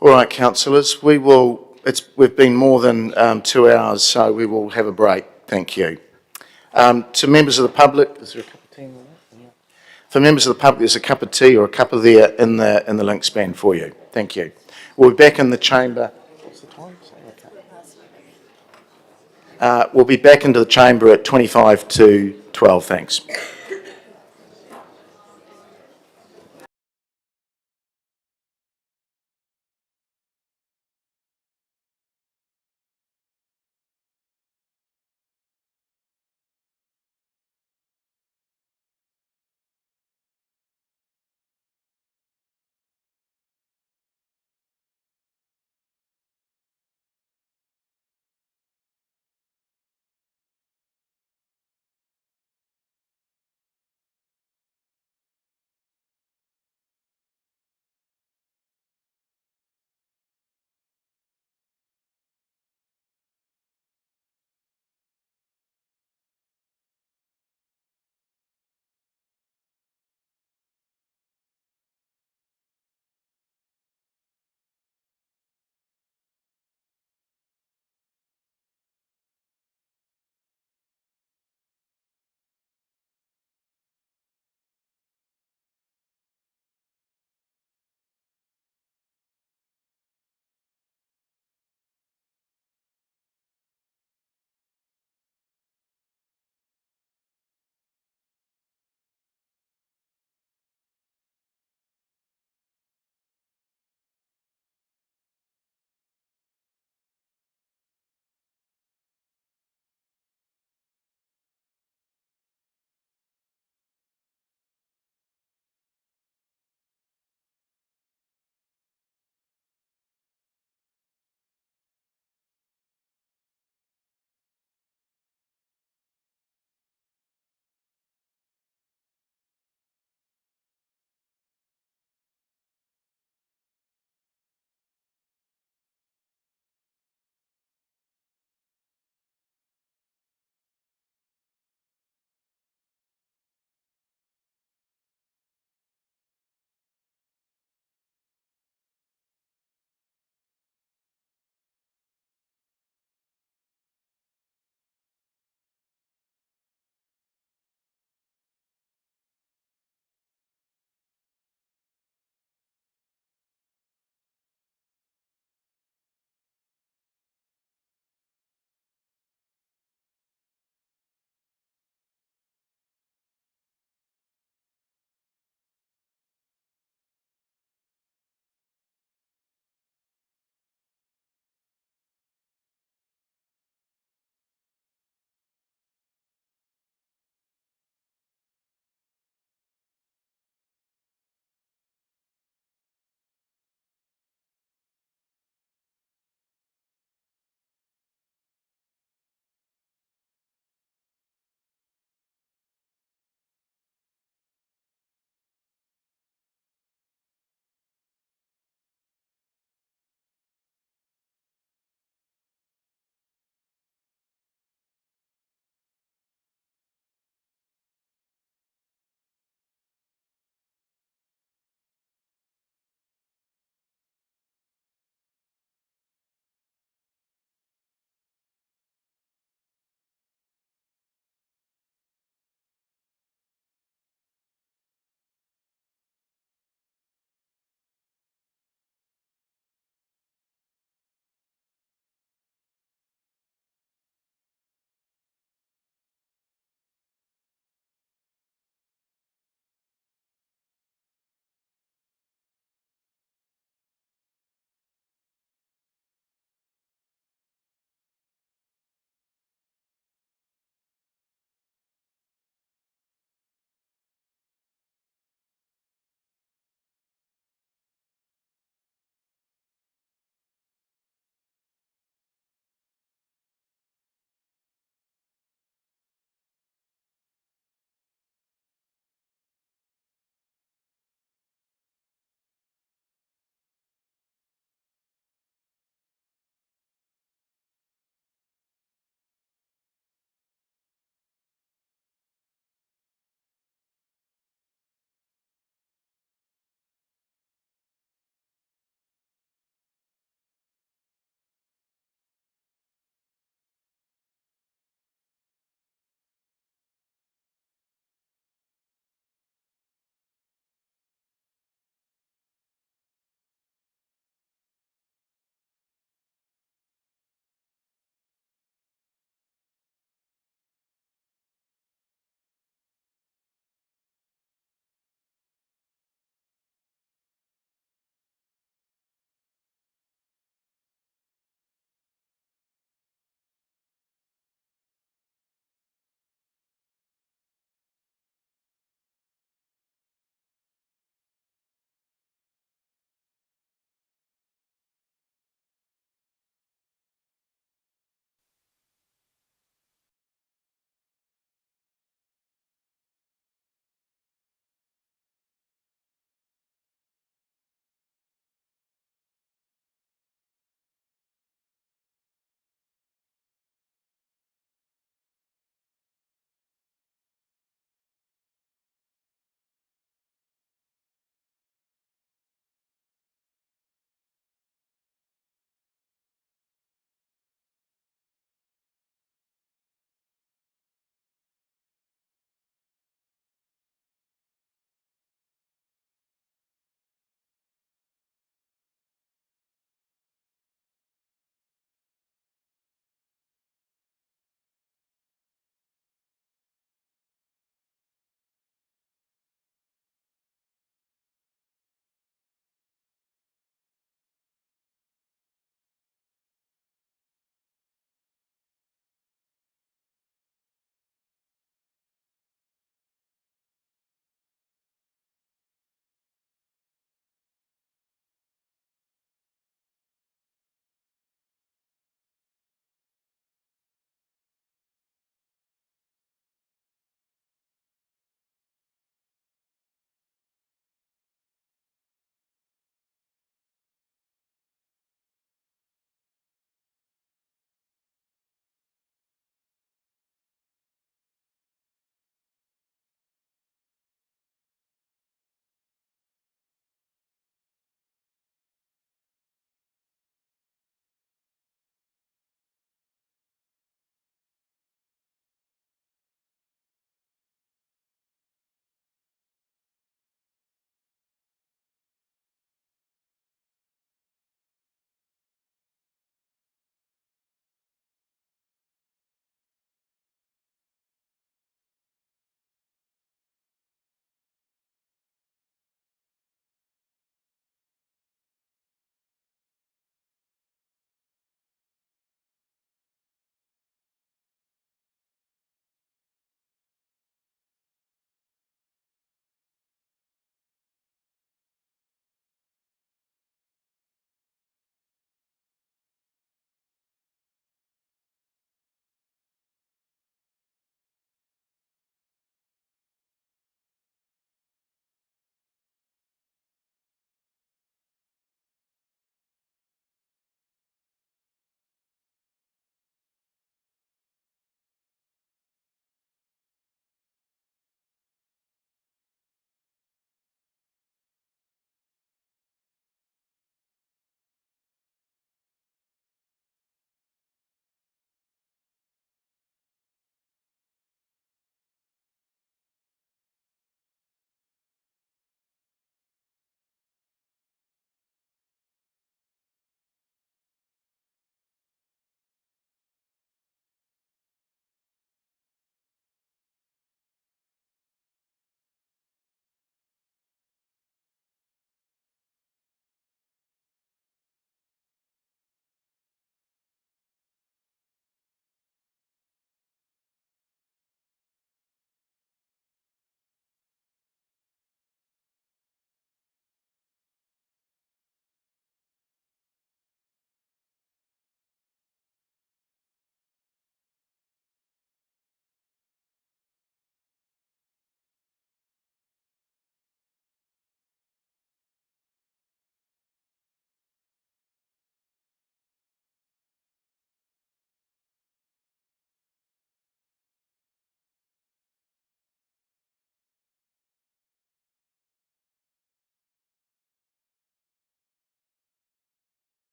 All right, councillors, we've been more than 2 hours, so we will have a break. Thank you. To members of the public, is there a cup of tea? For members of the public, there's a cup of tea or a cuppa there in the link span for you. Thank you. We'll be back in the chamber. What's the time? We'll be back into the chamber at 25 to 12. Thanks.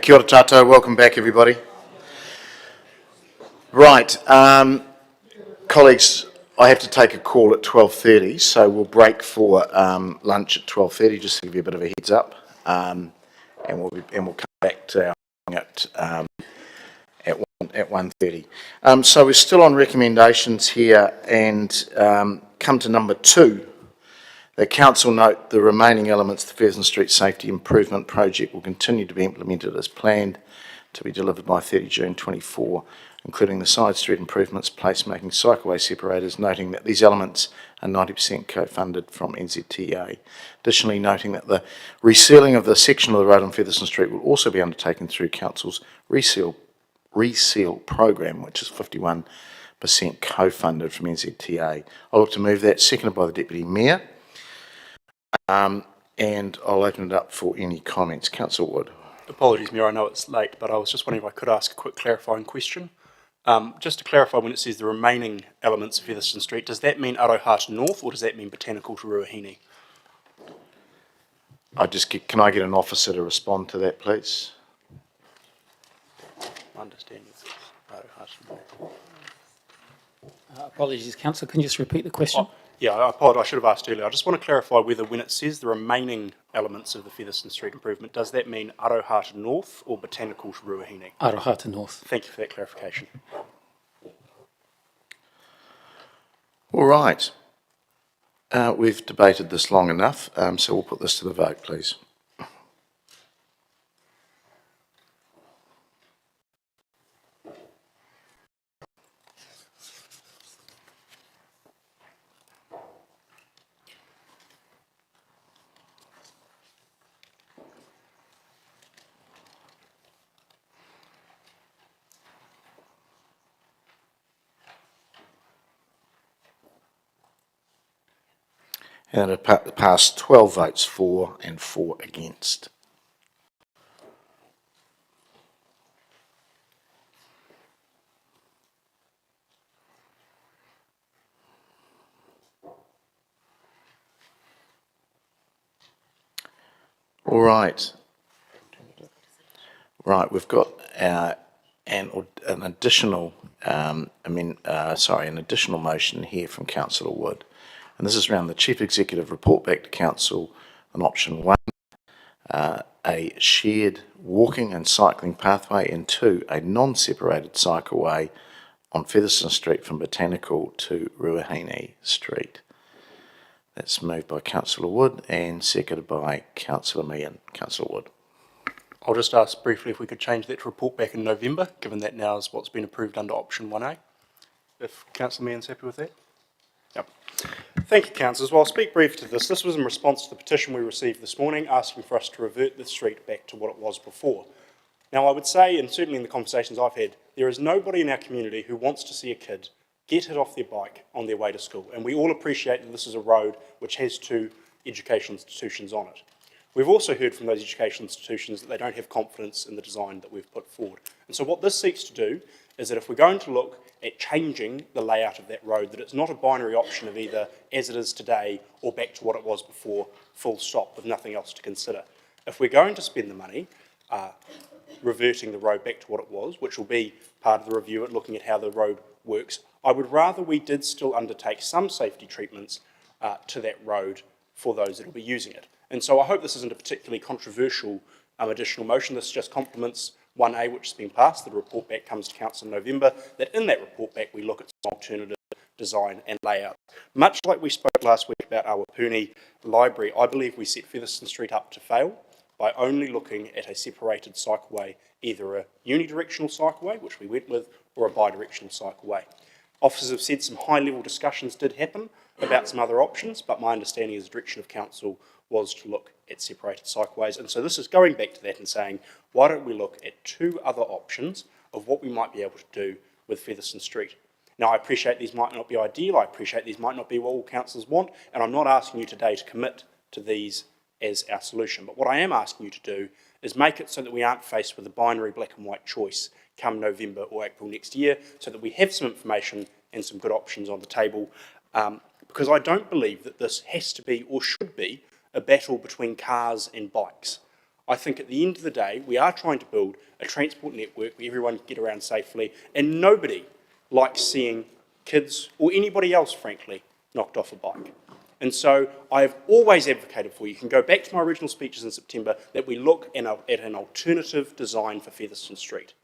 Kia ora tātou, welcome back everybody. Right, colleagues, I have to take a call at 12:30, so we'll break for lunch at 12:30, just to give you a bit of a heads up, and we'll come back to our at 1:30. So we're still on recommendations here, and come to number 2. The council note the remaining elements of the Featherston Street Safety Improvement Project will continue to be implemented as planned to be delivered by 30 June 24, including the side street improvements, placemaking, cycleway separators, noting that these elements are 90% co-funded from NZTA. Additionally, noting that the resealing of the section of the road on Featherston Street will also be undertaken through council's reseal program, which is 51% co-funded from NZTA. I'll look to move that, seconded by the Deputy Mayor. And I'll open it up for any comments. Councillor Wood. Apologies, Mayor, I know it's late, but I was just wondering if I could ask a quick clarifying question. Just to clarify, when it says the remaining elements of Featherston Street, does that mean Aroha to North, or does that mean Botanical to Ruahine? Can I get an officer to respond to that, please? I understand it's Aroha to North. Apologies, Councillor, can you just repeat the question? Yeah, I apologise, I should have asked earlier. I just want to clarify whether when it says the remaining elements of the Featherston Street improvement, does that mean Aroha to North or Botanical to Ruahine? Aroha to North. Thank you for that clarification. All right. We've debated this long enough, so we'll put this to the vote, please. And it passed 12 votes for and 4 against. All right. Right, we've got an additional, an additional motion here from Councillor Wood. And this is around the Chief Executive report back to Council on option 1, a shared walking and cycling pathway, and 2, a non-separated cycleway on Featherston Street from Botanical to Ruahine Street. That's moved by Councillor Wood and seconded by Councillor Meehan. Councillor Wood. I'll just ask briefly if we could change that to report back in November, given that now is what's been approved under option 1A. If Councillor Meehan's happy with that? Yep. Thank you, councillors. Well, I'll speak briefly to this. This was in response to the petition we received this morning asking for us to revert the street back to what it was before. Now, I would say, and certainly in the conversations I've had, there is nobody in our community who wants to see a kid get hit off their bike on their way to school. And we all appreciate that this is a road which has 2 educational institutions on it. We've also heard from those educational institutions that they don't have confidence in the design that we've put forward. And so what this seeks to do is that if we're going to look at changing the layout of that road, that it's not a binary option of either as it is today or back to what it was before, full stop, with nothing else to consider. If we're going to spend the money reverting the road back to what it was, which will be part of the review at looking at how the road works, I would rather we did still undertake some safety treatments to that road for those that will be using it. And so I hope this isn't a particularly controversial additional motion. This just complements 1A, which has been passed. The report back comes to Council in November, that in that report back we look at some alternative design and layout. Much like we spoke last week about our Awapuni Library, I believe we set Featherston Street up to fail by only looking at a separated cycleway, either a unidirectional cycleway, which we went with, or a bidirectional cycleway. Officers have said some high-level discussions did happen about some other options, but my understanding is the direction of Council was to look at separated cycleways. And so this is going back to that and saying, why don't we look at 2 other options of what we might be able to do with Featherston Street. Now, I appreciate these might not be ideal, I appreciate these might not be what all councillors want, and I'm not asking you today to commit to these as our solution. But what I am asking you to do is make it so that we aren't faced with a binary black and white choice come November or April next year, so that we have some information and some good options on the table. Because I don't believe that this has to be or should be a battle between cars and bikes. I think at the end of the day, we are trying to build a transport network where everyone can get around safely, and nobody likes seeing kids, or anybody else, frankly, knocked off a bike. And so I've always advocated for, you can go back to my original speeches in September, that we look at an alternative design for Featherston Street.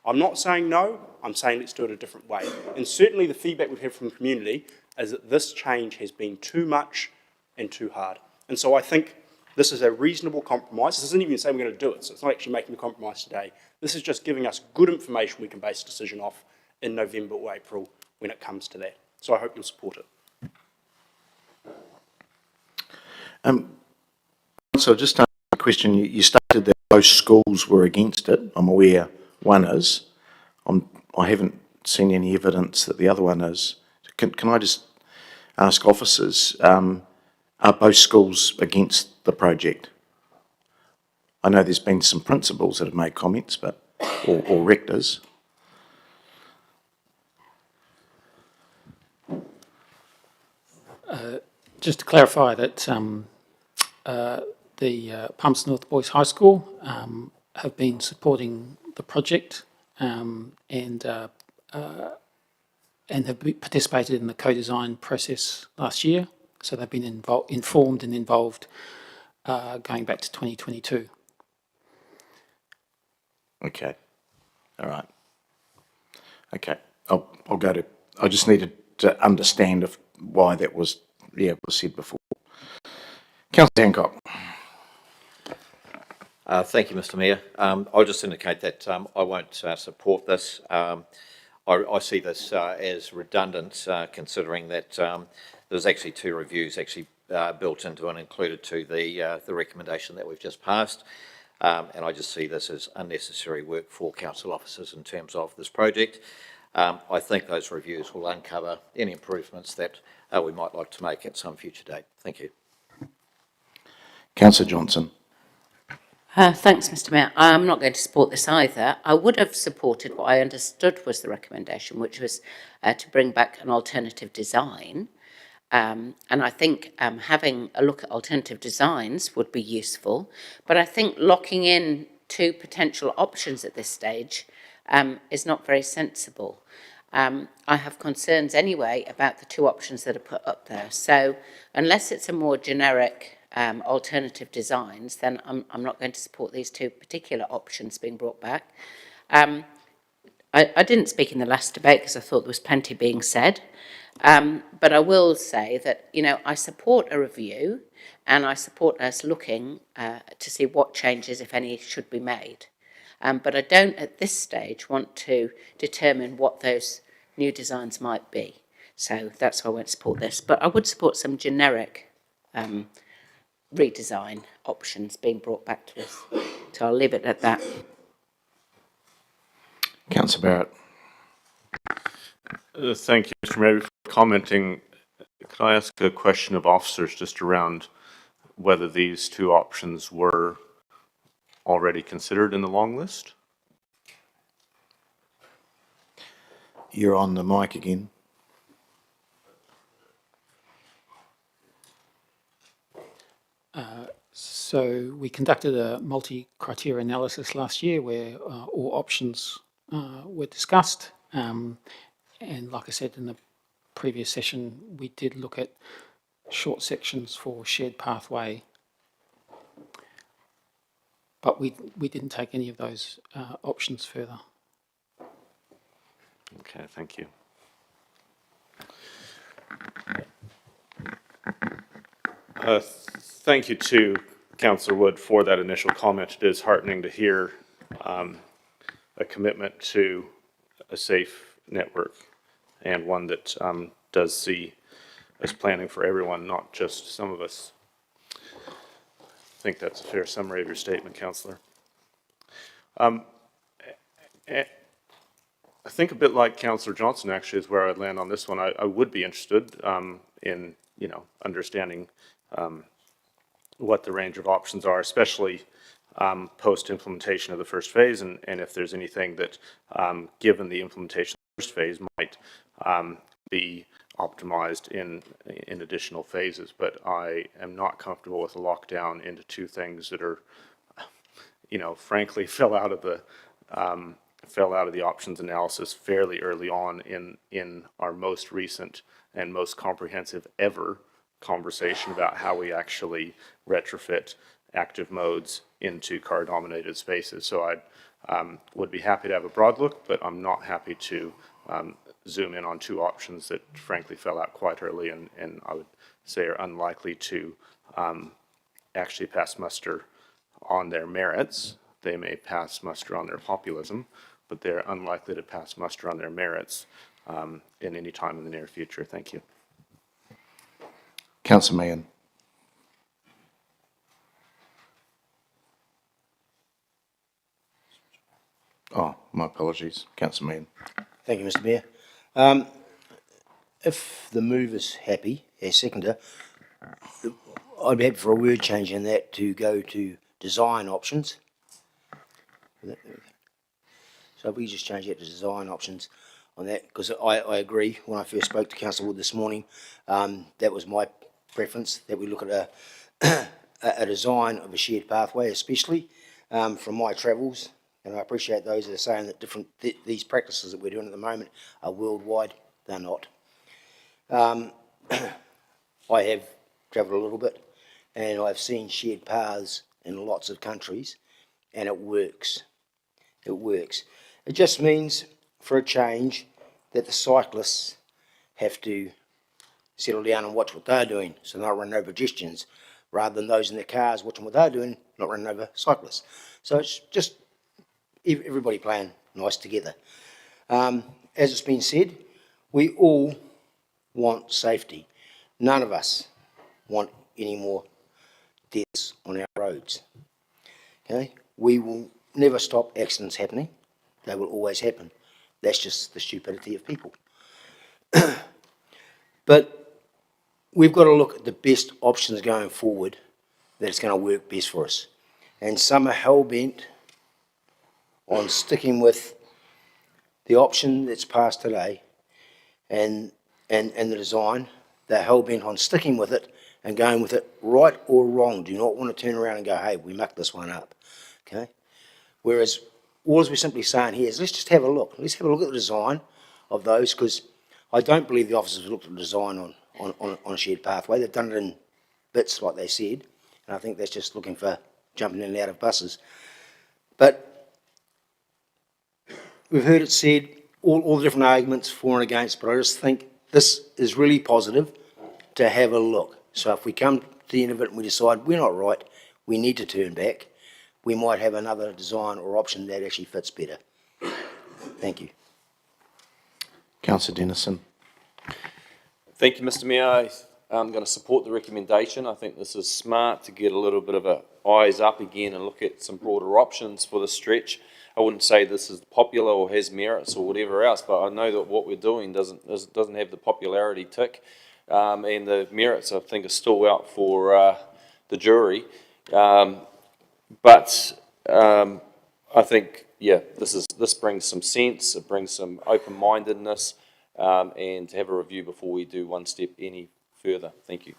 I'm not saying no, I'm saying let's do it a different way. And certainly the feedback we've had from the community is that this change has been too much and too hard. And so I think this is a reasonable compromise. This isn't even saying we're going to do it, so it's not actually making a compromise today. This is just giving us good information we can base a decision off in November or April when it comes to that. So I hope you'll support it. So just a question, you stated that both schools were against it. I'm aware one is. I haven't seen any evidence that the other one is. Can I just ask officers, are both schools against the project? I know there's been some principals that have made comments, but or rectors. Just to clarify that the Palms North Boys High School have been supporting the project and have participated in the co-design process last year. So they've been informed and involved going back to 2022. Okay. All right. Okay. I'll go to. I just needed to understand why that was. Yeah, was said before. Councillor Hancock. Thank you, Mr. Mayor. I'll just indicate that I won't support this. I see this as redundant, considering that there's actually two reviews built into and included to the recommendation that we've just passed. And I just see this as unnecessary work for council officers in terms of this project. I think those reviews will uncover any improvements that we might like to make at some future date. Thank you. Councillor Johnson. Thanks, Mr. Mayor. I'm not going to support this either. I would have supported what I understood was the recommendation, which was to bring back an alternative design. And I think having a look at alternative designs would be useful. But I think locking in two potential options at this stage is not very sensible. I have concerns anyway about the two options that are put up there. So unless it's a more generic alternative designs, then I'm not going to support these two particular options being brought back. I didn't speak in the last debate because I thought there was plenty being said. But I will say that, I support a review and I support us looking to see what changes, if any, should be made. But I don't at this stage want to determine what those new designs might be. So that's why I won't support this. But I would support some generic redesign options being brought back to us. So I'll leave it at that. Councillor Barrett. Thank you, Mr. Mayor. Before commenting, could I ask a question of officers just around whether these two options were already considered in the long list? You're on the mic again. So we conducted a multi-criteria analysis last year where all options were discussed. And like I said in the previous session, we did look at short sections for shared pathway. But we didn't take any of those options further. Okay, thank you. Thank you to Councillor Wood for that initial comment. It is heartening to hear a commitment to a safe network and one that does see us planning for everyone, not just some of us. I think that's a fair summary of your statement, Councillor. I think a bit like Councillor Johnson actually is where I'd land on this one. I would be interested in understanding what the range of options are, especially post-implementation of the first phase, and if there's anything that, given the implementation of the first phase, might be optimized in additional phases. But I am not comfortable with a lockdown into two things that are frankly fell out of the options analysis fairly early on in our most recent and most comprehensive ever conversation about how we actually retrofit active modes into car-dominated spaces. So I would be happy to have a broad look, but I'm not happy to zoom in on two options that frankly fell out quite early and I would say are unlikely to actually pass muster on their merits. They may pass muster on their populism, but they're unlikely to pass muster on their merits in any time in the near future. Thank you. Councillor Meehan. Oh, my apologies. Councillor Meehan. Thank you, Mr. Mayor. If the mover's happy, as seconder, I'd be happy for a word change in that to go to design options. So if we just change that to design options on that, because I agree, when I first spoke to Councillor Wood this morning, that was my preference, that we look at a design of a shared pathway, especially from my travels, and I appreciate those that are saying that these practices that we're doing at the moment are worldwide. They're not. I have travelled a little bit, and I've seen shared paths in lots of countries, and it works. It works. It just means, for a change, that the cyclists have to settle down and watch what they're doing, so they're not running over pedestrians, rather than those in their cars watching what they're doing, not running over cyclists. So it's just everybody playing nice together. As it's been said, we all want safety. None of us want any more deaths on our roads. Okay? We will never stop accidents happening. They will always happen. That's just the stupidity of people. But we've got to look at the best options going forward that's going to work best for us. And some are hell-bent on sticking with the option that's passed today and the design. They're hell-bent on sticking with it and going with it, right or wrong. Do not want to turn around and go, hey, we mucked this one up. Okay? Whereas all we're simply saying here is let's just have a look. Let's have a look at the design of those, because I don't believe the officers have looked at the design on a shared pathway. They've done it in bits, like they said, and I think that's just looking for jumping in and out of buses. But we've heard it said, all the different arguments for and against, but I just think this is really positive to have a look. So if we come to the end of it and we decide we're not right, we need to turn back, we might have another design or option that actually fits better. Thank you. Councillor Dennison. Thank you, Mr. Mayor. I'm going to support the recommendation. I think this is smart to get a little bit of a eyes up again and look at some broader options for the stretch. I wouldn't say this is popular or has merits or whatever else, but I know that what we're doing doesn't have the popularity tick, and the merits I think are still out for the jury. But I think, yeah, this brings some sense. It brings some open-mindedness, and to have a review before we do one step any further. Thank you.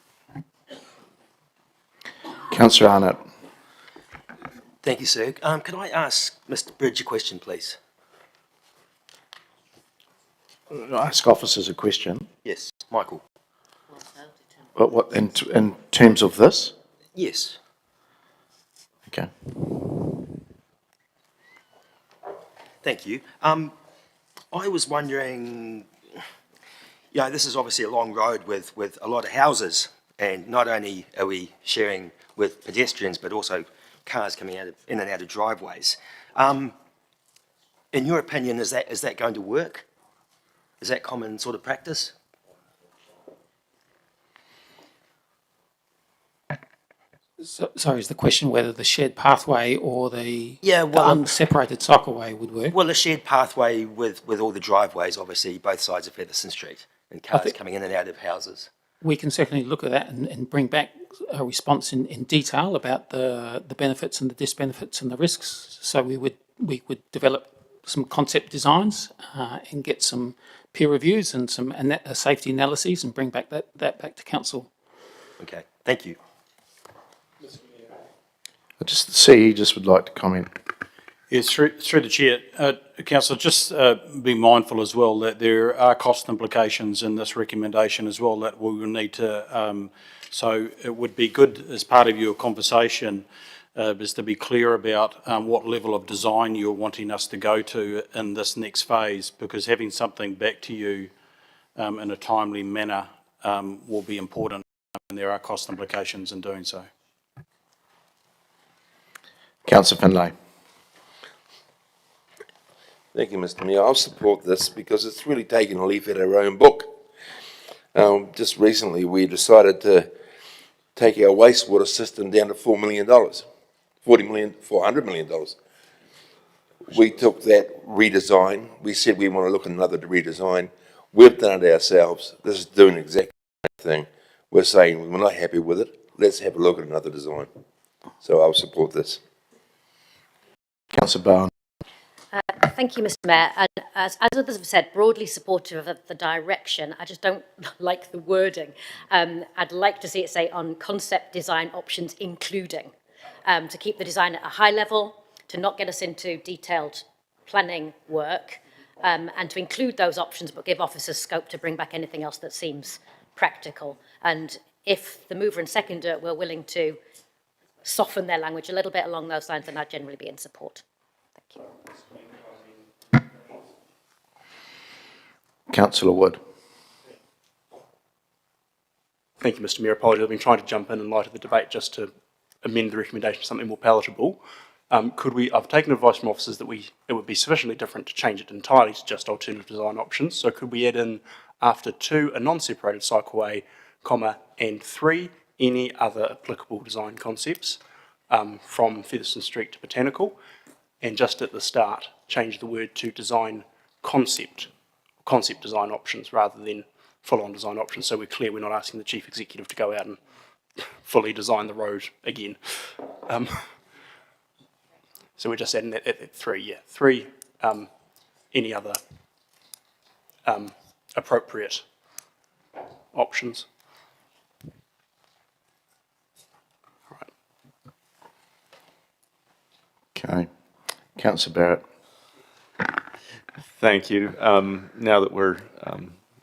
Councillor Arnott. Thank you, sir. Can I ask Mr. Bridge a question, please? Ask officers a question. Yes, Michael. What in terms of this? Yes. Okay. Thank you. I was wondering, this is obviously a long road with a lot of houses, and not only are we sharing with pedestrians, but also cars coming in and out of driveways. In your opinion, is that going to work? Is that common sort of practice? So, sorry, is the question whether the shared pathway or the unseparated cycleway would work? Well, a shared pathway with all the driveways, obviously, both sides of Featherston Street, and cars coming in and out of houses. We can certainly look at that and bring back a response in detail about the benefits and the disbenefits and the risks. So we would develop some concept designs and get some peer reviews and some safety analyses and bring back that back to council. Okay, thank you. Just the CE just would like to comment. Yes, through the chair, councillor, just be mindful as well that there are cost implications in this recommendation as well that we will need to. So it would be good as part of your conversation is to be clear about what level of design you're wanting us to go to in this next phase, because having something back to you in a timely manner will be important, and there are cost implications in doing so. Councillor Finlay. Thank you, Mr. Mayor. I'll support this because it's really taking a leaf out of our own book. Just recently, we decided to take our wastewater system down to $4 million, $400 million. We took that redesign. We said we want to look at another redesign. We've done it ourselves. This is doing exactly the same thing. We're saying we're not happy with it. Let's have a look at another design. So I'll support this. Councillor Bowen. Thank you, Mr. Mayor. And as others have said, broadly supportive of the direction. I just don't like the wording. I'd like to see it say on concept design options, including, to keep the design at a high level, to not get us into detailed planning work, and to include those options, but give officers scope to bring back anything else that seems practical. And if the mover and seconder were willing to soften their language a little bit along those lines, then I'd generally be in support. Thank you. Councillor Wood. Thank you, Mr. Mayor. Apologies, I've been trying to jump in light of the debate just to amend the recommendation to something more palatable. I've taken advice from officers that it would be sufficiently different to change it entirely to just alternative design options. So could we add in after 2, a non-separated cycleway, and 3, any other applicable design concepts from Featherston Street to Botanical, and just at the start, change the word to design concept design options rather than full-on design options, so we're clear we're not asking the Chief Executive to go out and fully design the road again. So we're just adding that at 3, yeah. 3, any other appropriate options. All right. Okay. Councillor Barrett. Thank you. Now that we're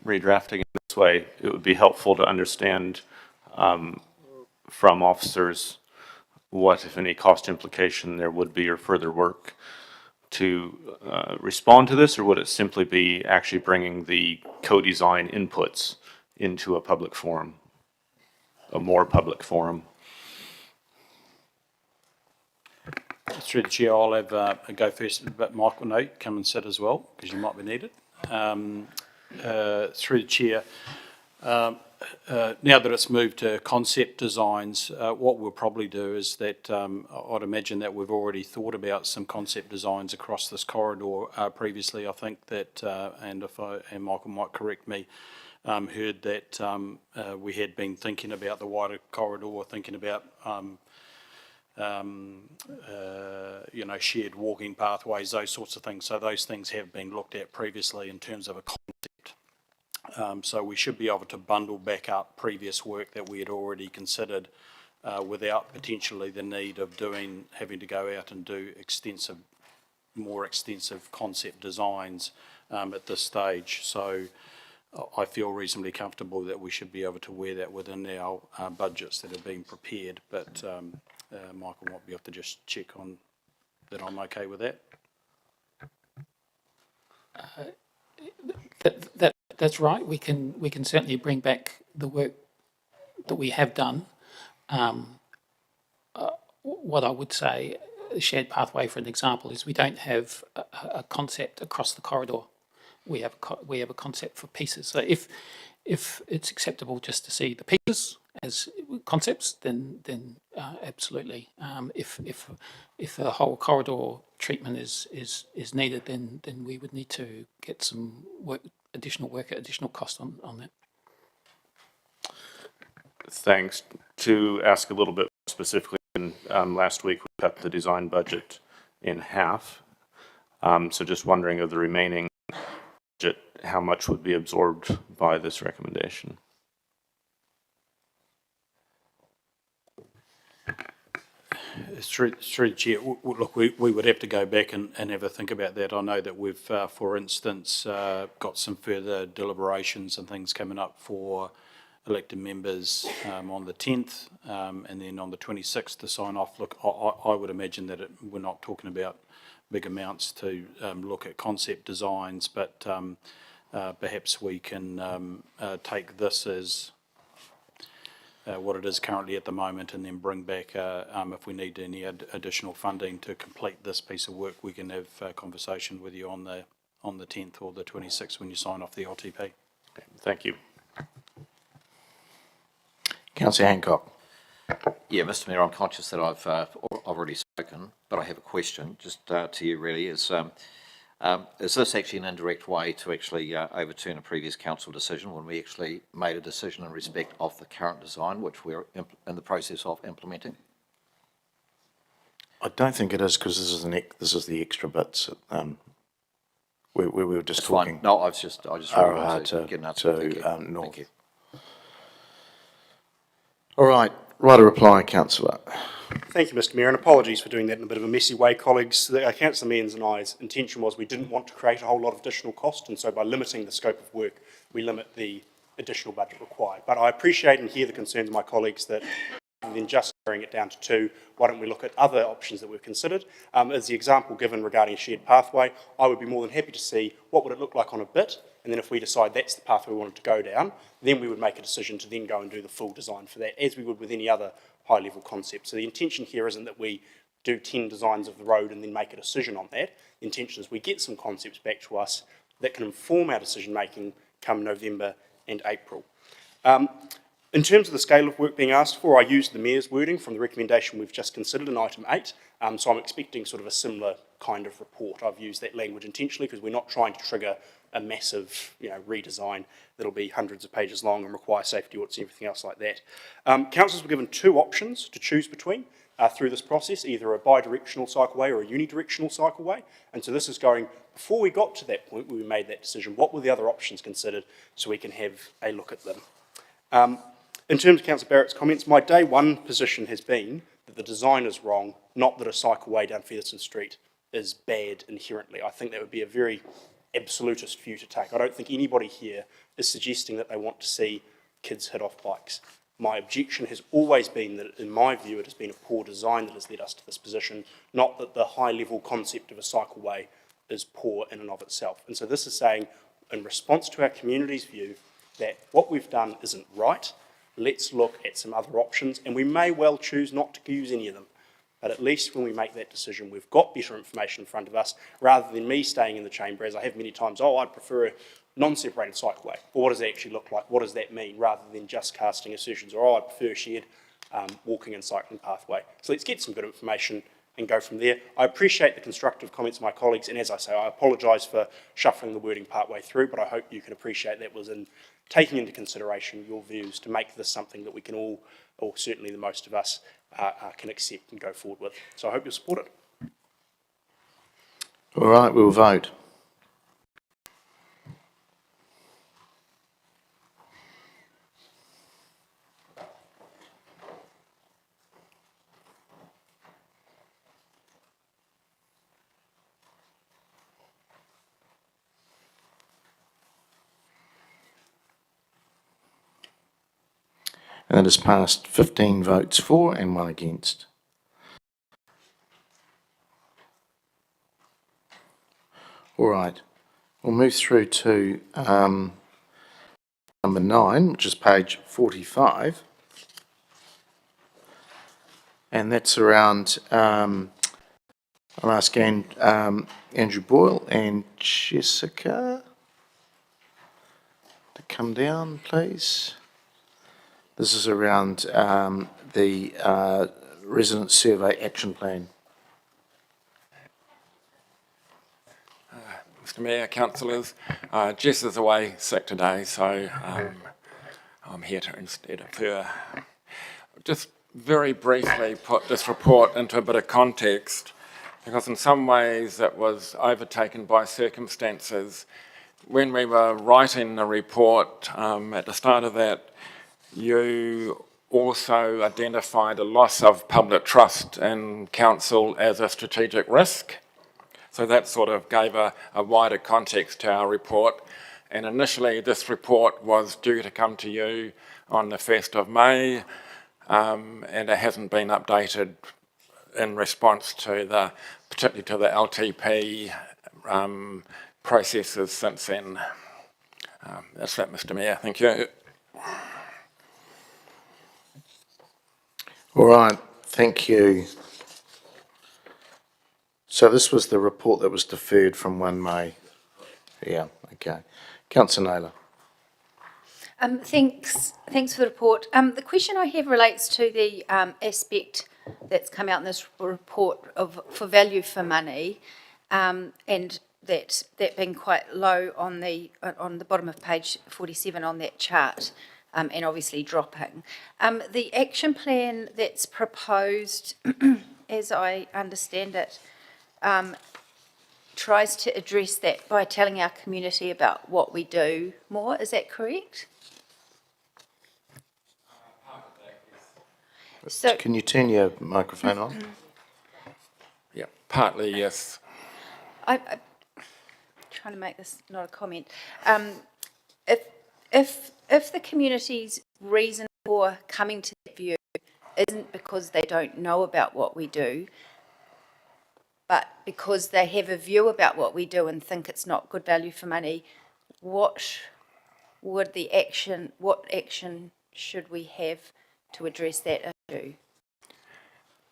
redrafting it this way, it would be helpful to understand from officers what, if any, cost implication there would be or further work to respond to this, or would it simply be actually bringing the co-design inputs into a public forum, a more public forum? Through the chair, I'll have a go first, but Michael, no, come and sit as well, because you might be needed. Through the chair, now that it's moved to concept designs, what we'll probably do is that I'd imagine that we've already thought about some concept designs across this corridor previously. I think that, and Michael might correct me, heard that we had been thinking about the wider corridor, thinking about shared walking pathways, those sorts of things. So those things have been looked at previously in terms of a concept. So we should be able to bundle back up previous work that we had already considered without potentially the need of having to go out and do more extensive concept designs at this stage. So I feel reasonably comfortable that we should be able to wear that within our budgets that have been prepared, but Michael might be able to just check on that I'm okay with that. That's right. We can certainly bring back the work that we have done. What I would say, a shared pathway, for an example, is we don't have a concept across the corridor. We have a concept for pieces. So if it's acceptable just to see the pieces as concepts, then absolutely. If the whole corridor treatment is needed, then we would need to get some additional work at additional cost on that. Thanks. To ask a little bit specifically, last week we cut the design budget in half. So just wondering of the remaining budget, how much would be absorbed by this recommendation? Through the chair, look, we would have to go back and have a think about that. I know that we've, for instance, got some further deliberations and things coming up for elected members on the 10th, and then on the 26th to sign off. Look, I would imagine that we're not talking about big amounts to look at concept designs, but perhaps we can take this as what it is currently at the moment, and then bring back, if we need any additional funding to complete this piece of work, we can have a conversation with you on the 10th or the 26th when you sign off the LTP. Okay, thank you. Councillor Hancock. Yeah, Mr. Mayor, I'm conscious that I've already spoken, but I have a question just to you really. Is this actually an indirect way to actually overturn a previous council decision when we actually made a decision in respect of the current design, which we're in the process of implementing? I don't think it is, because this is the extra bits. We were just That's talking. fine. No, I just really wanted to get an answer. Thank you. North. Thank you. All right, right a reply, Councillor. Thank you, Mr. Mayor, and apologies for doing that in a bit of a messy way, colleagues. Councillor Mearns and I's intention was we didn't want to create a whole lot of additional cost, and so by limiting the scope of work, we limit the additional budget required. But I appreciate and hear the concerns of my colleagues that rather than just narrowing it down to 2, why don't we look at other options that we've considered? As the example given regarding a shared pathway, I would be more than happy to see what would it look like on a bit, and then if we decide that's the pathway we wanted to go down, then we would make a decision to then go and do the full design for that, as we would with any other high-level concept. So the intention here isn't that we do 10 designs of the road and then make a decision on that. The intention is we get some concepts back to us that can inform our decision-making come November and April. In terms of the scale of work being asked for, I used the Mayor's wording from the recommendation we've just considered in item 8, so I'm expecting sort of a similar kind of report. I've used that language intentionally because we're not trying to trigger a massive, redesign that'll be hundreds of pages long and require safety audits and everything else like that. Councillors were given 2 options to choose between through this process, either a bi-directional cycleway or a unidirectional cycleway. And so this is going, before we got to that point where we made that decision, what were the other options considered so we can have a look at them. In terms of Councillor Barrett's comments, my day one position has been that the design is wrong, not that a cycleway down Featherston Street is bad inherently. I think that would be a very absolutist view to take. I don't think anybody here is suggesting that they want to see kids hit off bikes. My objection has always been that, in my view, it has been a poor design that has led us to this position, not that the high-level concept of a cycleway is poor in and of itself. And so this is saying, in response to our community's view, that what we've done isn't right. Let's look at some other options, and we may well choose not to use any of them. But at least when we make that decision, we've got better information in front of us, rather than me staying in the chamber, as I have many times, I'd prefer a non-separated cycleway. But what does that actually look like? What does that mean? Rather than just casting assertions, or I'd prefer a shared walking and cycling pathway. So let's get some good information and go from there. I appreciate the constructive comments of my colleagues, and as I say, I apologise for shuffling the wording partway through, but I hope you can appreciate that was in taking into consideration your views to make this something that we can all, or certainly the most of us, can accept and go forward with. So I hope you'll support it. All right, we'll vote. And that is passed 15 votes for and 1 against. All right, we'll move through to number 9, which is page 45. And that's around, I'll ask Andrew Boyle and Jessica to come down, please. This is around the resident survey action plan. Mr Mayor, councillors, Jess is away sick today, so I'm here to instead of her. Just very briefly put this report into a bit of context, because in some ways it was overtaken by circumstances. When we were writing the report at the start of that, you also identified a loss of public trust in council as a strategic risk. So that sort of gave a wider context to our report. And initially this report was due to come to you on the 1st of May, and it hasn't been updated in response to particularly to the LTP processes since then. That's that, Mr. Mayor. Thank you. All right, thank you. So this was the report that was deferred from 1 May. Yeah, okay. Councillor Naylor. Thanks for the report. The question I have relates to the aspect that's come out in this report for value for money, and that being quite low on the bottom of page 47 on that chart, and obviously dropping. The action plan that's proposed, as I understand it, tries to address that by telling our community about what we do more. Is that correct? So, can you turn your microphone on? Yeah, partly, yes. I'm trying to make this not a comment. If the community's reason for coming to that view isn't because they don't know about what we do, but because they have a view about what we do and think it's not good value for money, what action should we have to address that issue?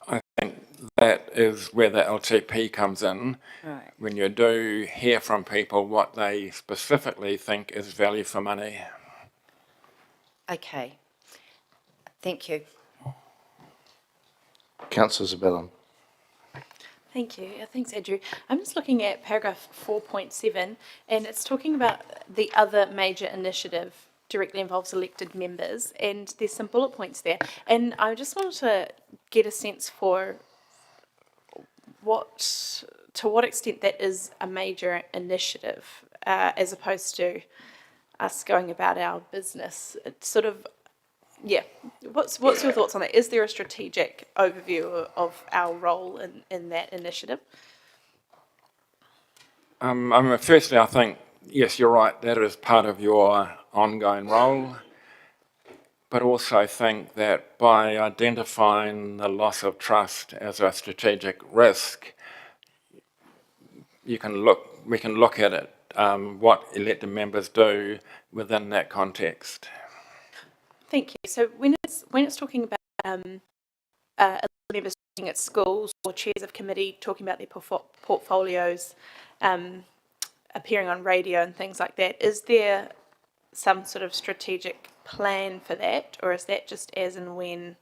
I think that is where the LTP comes in. Right. When you do hear from people what they specifically think is value for money. Okay. Thank you. Councillor Zabellon. Thank you. Thanks, Andrew. I'm just looking at paragraph 4.7, and it's talking about the other major initiative directly involves elected members, and there's some bullet points there. And I just wanted to get a sense for to what extent that is a major initiative, as opposed to us going about our business. It's sort of, yeah. What's your thoughts on that? Is there a strategic overview of our role in that initiative? Firstly, I think, yes, you're right, that is part of your ongoing role, but also think that by identifying the loss of trust as a strategic risk, we can look at it, what elected members do within that context. Thank you. So when it's talking about members talking at schools or chairs of committee talking about their portfolios, appearing on radio and things like that, is there some sort of strategic plan for that, or is that just as and when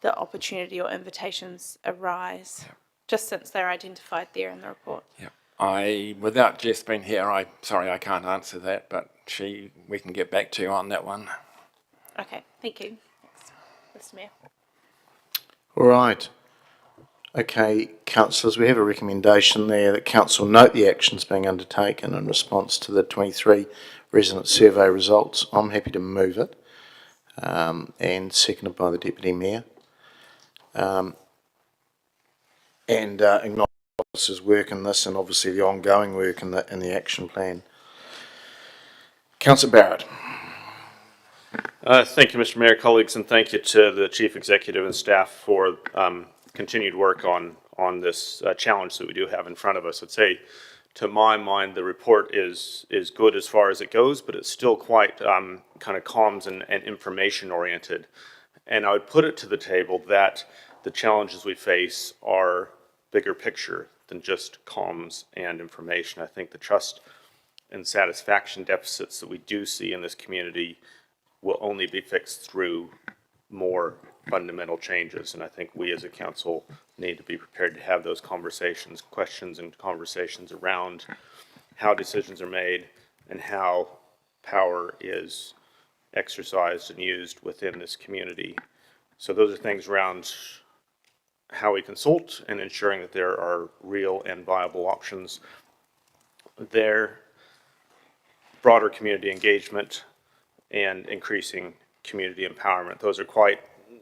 the opportunity or invitations arise, just since they're identified there in the report? Yeah. Without Jess being here, sorry, I can't answer that, but we can get back to you on that one. Okay, thank you. Thanks, Mr. Mayor. All right. Okay, councillors, we have a recommendation there that council note the actions being undertaken in response to the 23 resident survey results. I'm happy to move it, and seconded by the Deputy Mayor. And acknowledge the officer's work in this and obviously the ongoing work in the action plan. Councillor Barrett. Thank you, Mr. Mayor, colleagues, and thank you to the Chief Executive and staff for continued work on this challenge that we do have in front of us. I'd say, to my mind, the report is good as far as it goes, but it's still quite kind of comms and information oriented. And I would put it to the table that the challenges we face are bigger picture than just comms and information. I think the trust and satisfaction deficits that we do see in this community will only be fixed through more fundamental changes. And I think we as a council need to be prepared to have those conversations, questions and conversations around how decisions are made and how power is exercised and used within this community. So those are things around how we consult and ensuring that there are real and viable options there, broader community engagement, and increasing community empowerment. Those are quite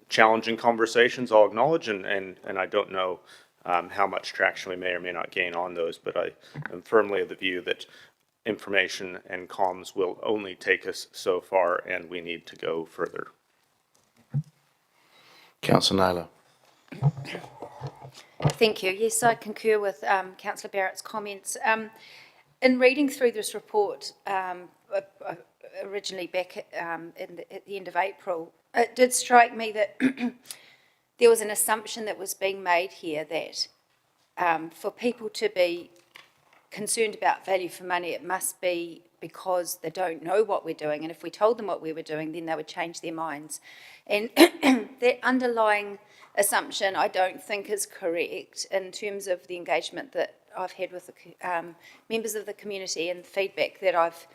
challenging conversations, I'll acknowledge, and I don't know how much traction we may or may not gain on those, but I am firmly of the view that information and comms will only take us so far, and we need to go further. Councillor Naylor. Thank you. Yes, I concur with Councillor Barrett's comments. In reading through this report, originally back at the end of April, it did strike me that there was an assumption that was being made here that for people to be concerned about value for money, it must be because they don't know what we're doing, and if we told them what we were doing, then they would change their minds. And that underlying assumption I don't think is correct in terms of the engagement that I've had with the members of the community and feedback that I've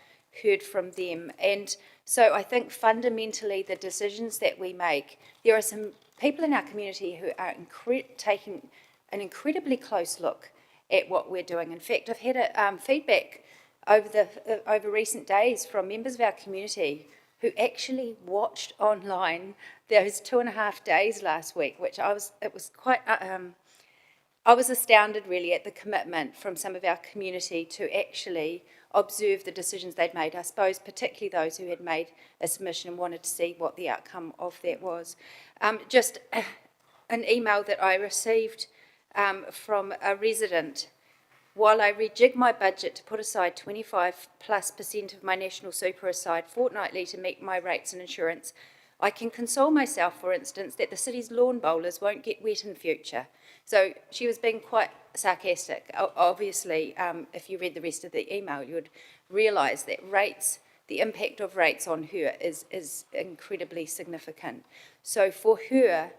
heard from them. And so I think fundamentally the decisions that we make, there are some people in our community who are taking an incredibly close look at what we're doing. In fact, I've had feedback over recent days from members of our community who actually watched online those 2.5 days last week, which I was astounded really at the commitment from some of our community to actually observe the decisions they'd made, I suppose particularly those who had made a submission and wanted to see what the outcome of that was. Just an email that I received from a resident: while I rejig my budget to put aside 25+% of my national super aside fortnightly to meet my rates and insurance, I can console myself, for instance, that the city's lawn bowlers won't get wet in future. So she was being quite sarcastic. Obviously, if you read the rest of the email, you would realise that rates, the impact of rates on her is incredibly significant. So for her,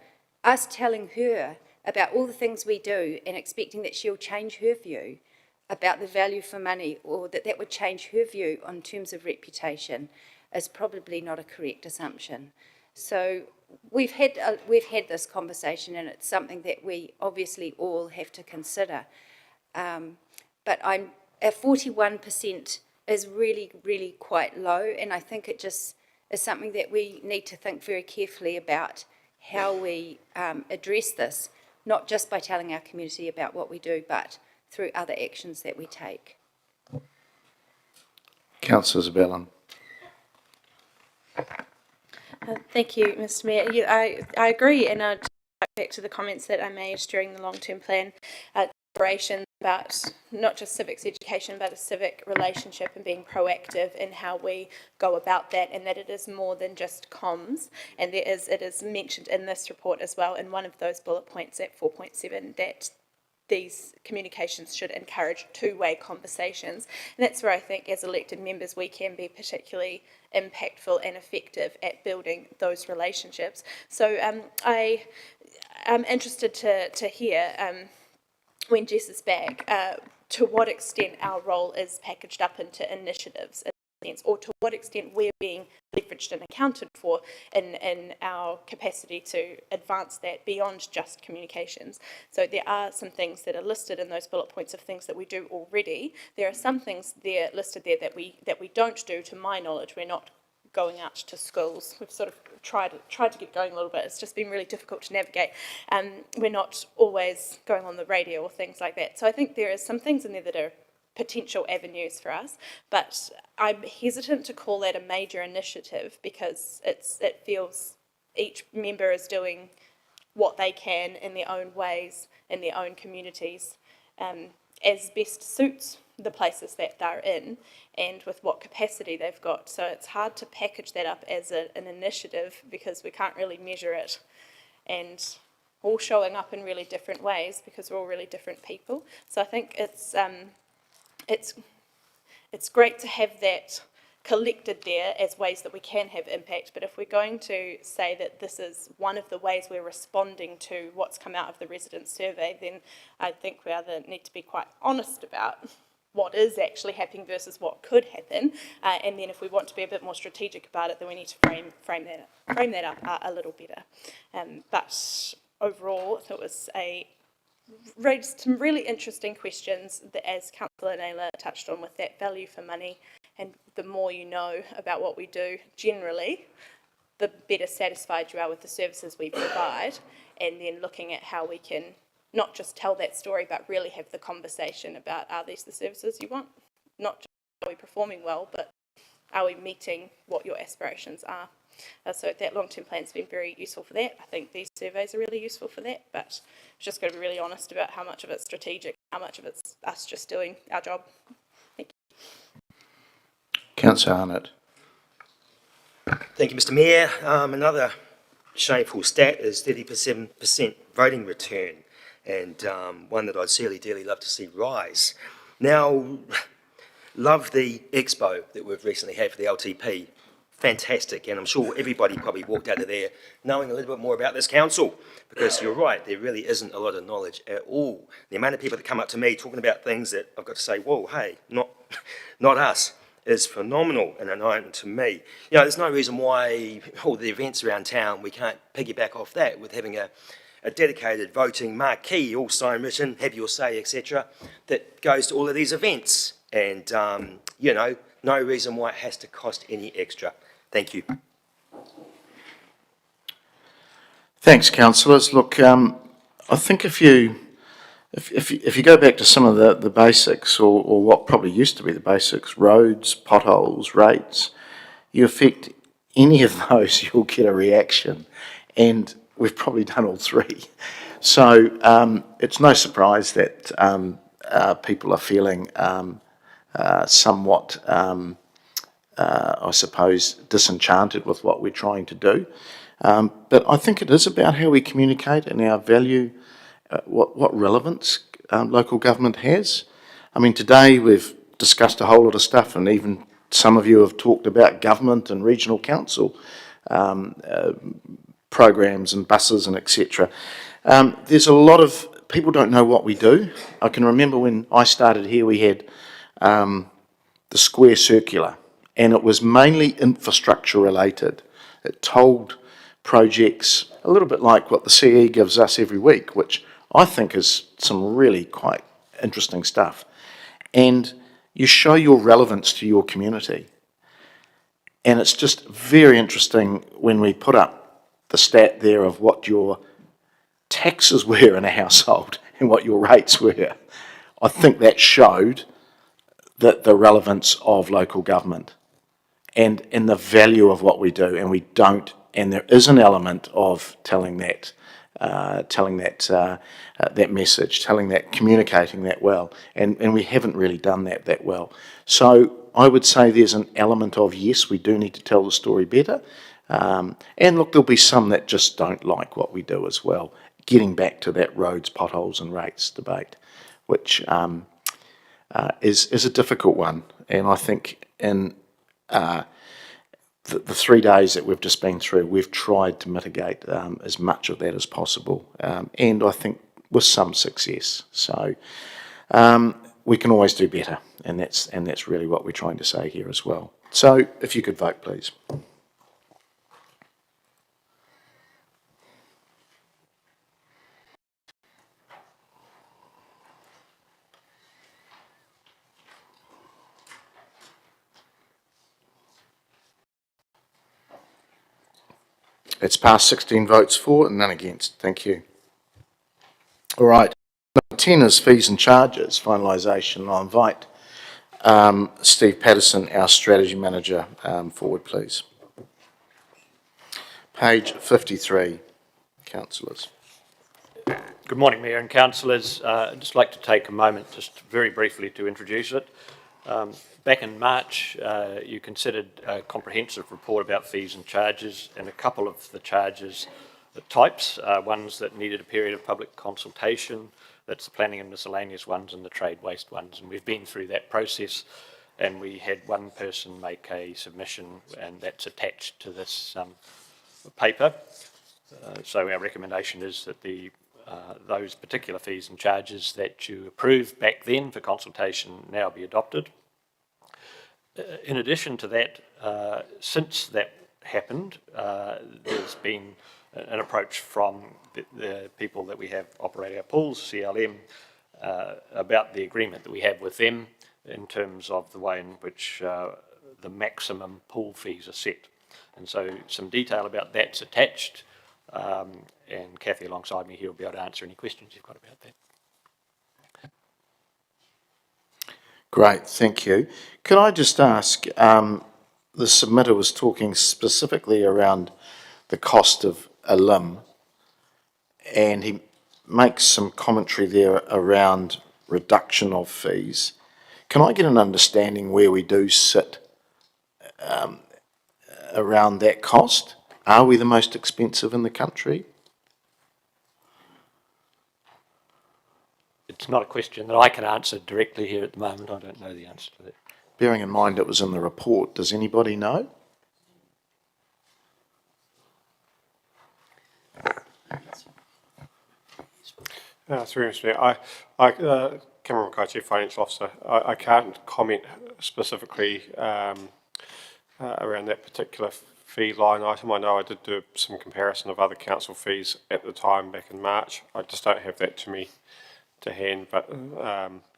us telling her about all the things we do and expecting that she'll change her view about the value for money, or that would change her view on terms of reputation, is probably not a correct assumption. So we've had this conversation, and it's something that we obviously all have to consider. But I'm at 41% is really, really quite low, and I think it just is something that we need to think very carefully about how we address this, not just by telling our community about what we do, but through other actions that we take. Councillor Zabellin. Thank you, Mr. Mayor. Yeah, I agree, and I'd back to the comments that I made during the long-term plan deliberations about not just civics education, but a civic relationship and being proactive in how we go about that, and that it is more than just comms. And it is mentioned in this report as well, in one of those bullet points at 4.7, that these communications should encourage two-way conversations. And that's where I think as elected members we can be particularly impactful and effective at building those relationships. So I am interested to hear, when Jess is back, to what extent our role is packaged up into initiatives, or to what extent we're being leveraged and accounted for in our capacity to advance that beyond just communications. So there are some things that are listed in those bullet points of things that we do already. There are some things there listed there that we don't do, to my knowledge. We're not going out to schools. We've sort of tried to get going a little bit. It's just been really difficult to navigate. We're not always going on the radio or things like that. So I think there are some things in there that are potential avenues for us, but I'm hesitant to call that a major initiative, because it feels each member is doing what they can in their own ways, in their own communities, as best suits the places that they're in and with what capacity they've got. So it's hard to package that up as an initiative, because we can't really measure it, and all showing up in really different ways because we're all really different people. So I think it's great to have that collected there as ways that we can have impact, but if we're going to say that this is one of the ways we're responding to what's come out of the resident survey, then I think we either need to be quite honest about what is actually happening versus what could happen, and then if we want to be a bit more strategic about it, then we need to frame that up a little better. But overall, it was raised some really interesting questions that, as Councillor Naylor touched on, with that value for money, and the more you know about what we do generally, the better satisfied you are with the services we provide, and then looking at how we can not just tell that story, but really have the conversation about, are these the services you want? Not just are we performing well, but are we meeting what your aspirations are? So that long-term plan's been very useful for that. I think these surveys are really useful for that, but just got to be really honest about how much of it's strategic, how much of it's us just doing our job. Thank you. Councillor Arnott. Thank you, Mr Mayor. Another shameful stat is 37% voting return, and one that I'd certainly dearly love to see rise. Now, love the expo that we've recently had for the LTP. Fantastic, and I'm sure everybody probably walked out of there knowing a little bit more about this council, because you're right, there really isn't a lot of knowledge at all. The amount of people that come up to me talking about things that I've got to say, whoa, hey, not us, is phenomenal and enlightening to me. You know, there's no reason why all the events around town, we can't piggyback off that with having a dedicated voting marquee, all sign written, have your say, etc., that goes to all of these events. And, you know, no reason why it has to cost any extra. Thank you. Thanks, councillors. Look, I think if you go back to some of the basics, or what probably used to be the basics, roads, potholes, rates, you affect any of those, you'll get a reaction. And we've probably done all three. So it's no surprise that people are feeling somewhat, I suppose, disenchanted with what we're trying to do. But I think it is about how we communicate and our value, what relevance local government has. I mean, today we've discussed a whole lot of stuff, and even some of you have talked about government and regional council programs and buses and etc. There's a lot of people don't know what we do. I can remember when I started here, we had the Square Circular, and it was mainly infrastructure related. It told projects a little bit like what the CE gives us every week, which I think is some really quite interesting stuff. And you show your relevance to your community. And it's just very interesting when we put up the stat there of what your taxes were in a household and what your rates were. I think that showed that the relevance of local government and the value of what we do, and we don't, and there is an element of telling that message, communicating that well, and we haven't really done that well. So I would say there's an element of, yes, we do need to tell the story better, and look, there'll be some that just don't like what we do as well. Getting back to that roads, potholes and rates debate, which is a difficult one, and I think in the 3 days that we've just been through, we've tried to mitigate as much of that as possible, and I think with some success. So we can always do better, and that's really what we're trying to say here as well. So if you could vote, please. It's passed 16 votes for and none against. Thank you. All right. Number 10 is fees and charges, finalisation. I'll invite Steve Patterson, our strategy manager, forward, please. Page 53, councillors. Good morning, Mayor and councillors. I'd just like to take a moment just very briefly to introduce it. Back in March, you considered a comprehensive report about fees and charges, and a couple of the charges types, ones that needed a period of public consultation, that's the planning and miscellaneous ones, and the trade waste ones. And we've been through that process, and we had one person make a submission, and that's attached to this paper. So our recommendation is that those particular fees and charges that you approved back then for consultation now be adopted. In addition to that, since that happened, there's been an approach from the people that we have operate our pools, CLM, about the agreement that we have with them in terms of the way in which the maximum pool fees are set. And so some detail about that's attached, and Kathy alongside me here will be able to answer any questions you've got about that. Great, thank you. Can I just ask, the submitter was talking specifically around the cost of a limb, and he makes some commentary there around reduction of fees. Can I get an understanding where we do sit around that cost? Are we the most expensive in the country? It's not a question that I can answer directly here at the moment. I don't know the answer to that. Bearing in mind it was in the report, does anybody know? Through Mr. Mayor, Cameron Mackay, Chief Financial Officer, I can't comment specifically around that particular fee line item. I know I did do some comparison of other council fees at the time back in March. I just don't have that to hand, but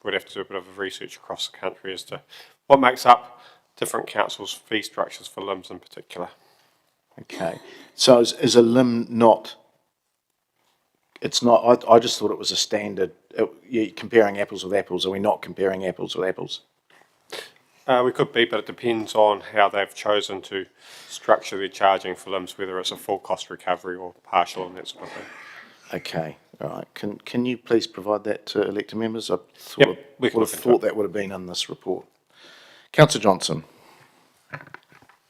we'd have to do a bit of research across the country as to what makes up different councils' fee structures for limbs in particular. Okay, so is a limb not, it's not, I just thought it was a standard, you're comparing apples with apples. Are we not comparing apples with apples? We could be, but it depends on how they've chosen to structure their charging for limbs, whether it's a full cost recovery or partial and that sort of thing. Okay, all right. Can you please provide that to elected members? I thought, would have thought that would have been in this report. Councillor Johnson.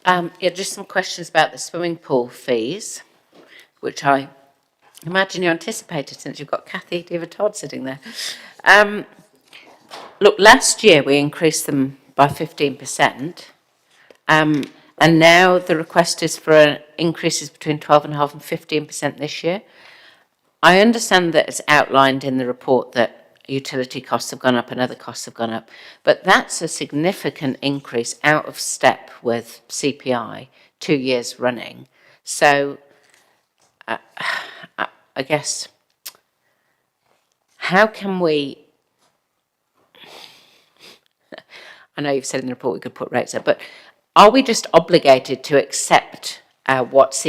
Yeah, just some questions about the swimming pool fees, which I imagine you anticipated since you've got Kathy Dever-Todd sitting there. Look, last year we increased them by 15%, and now the request is for increases between 12.5% and 15% this year. I understand that it's outlined in the report that utility costs have gone up and other costs have gone up, but that's a significant increase out of step with CPI 2 years running. So I guess, how can we, I know you've said in the report we could put rates up, but are we just obligated to accept what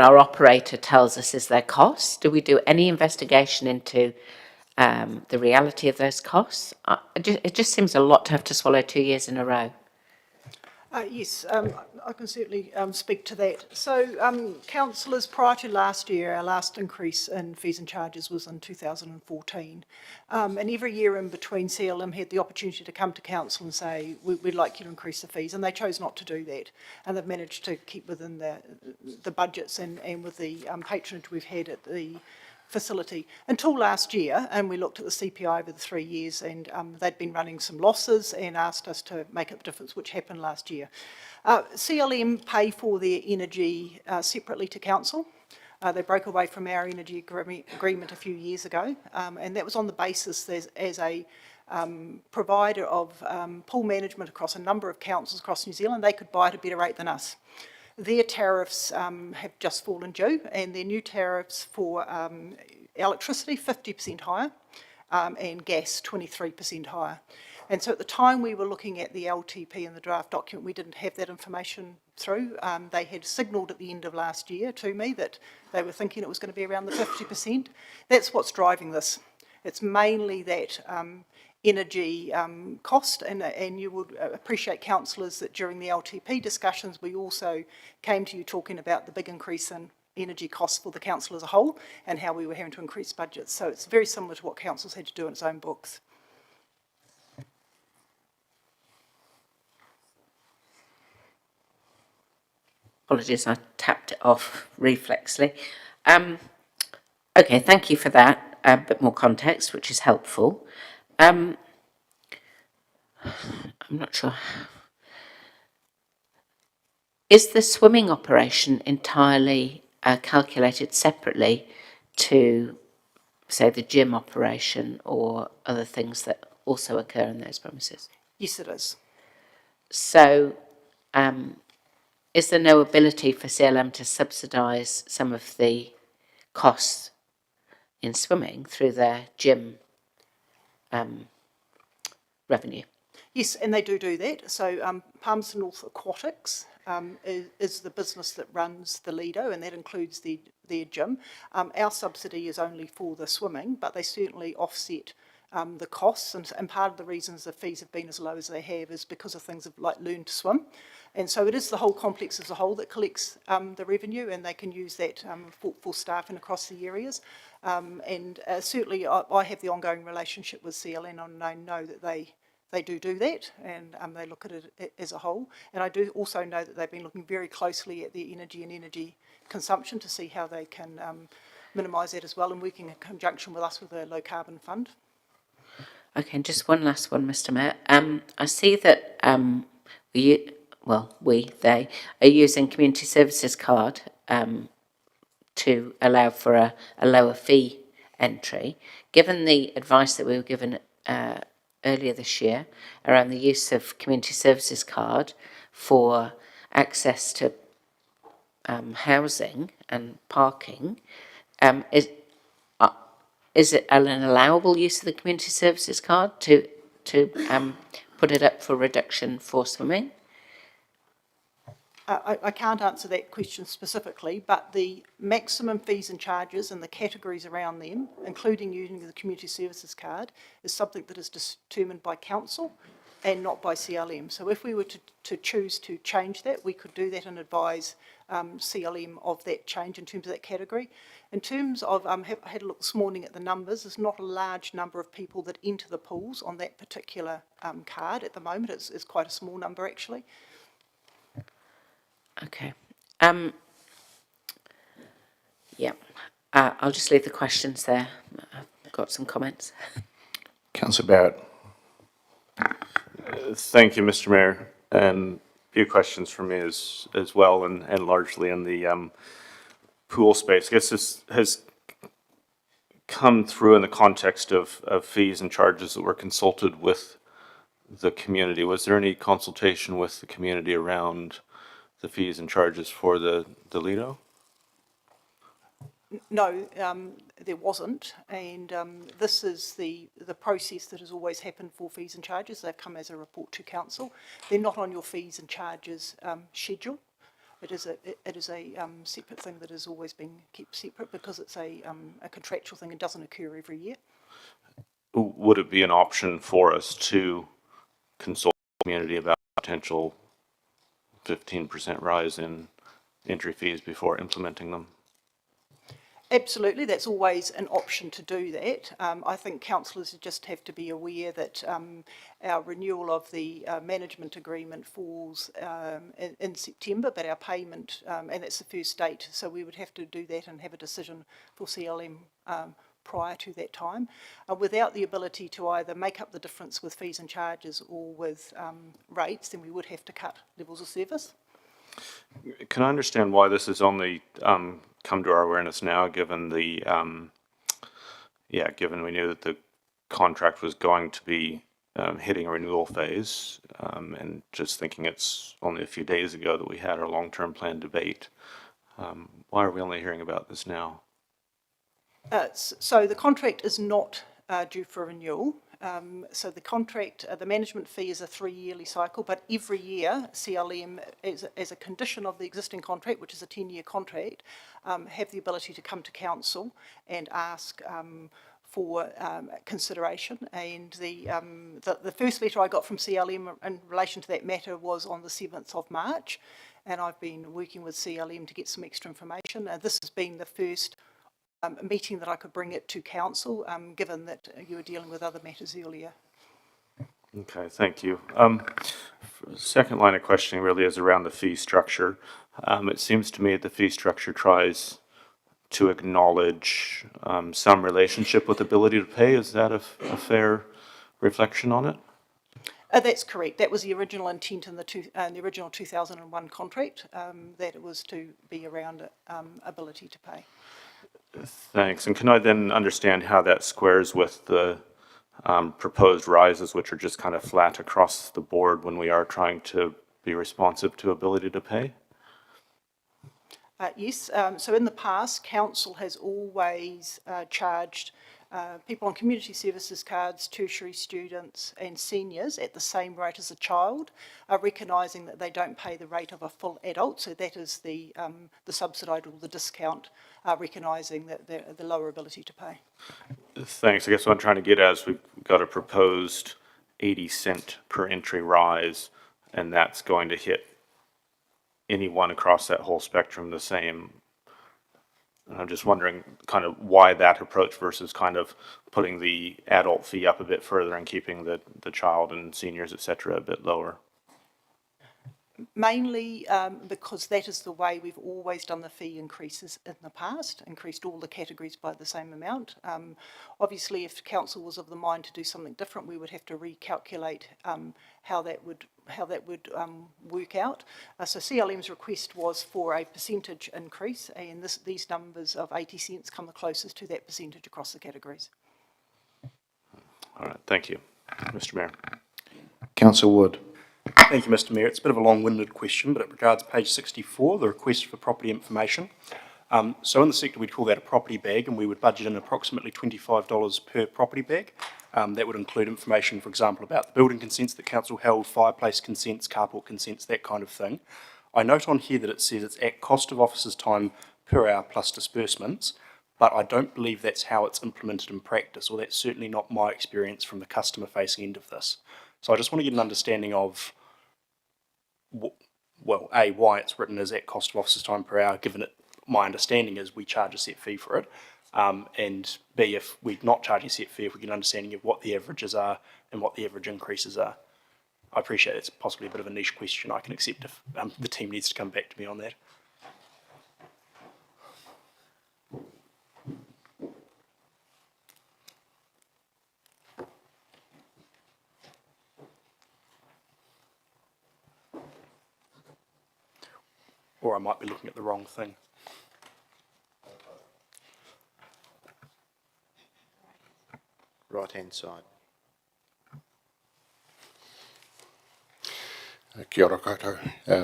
our operator tells us is their costs? Do we do any investigation into the reality of those costs? It just seems a lot to have to swallow 2 years in a row. Yes, I can certainly speak to that. So, councillors, prior to last year, our last increase in fees and charges was in 2014. And every year in between, CLM had the opportunity to come to council and say, we'd like you to increase the fees, and they chose not to do that. And they've managed to keep within the budgets and with the patronage we've had at the facility until last year, and we looked at the CPI over the 3 years, and they'd been running some losses and asked us to make up the difference, which happened last year. CLM pay for their energy separately to council. They broke away from our energy agreement a few years ago, and that was on the basis as a provider of pool management across a number of councils across New Zealand, they could buy at a better rate than us. Their tariffs have just fallen due, and their new tariffs for electricity 50% higher, and gas 23% higher. And so at the time we were looking at the LTP in the draft document, we didn't have that information through. They had signalled at the end of last year to me that they were thinking it was going to be around the 50%. That's what's driving this. It's mainly that energy cost, and you would appreciate, councillors, that during the LTP discussions we also came to you talking about the big increase in energy costs for the council as a whole and how we were having to increase budgets. So it's very similar to what councils had to do in its own books. Apologies, I tapped it off reflexly. Okay, thank you for that. A bit more context, which is helpful. I'm not sure. Is the swimming operation entirely calculated separately to, say, the gym operation or other things that also occur in those premises? Yes, it is. So, is there no ability for CLM to subsidise some of the costs in swimming through their gym revenue? Yes, and they do that. So Palmerston North Aquatics is the business that runs the Lido, and that includes their gym. Our subsidy is only for the swimming, but they certainly offset the costs, and part of the reasons the fees have been as low as they have is because of things like Learn to Swim. And so it is the whole complex as a whole that collects the revenue, and they can use that for staffing across the areas. Certainly I have the ongoing relationship with CLN, and I know that they do that, and they look at it as a whole. And I do also know that they've been looking very closely at their energy and energy consumption to see how they can minimise that as well, and working in conjunction with us with a low carbon fund. Okay, and just one last one, Mr. Mayor. I see that they are using community services card to allow for a lower fee entry. Given the advice that we were given earlier this year around the use of community services card for access to housing and parking, is it an allowable use of the community services card to put it up for reduction for swimming? I can't answer that question specifically, but the maximum fees and charges and the categories around them, including using the community services card, is something that is determined by council and not by CLM. So if we were to choose to change that, we could do that and advise CLM of that change in terms of that category. In terms of, I had a look this morning at the numbers, there's not a large number of people that enter the pools on that particular card at the moment. It's quite a small number actually. Okay. Yeah. I'll just leave the questions there. I've got some comments. Councillor Barrett. Thank you, Mr. Mayor. And a few questions from me as well, and largely in the pool space. I guess this has come through in the context of fees and charges that were consulted with the community. Was there any consultation with the community around the fees and charges for the Lido? No, there wasn't, and this is the process that has always happened for fees and charges. They've come as a report to council. They're not on your fees and charges schedule. It is a separate thing that has always been kept separate because it's a contractual thing and doesn't occur every year. Would it be an option for us to consult the community about potential 15% rise in entry fees before implementing them? Absolutely, that's always an option to do that. I think councillors just have to be aware that our renewal of the management agreement falls in September, but our payment, and that's the first date, so we would have to do that and have a decision for CLM prior to that time. Without the ability to either make up the difference with fees and charges or with rates, then we would have to cut levels of service. Can I understand why this has only come to our awareness now, given the, given we knew that the contract was going to be hitting a renewal phase, and just thinking it's only a few days ago that we had our long-term plan debate. Why are we only hearing about this now? So the contract is not due for renewal. So the contract, the management fee is a 3-yearly cycle, but every year CLM, as a condition of the existing contract, which is a 10-year contract, have the ability to come to council and ask for consideration. And the first letter I got from CLM in relation to that matter was on the 7th of March, and I've been working with CLM to get some extra information. This has been the first meeting that I could bring it to council, given that you were dealing with other matters earlier. Okay, thank you. Second line of questioning really is around the fee structure. It seems to me that the fee structure tries to acknowledge some relationship with ability to pay. Is that a fair reflection on it? That's correct. That was the original intent in the original 2001 contract, that it was to be around ability to pay. Thanks. And can I then understand how that squares with the proposed rises, which are just kind of flat across the board when we are trying to be responsive to ability to pay? Yes. So in the past, council has always charged people on community services cards, tertiary students and seniors at the same rate as a child, are recognising that they don't pay the rate of a full adult, so that is the subsidised or the discount, recognising that the lower ability to pay. Thanks. I guess what I'm trying to get at is we've got a proposed 80 cent per entry rise, and that's going to hit anyone across that whole spectrum the same. And I'm just wondering kind of why that approach versus kind of putting the adult fee up a bit further and keeping the child and seniors, et cetera, a bit lower. Mainly because that is the way we've always done the fee increases in the past, increased all the categories by the same amount. Obviously, if council was of the mind to do something different, we would have to recalculate how that would work out. So CLM's request was for a percentage increase, and these numbers of 80 cents come the closest to that percentage across the categories. All right, thank you. Mr. Mayor. Councillor Wood. Thank you, Mr. Mayor. It's a bit of a long-winded question, but it regards page 64, the request for property information. So in the sector, we'd call that a property bag, and we would budget in approximately $25 per property bag. That would include information, for example, about the building consents that council held, fireplace consents, carport consents, that kind of thing. I note on here that it says it's at cost of officers' time per hour plus disbursements, but I don't believe that's how it's implemented in practice, or that's certainly not my experience from the customer-facing end of this. So I just want to get an understanding of, well, A, why it's written as at cost of officers' time per hour, given it, my understanding is we charge a set fee for it, and B, if we're not charging a set fee, if we get an understanding of what the averages are and what the average increases are. I appreciate it's possibly a bit of a niche question. I can accept if the team needs to come back to me on that. Or I might be looking at the wrong thing. Right-hand side. Kia ora koutou,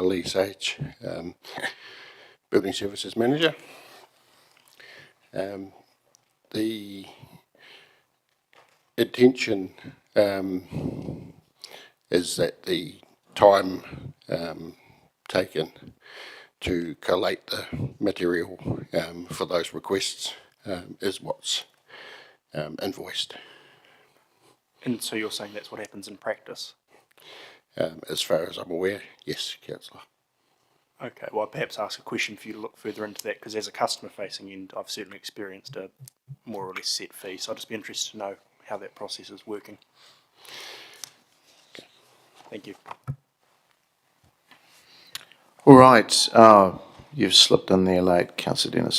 Lee Sage, Building Services Manager. The intention is that the time taken to collate the material for those requests is what's invoiced. And so you're saying that's what happens in practice? As far as I'm aware, yes, Councillor. Okay, well, perhaps ask a question for you to look further into that, because as a customer-facing end, I've certainly experienced a more or less set fee, so I'd just be interested to know how that process is working. Okay. Thank you. All right, you've slipped in there late, Councillor Dennis.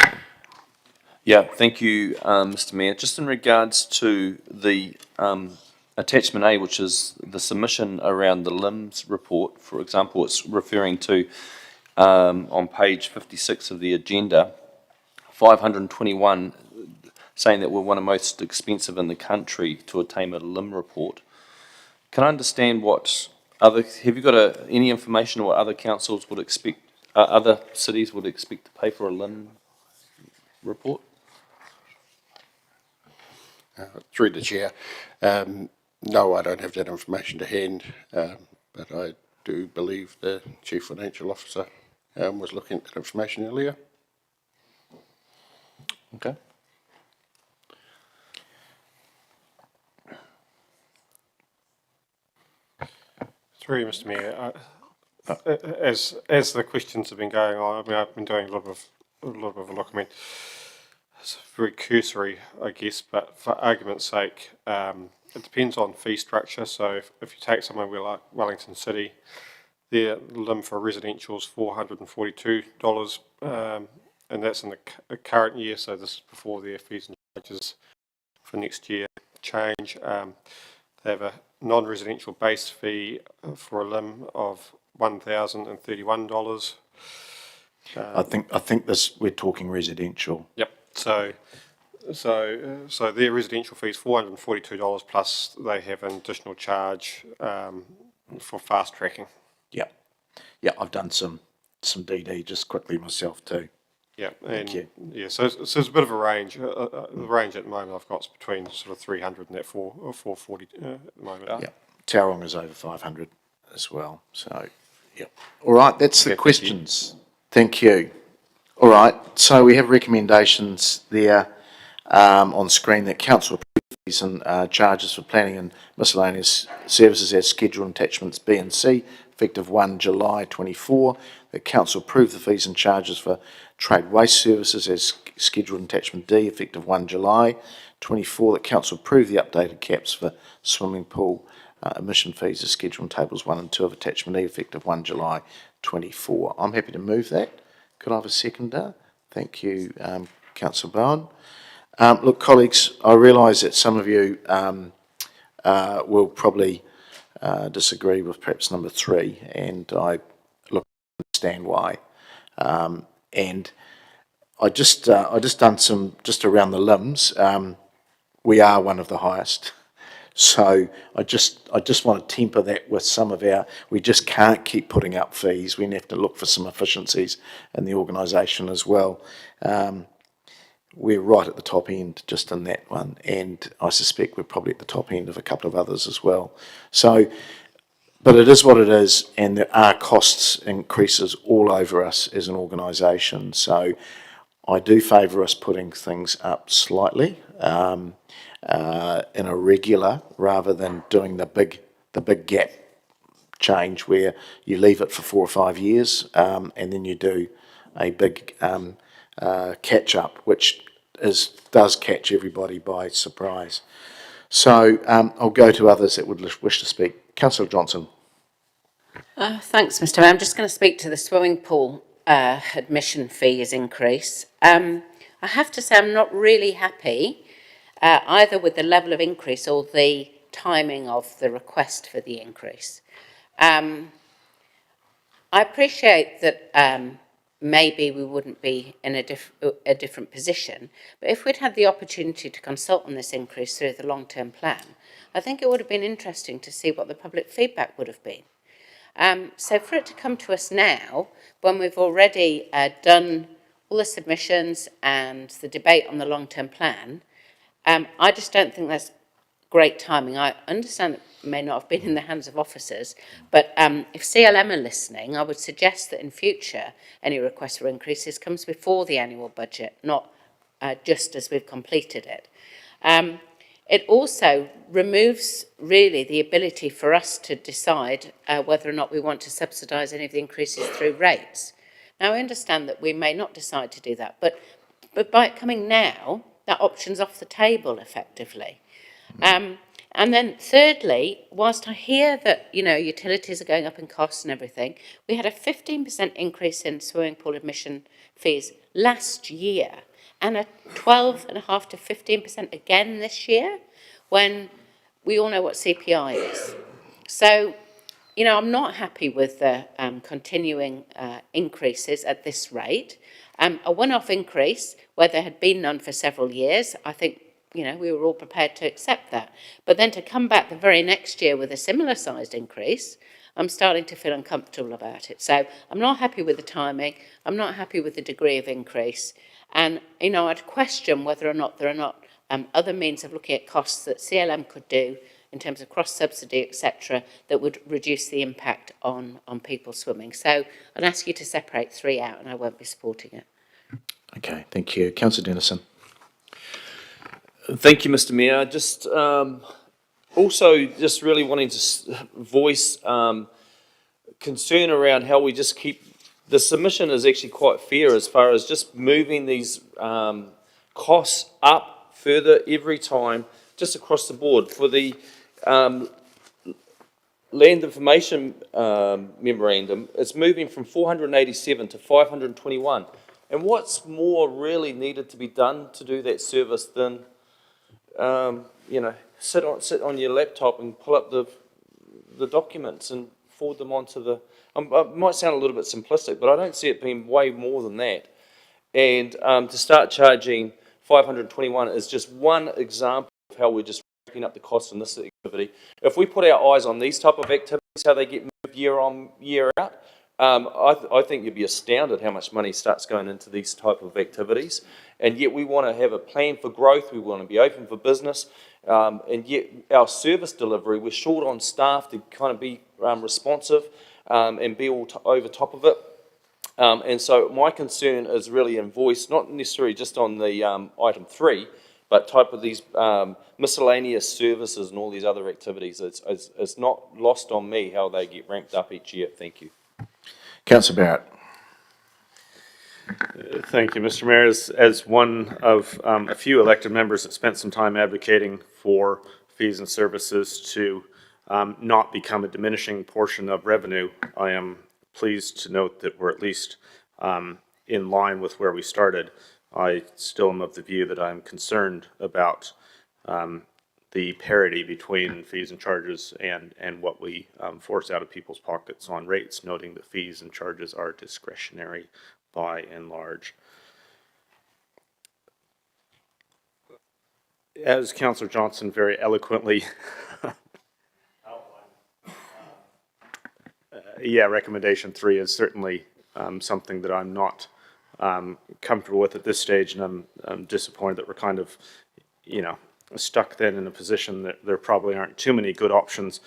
Yeah, thank you, Mr. Mayor. Just in regards to the attachment A, which is the submission around the LIMS report, for example, it's referring to on page 56 of the agenda, 521, saying that we're one of the most expensive in the country to attain a LIM report. Can I understand what other, have you got any information on what other councils would expect, other cities would expect to pay for a LIM report? Through the chair, no, I don't have that information to hand, but I do believe the Chief Financial Officer was looking at that information earlier. Okay. Through you, Mr. Mayor, as the questions have been going on, I mean, I've been doing a little bit of a look. I mean, it's very cursory, I guess, but for argument's sake, it depends on fee structure. So if you take somewhere like Wellington City, their LIM for residential is $442, and that's in the current year. So this is before their fees and charges for next year change. They have a non-residential base fee for a LIM of $1,031. I think this, we're talking residential. Yep. So their residential fee is $442 plus they have an additional charge for fast tracking. Yeah, yeah, I've done some DD just quickly myself too. Yeah, Thank you. Yeah, so it's a bit of a range. The range at the moment I've got is between sort of 300 and that 440 at the moment. Yeah, Tauranga is over 500 as well, so, yeah. All right, that's the questions. Thank you. All right, so we have recommendations there on screen that council approve fees and charges for planning and miscellaneous services as scheduled in attachments B and C, effective 1 July 24. That council approve the fees and charges for trade waste services as scheduled in attachment D, effective 1 July 24. That council approve the updated caps for swimming pool emission fees as scheduled in tables 1 and 2 of attachment E, effective 1 July 24. I'm happy to move that. Could I have a seconder? Thank you, Councillor Bowen. Look, colleagues, I realise that some of you will probably disagree with perhaps number 3, and I understand why. And I just done some just around the limbs. We are one of the highest. So I just want to temper that with some of we just can't keep putting up fees. We have to look for some efficiencies in the organisation as well. We're right at the top end just in that one, and I suspect we're probably at the top end of a couple of others as well. So, but it is what it is, and there are costs increases all over us as an organisation. So I do favour us putting things up slightly. In a regular, rather than doing the big gap change where you leave it for 4 or 5 years and then you do a big catch up, which does catch everybody by surprise. So I'll go to others that would wish to speak. Councillor Johnson. Thanks, Mr. Mayor. I'm just going to speak to the swimming pool admission fees increase. I have to say I'm not really happy either with the level of increase or the timing of the request for the increase. I appreciate that maybe we wouldn't be in a different position, but if we'd had the opportunity to consult on this increase through the long-term plan, I think it would have been interesting to see what the public feedback would have been. So for it to come to us now, when we've already done all the submissions and the debate on the long-term plan, I just don't think that's great timing. I understand it may not have been in the hands of officers, but if CLM are listening, I would suggest that in future any request for increases comes before the annual budget, not just as we've completed it. It also removes really the ability for us to decide whether or not we want to subsidise any of the increases through rates. Now, I understand that we may not decide to do that, but by it coming now, that option's off the table effectively. And then thirdly, whilst I hear that, utilities are going up in costs and everything, we had a 15% increase in swimming pool admission fees last year and a 12.5% to 15% again this year, when we all know what CPI is. So, I'm not happy with the continuing increases at this rate. A one-off increase, where there had been none for several years, I think, we were all prepared to accept that. But then to come back the very next year with a similar sized increase, I'm starting to feel uncomfortable about it. So I'm not happy with the timing. I'm not happy with the degree of increase. And, I'd question whether or not there are not other means of looking at costs that CLM could do in terms of cross-subsidy, etc., that would reduce the impact on people swimming. So I'd ask you to separate 3 out, and I won't be supporting it. Okay, thank you. Councillor Dennison. Thank you, Mr. Mayor. Just also just really wanting to voice concern around how we just keep the submission is actually quite fair as far as just moving these costs up further every time, just across the board. For the land information memorandum, it's moving from 487 to 521. And what's more really needed to be done to do that service than sit on your laptop and pull up the documents and forward them onto the. It might sound a little bit simplistic, but I don't see it being way more than that. And to start charging 521 is just one example of how we're just racking up the costs in this activity. If we put our eyes on these type of activities, how they get moved year on year out, I think you'd be astounded how much money starts going into these type of activities, and yet we want to have a plan for growth. We want to be open for business, and yet our service delivery, we're short on staff to kind of be responsive and be all over top of it. And so my concern is really voiced, not necessarily just on the item 3, but type of these miscellaneous services and all these other activities. It's not lost on me how they get ramped up each year. Thank you. Councillor Barrett. Thank you, Mr. Mayor. As one of a few elected members that spent some time advocating for fees and services to not become a diminishing portion of revenue, I am pleased to note that we're at least in line with where we started. I still am of the view that I'm concerned about the parity between fees and charges and what we force out of people's pockets on rates, noting that fees and charges are discretionary by and large. As Councillor Johnson very eloquently outlined, recommendation 3 is certainly something that I'm not comfortable with at this stage, and I'm disappointed that we're kind of, stuck then in a position that there probably aren't too many good options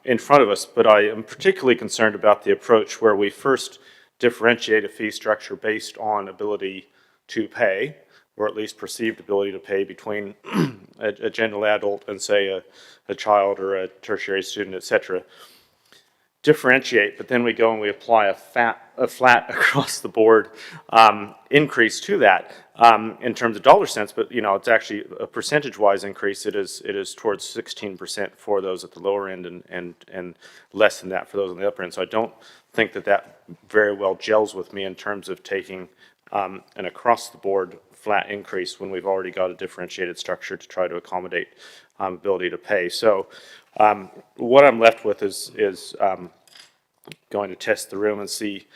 in front of us. But I am particularly concerned about the approach where we first differentiate a fee structure based on ability to pay, or at least perceived ability to pay, between a general adult and, say, a child or a tertiary student, etc. Differentiate, but then we go and we apply a flat across the board increase to that in terms of dollar cents, but it's actually a percentage-wise increase. It is towards 16% for those at the lower end and less than that for those on the upper end. So I don't think that very well gels with me in terms of taking an across-the-board flat increase when we've already got a differentiated structure to try to accommodate ability to pay. So what I'm left with is going to test the room and see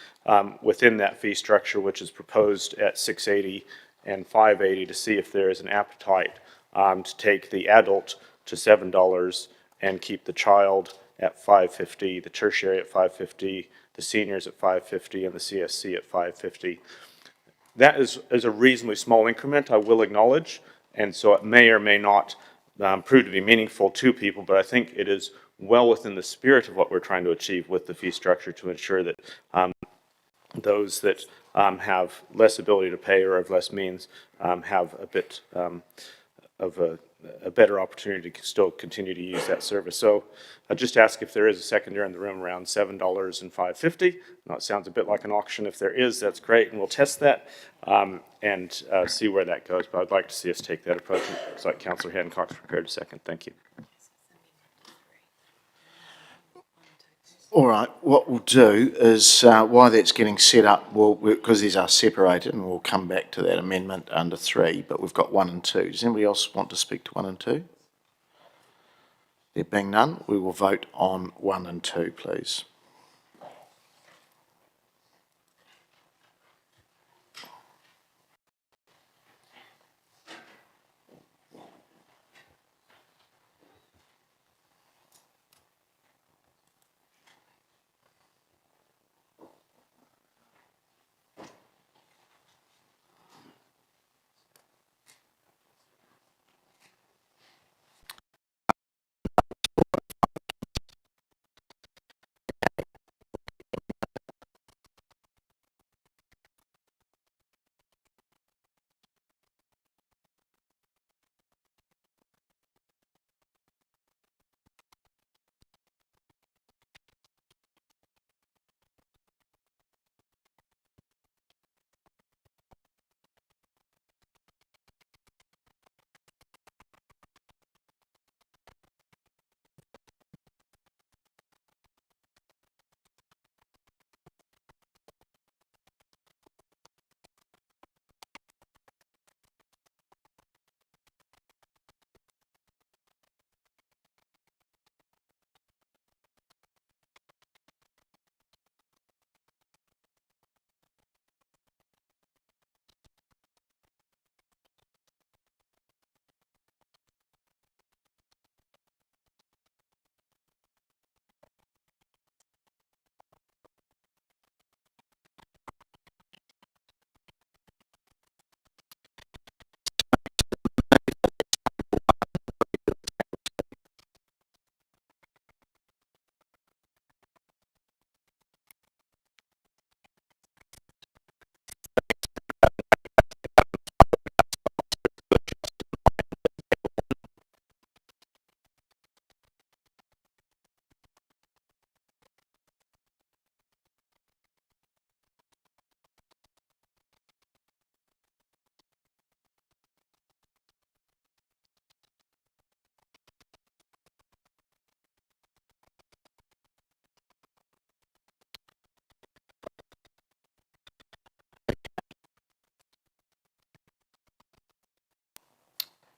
within that fee structure, which is proposed at $680 and $580, to see if there is an appetite to take the adult to $7 and keep the child at $550, the tertiary at $550, the seniors at $550, and the CSC at $550. That is a reasonably small increment, I will acknowledge, and so it may or may not prove to be meaningful to people, but I think it is well within the spirit of what we're trying to achieve with the fee structure to ensure that those that have less ability to pay or have less means have a bit of a better opportunity to still continue to use that service. So I just ask if there is a seconder in the room around $7 and $550. Now, it sounds a bit like an auction. If there is, that's great, and we'll test that and see where that goes. But I'd like to see us take that approach. It looks like Councillor Hancock's prepared a second. Thank you. All right, what we'll do is, while that's getting set up, because these are separated, and we'll come back to that amendment under 3, but we've got 1 and 2. Does anybody else want to speak to 1 and 2? There being none, we will vote on 1 and 2, please.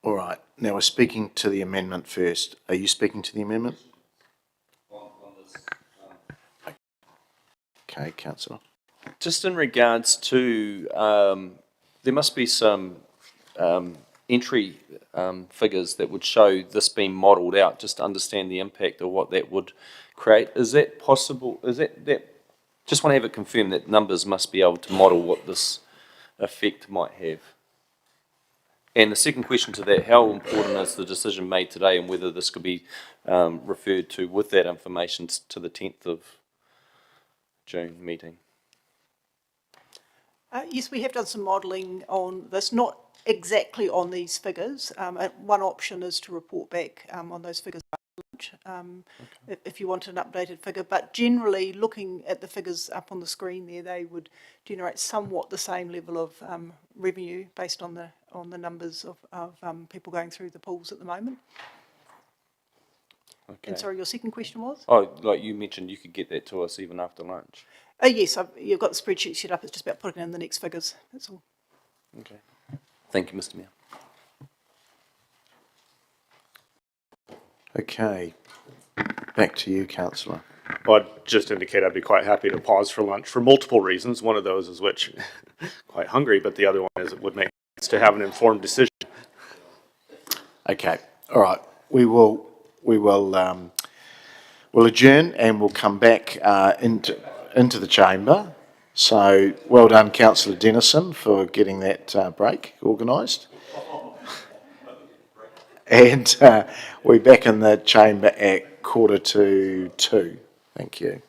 All right, now we're speaking to the amendment first. Are you speaking to the amendment? Okay, councillor. Just in regards to, there must be some entry figures that would show this being modelled out, just to understand the impact of what that would create. Is that possible? Is that just want to have it confirmed that numbers must be able to model what this effect might have. And the second question to that, how important is the decision made today and whether this could be referred to with that information to the 10th of June meeting? Yes, we have done some modelling on this, not exactly on these figures. One option is to report back on those figures if you want an updated figure, but generally looking at the figures up on the screen there, they would generate somewhat the same level of revenue based on the numbers of people going through the pools at the moment. Okay. And sorry, your second question was? Oh, like you mentioned, you could get that to us even after lunch. Yes, you've got the spreadsheet set up. It's just about putting in the next figures. That's all. Okay. Thank you, Mr. Mayor. Okay, back to you, councillor. Well, I'd just indicate I'd be quite happy to pause for lunch for multiple reasons. One of those is which, quite hungry, but the other one is it would make sense to have an informed decision. Okay, all right. We'll adjourn and we'll come back into the chamber. So well done, Councillor Dennison, for getting that break organised. And we're back in the chamber at 1:45. Thank you.